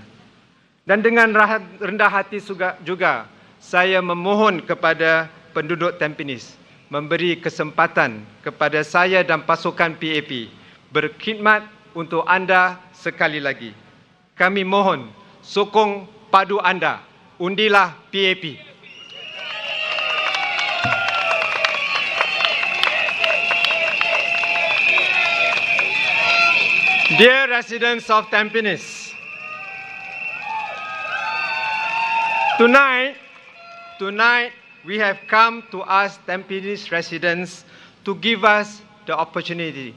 Dan dengan rendah hati juga saya memohon kepada penduduk Tampines memberi kesempatan kepada saya dan pasukan PAP berkhidmat untuk anda sekali lagi. Kami mohon sokong padu anda. Undilah PAP. Dear residents of Tampines, tonight we have come to ask Tampines residents to give us the opportunity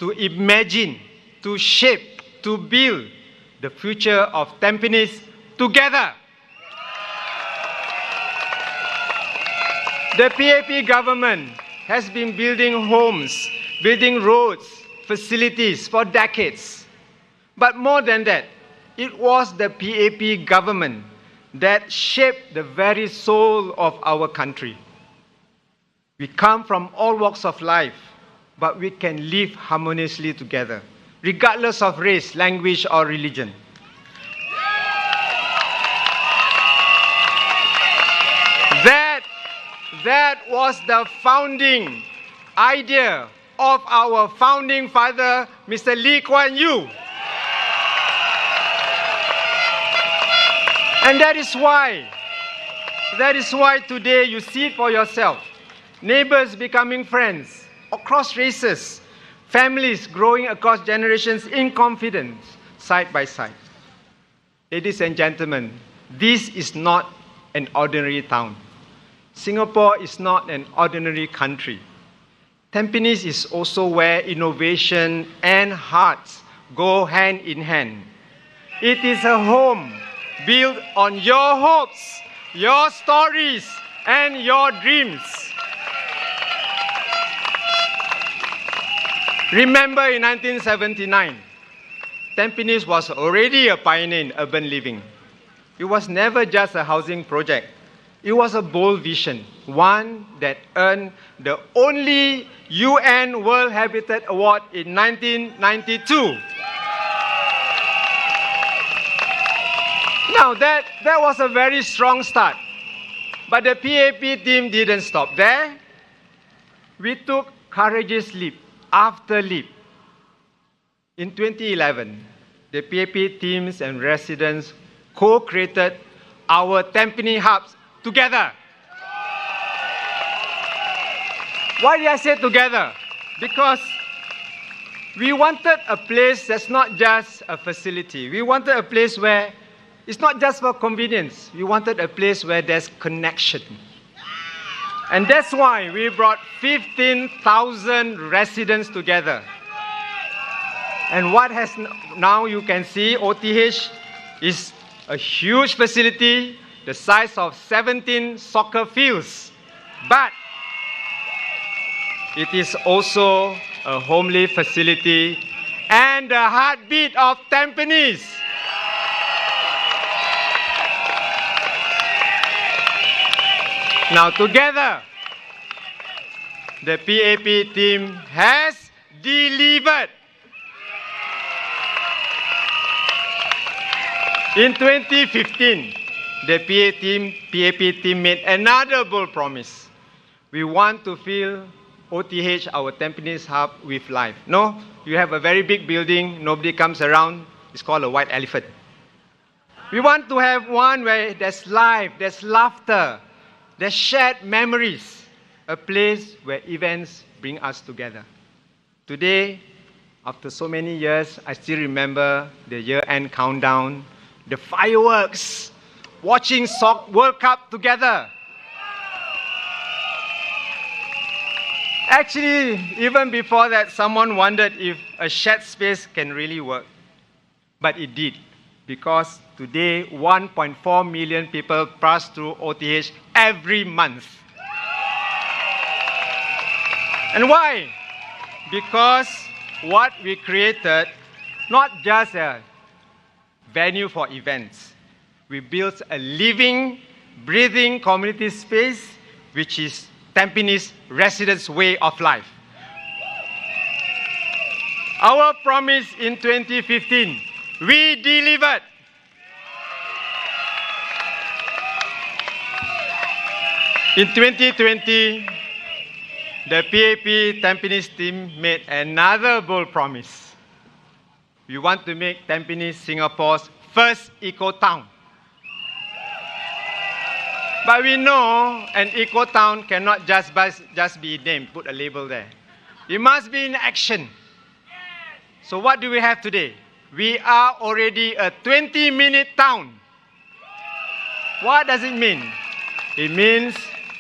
to imagine, to shape, to build the future of Tampines together. The PAP government has been building homes, building roads, facilities for decades. But more than that, it was the PAP government that shaped the very soul of our country. We come from all walks of life, but we can live harmoniously together, regardless of race, language, or religion. That That was the founding idea of our founding father, Mr. Lee Kuan Yew. And that is why today you see it for yourself. Neighbors becoming friends across races, families growing across generations in confidence, side by side. Ladies and gentlemen, this is not an ordinary town. Singapore is not an ordinary country. Tampines is also where innovation and hearts go hand in hand. It is a home built on your hopes, your stories, and your dreams. Remember in 1979, Tampines was already a pioneer in urban living. It was never just a housing project. It was a bold vision, one that earned the only UN World Habitat Award in 1992. Now that was a very strong start. But the PAP team didn't stop there. We took courageous leap after leap. In 2011, the PAP teams and residents co-created our Tampines hubs together. Why did I say together? Because we wanted a place that's not just a facility. We wanted a place where it's not just for convenience. We wanted a place where there's connection. And that's why we brought 15,000 residents together. And what has now you can see, OTH is a huge facility, the size of 17 soccer fields. But it is also a homely facility and the heartbeat of Tampines. Now together, the PAP team has delivered. In 2015, the PAP team made another bold promise. We want to fill OTH, our Tampines hub, with life. No, you have a very big building, nobody comes around, it's called a white elephant. We want to have one where there's life, there's laughter, there's shared memories, a place where events bring us together. Today, after so many years, I still remember the year-end countdown, the fireworks, watching World Cup together. Actually, even before that, someone wondered if a shared space can really work. But it did, because today 1.4 million people pass through OTH every month. And why? Because what we created, not just a venue for events, we built a living, breathing community space, which is Tampines residents' way of life. Our promise in 2015, we delivered. In 2020, the PAP Tampines team made another bold promise. We want to make Tampines Singapore's first eco-town. But we know an eco-town cannot just be named, put a label there. It must be in action. So what do we have today? We are already a 20-minute town. What does it mean? It means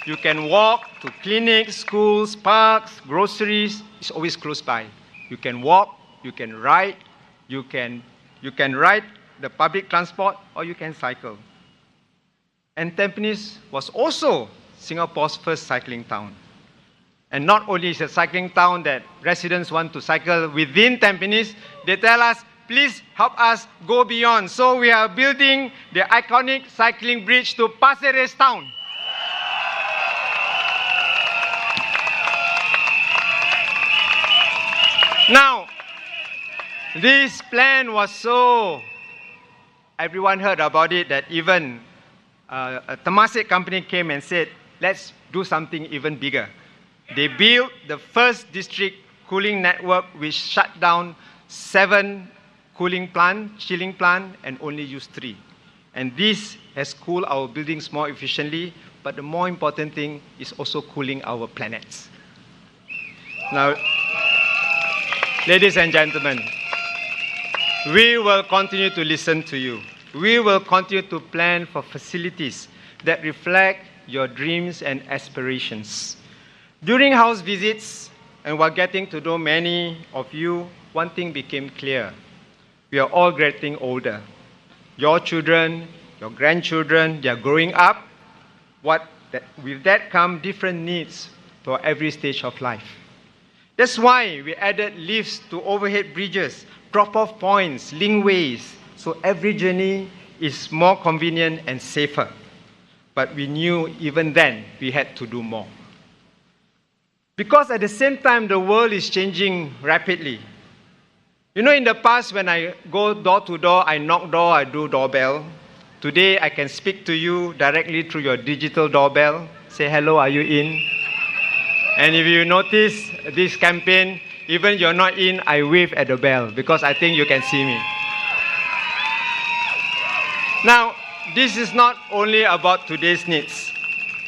you can walk to clinics, schools, parks, groceries. It's always close by. You can walk, you can ride, you can ride the public transport, or you can cycle. And Tampines was also Singapore's first cycling town. And not only is it a cycling town that residents want to cycle within Tampines, they tell us, please help us go beyond. So we are building the iconic cycling bridge to Pasir Ris town. Now, this plan was so, everyone heard about it, that even a Temasek company came and said, let's do something even bigger. They built the first district cooling network which shut down 7 chilling plant, and only used 3. And this has cooled our buildings more efficiently, but the more important thing is also cooling our planets. Now, ladies and gentlemen, we will continue to listen to you. We will continue to plan for facilities that reflect your dreams and aspirations. During house visits, and while getting to know many of you, one thing became clear. We are all getting older. Your children, your grandchildren, they are growing up. With that come different needs for every stage of life. That's why we added lifts to overhead bridges, drop-off points, linkways, so every journey is more convenient and safer. But we knew even then we had to do more. Because at the same time, the world is changing rapidly. You know, in the past, when I go door to door, I knock door, I do doorbell. Today, I can speak to you directly through your digital doorbell. Say, hello, are you in? And if you notice this campaign, even you're not in, I wave at the bell because I think you can see me. Now, this is not only about today's needs.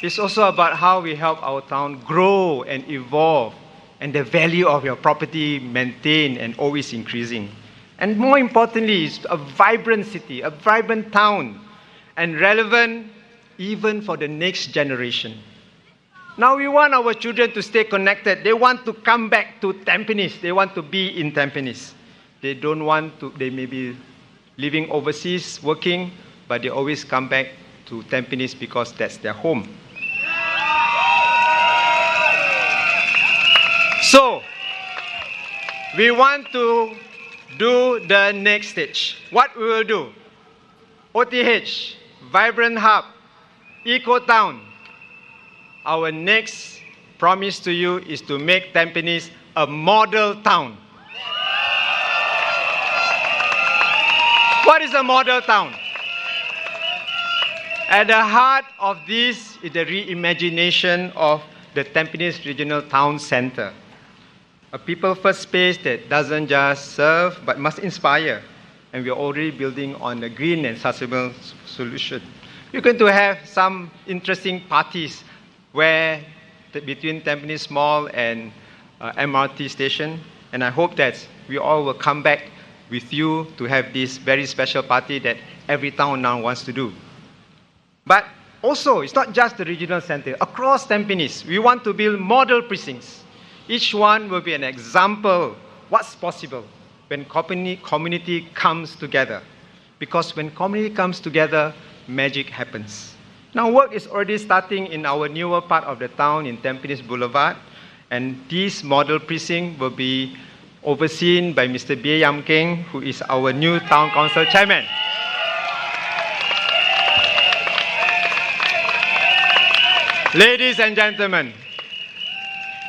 It's also about how we help our town grow and evolve, and the value of your property maintained and always increasing. And more importantly, it's a vibrant city, a vibrant town, and relevant even for the next generation. Now we want our children to stay connected. They want to come back to Tampines. They want to be in Tampines. They don't want to, they may be living overseas, working, but they always come back to Tampines because that's their home. So, we want to do the next stage. What we will do? OTH, Vibrant Hub, Eco Town. Our next promise to you is to make Tampines a model town. What is a model town? At the heart of this is the reimagination of the Tampines Regional Town Centre. A people-first space that doesn't just serve, but must inspire. And we're already building on a green and sustainable solution. We're going to have some interesting parties where between Tampines Mall and MRT station. And I hope that we all will come back with you to have this very special party that every town now wants to do. But also, it's not just the regional center. Across Tampines, we want to build model precincts. Each one will be an example what's possible when community comes together. Because when community comes together, magic happens. Now work is already starting in our newer part of the town in Tampines Boulevard. And this model precinct will be overseen by Mr. Baey Yam Keng, who is our new town council chairman. Ladies and gentlemen,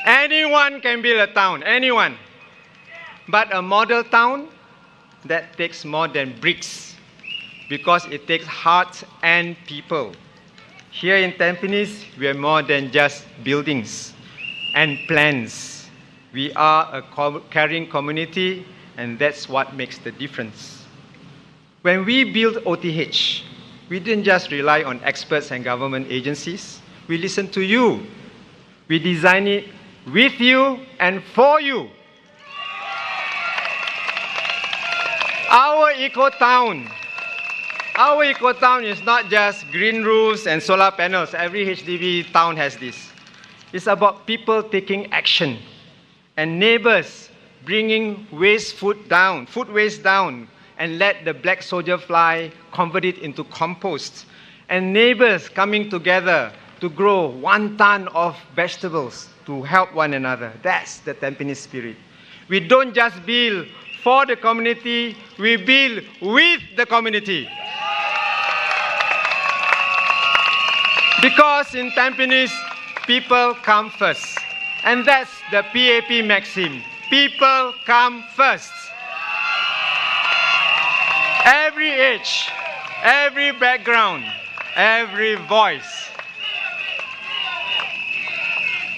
anyone can build a town, anyone. But a model town, that takes more than bricks, because it takes hearts and people. Here in Tampines, we are more than just buildings and plans. We are a caring community, and that's what makes the difference. When we built OTH, we didn't just rely on experts and government agencies. We listened to you. We designed it with you and for you. Our eco-town is not just green roofs and solar panels. Every HDB town has this. It's about people taking action and neighbors bringing food waste down, and let the black soldier fly convert it into compost. And neighbors coming together to grow 1 ton of vegetables to help one another. That's the Tampines spirit. We don't just build for the community, we build with the community. Because in Tampines, people come first. And that's the PAP maxim. People come first. Every age, every background, every voice.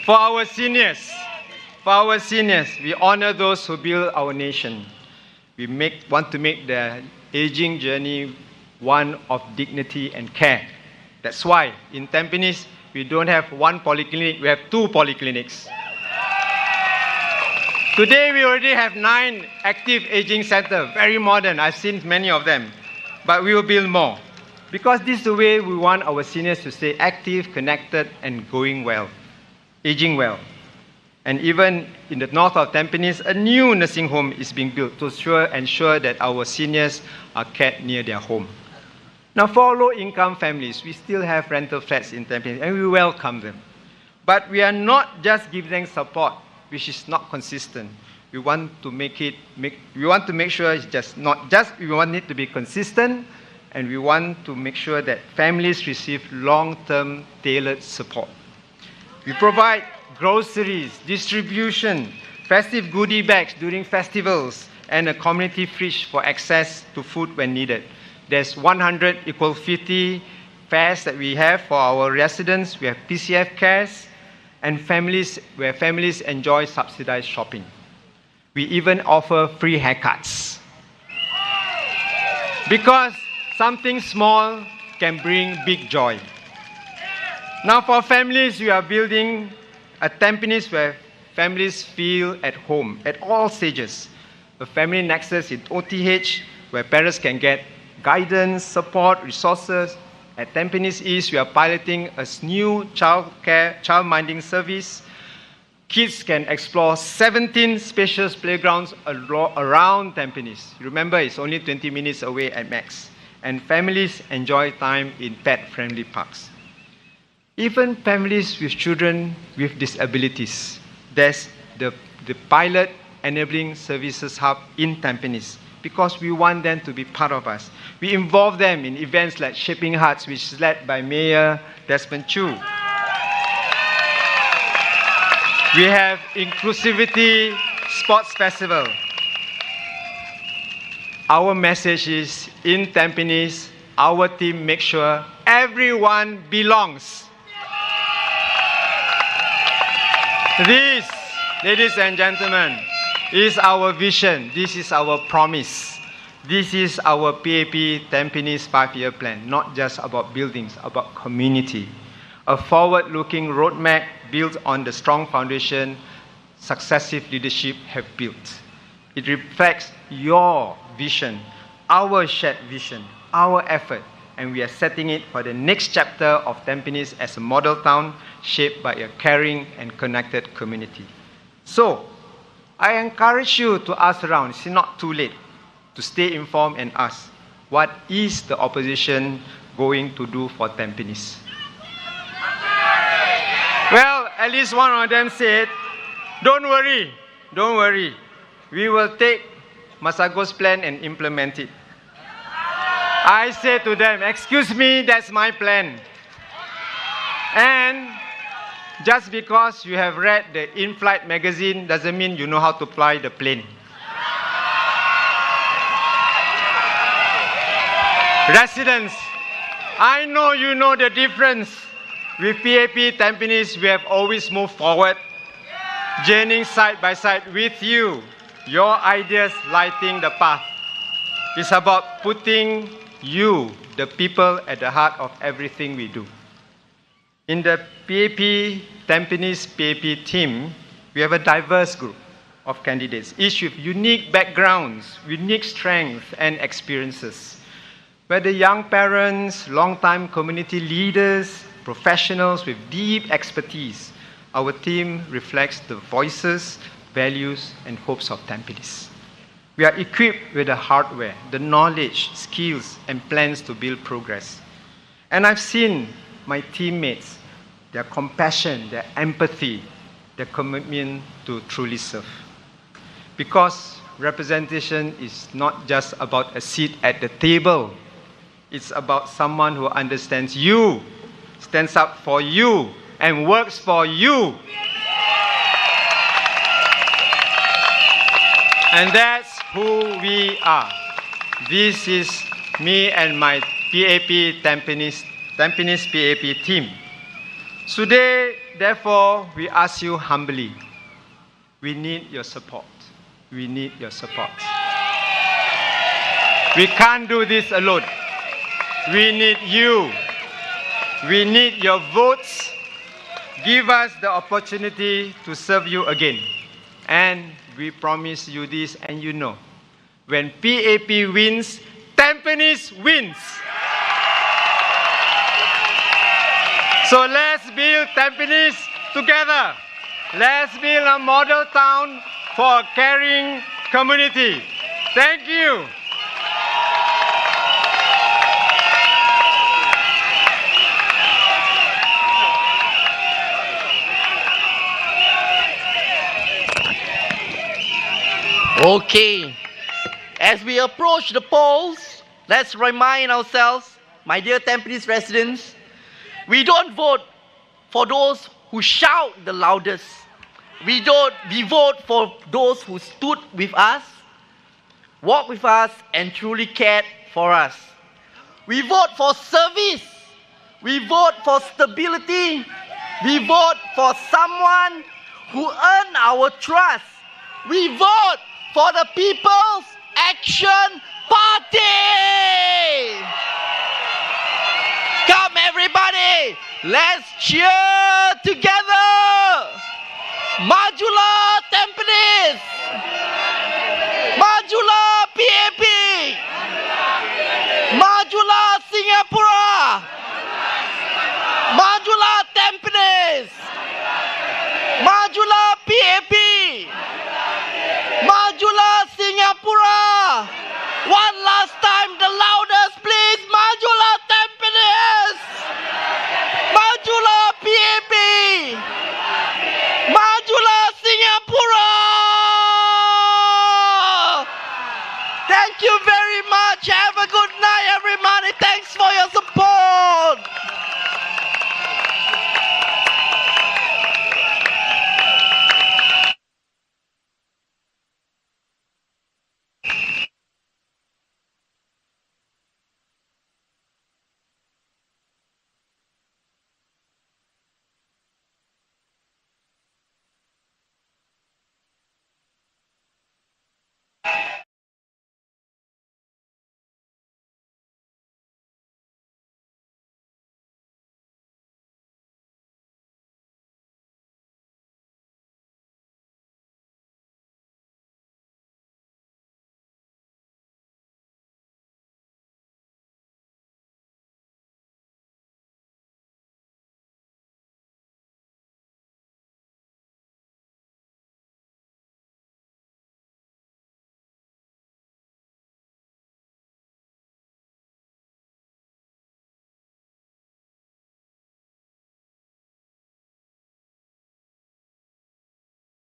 For our seniors, we honor those who build our nation. We want to make the aging journey one of dignity and care. That's why in Tampines, we don't have one polyclinic, we have 2 polyclinics. Today, we already have 9 active aging centers, very modern. I've seen many of them, but we will build more. Because this is the way we want our seniors to stay active, connected, and going well, aging well. And even in the north of Tampines, a new nursing home is being built to ensure that our seniors are kept near their home. Now, for low-income families, we still have rental flats in Tampines, and we welcome them. But we are not just giving them support, which is not consistent. We want to make sure it's just not just, we want it to be consistent, and we want to make sure that families receive long-term tailored support. We provide groceries, distribution, festive goodie bags during festivals, and a community fridge for access to food when needed. There's 100 equal 50 fares that we have for our residents. We have PCF cares, and where families enjoy subsidized shopping. We even offer free haircuts. Because something small can bring big joy. Now for families, we are building a Tampines where families feel at home at all stages. A family nexus in OTH where parents can get guidance, support, resources. At Tampines East, we are piloting a new child-minding service. Kids can explore 17 spacious playgrounds around Tampines. Remember, it's only 20 minutes away at max. And families enjoy time in pet-friendly parks. Even families with children with disabilities, there's the pilot enabling services hub in Tampines because we want them to be part of us. We involve them in events like Shaping Hearts, which is led by Mayor Desmond Choo. We have Inclusivity Sports Festival. Our message is, in Tampines, our team makes sure everyone belongs. This, ladies and gentlemen, is our vision. This is our promise. This is our PAP Tampines 5-year plan, not just about buildings, about community. A forward-looking roadmap built on the strong foundation successive leadership have built. It reflects your vision, our shared vision, our effort, and we are setting it for the next chapter of Tampines as a model town shaped by a caring and connected community. So, I encourage you to ask around. It's not too late to stay informed and ask, what is the opposition going to do for Tampines? Well, at least one of them said, don't worry. We will take Masagos plan and implement it. I said to them, excuse me, that's my plan. And just because you have read the in-flight magazine doesn't mean you know how to fly the plane. Residents, I know you know the difference. With PAP Tampines, we have always moved forward, journeying side by side with you, your ideas lighting the path. It's about putting you, the people, at the heart of everything we do. In the PAP Tampines PAP team, we have a diverse group of candidates, each with unique backgrounds, unique strengths and experiences. Whether young parents, long-time community leaders, professionals with deep expertise, our team reflects the voices, values, and hopes of Tampines. We are equipped with the hardware, the knowledge, skills, and plans to build progress. And I've seen my teammates, their compassion, their empathy, their commitment to truly serve. Because representation is not just about a seat at the table. It's about someone who understands you, stands up for you, and works for you. And that's who we are. This is me and my PAP Tampines PAP team. Today, therefore, we ask you humbly, we need your support. We need your support. We can't do this alone. We need you. We need your votes. Give us the opportunity to serve you again. And we promise you this, and you know, when PAP wins, Tampines wins. So let's build Tampines together. Let's build a model town for a caring community. Thank you. Okay, as we approach the polls, let's remind ourselves, my dear Tampines residents, we don't vote for those who shout the loudest. We vote for those who stood with us, walked with us, and truly cared for us. We vote for service. We vote for stability. We vote for someone who earned our trust. We vote for the People's Action Party! Come everybody, let's cheer together! Majulah Tampines!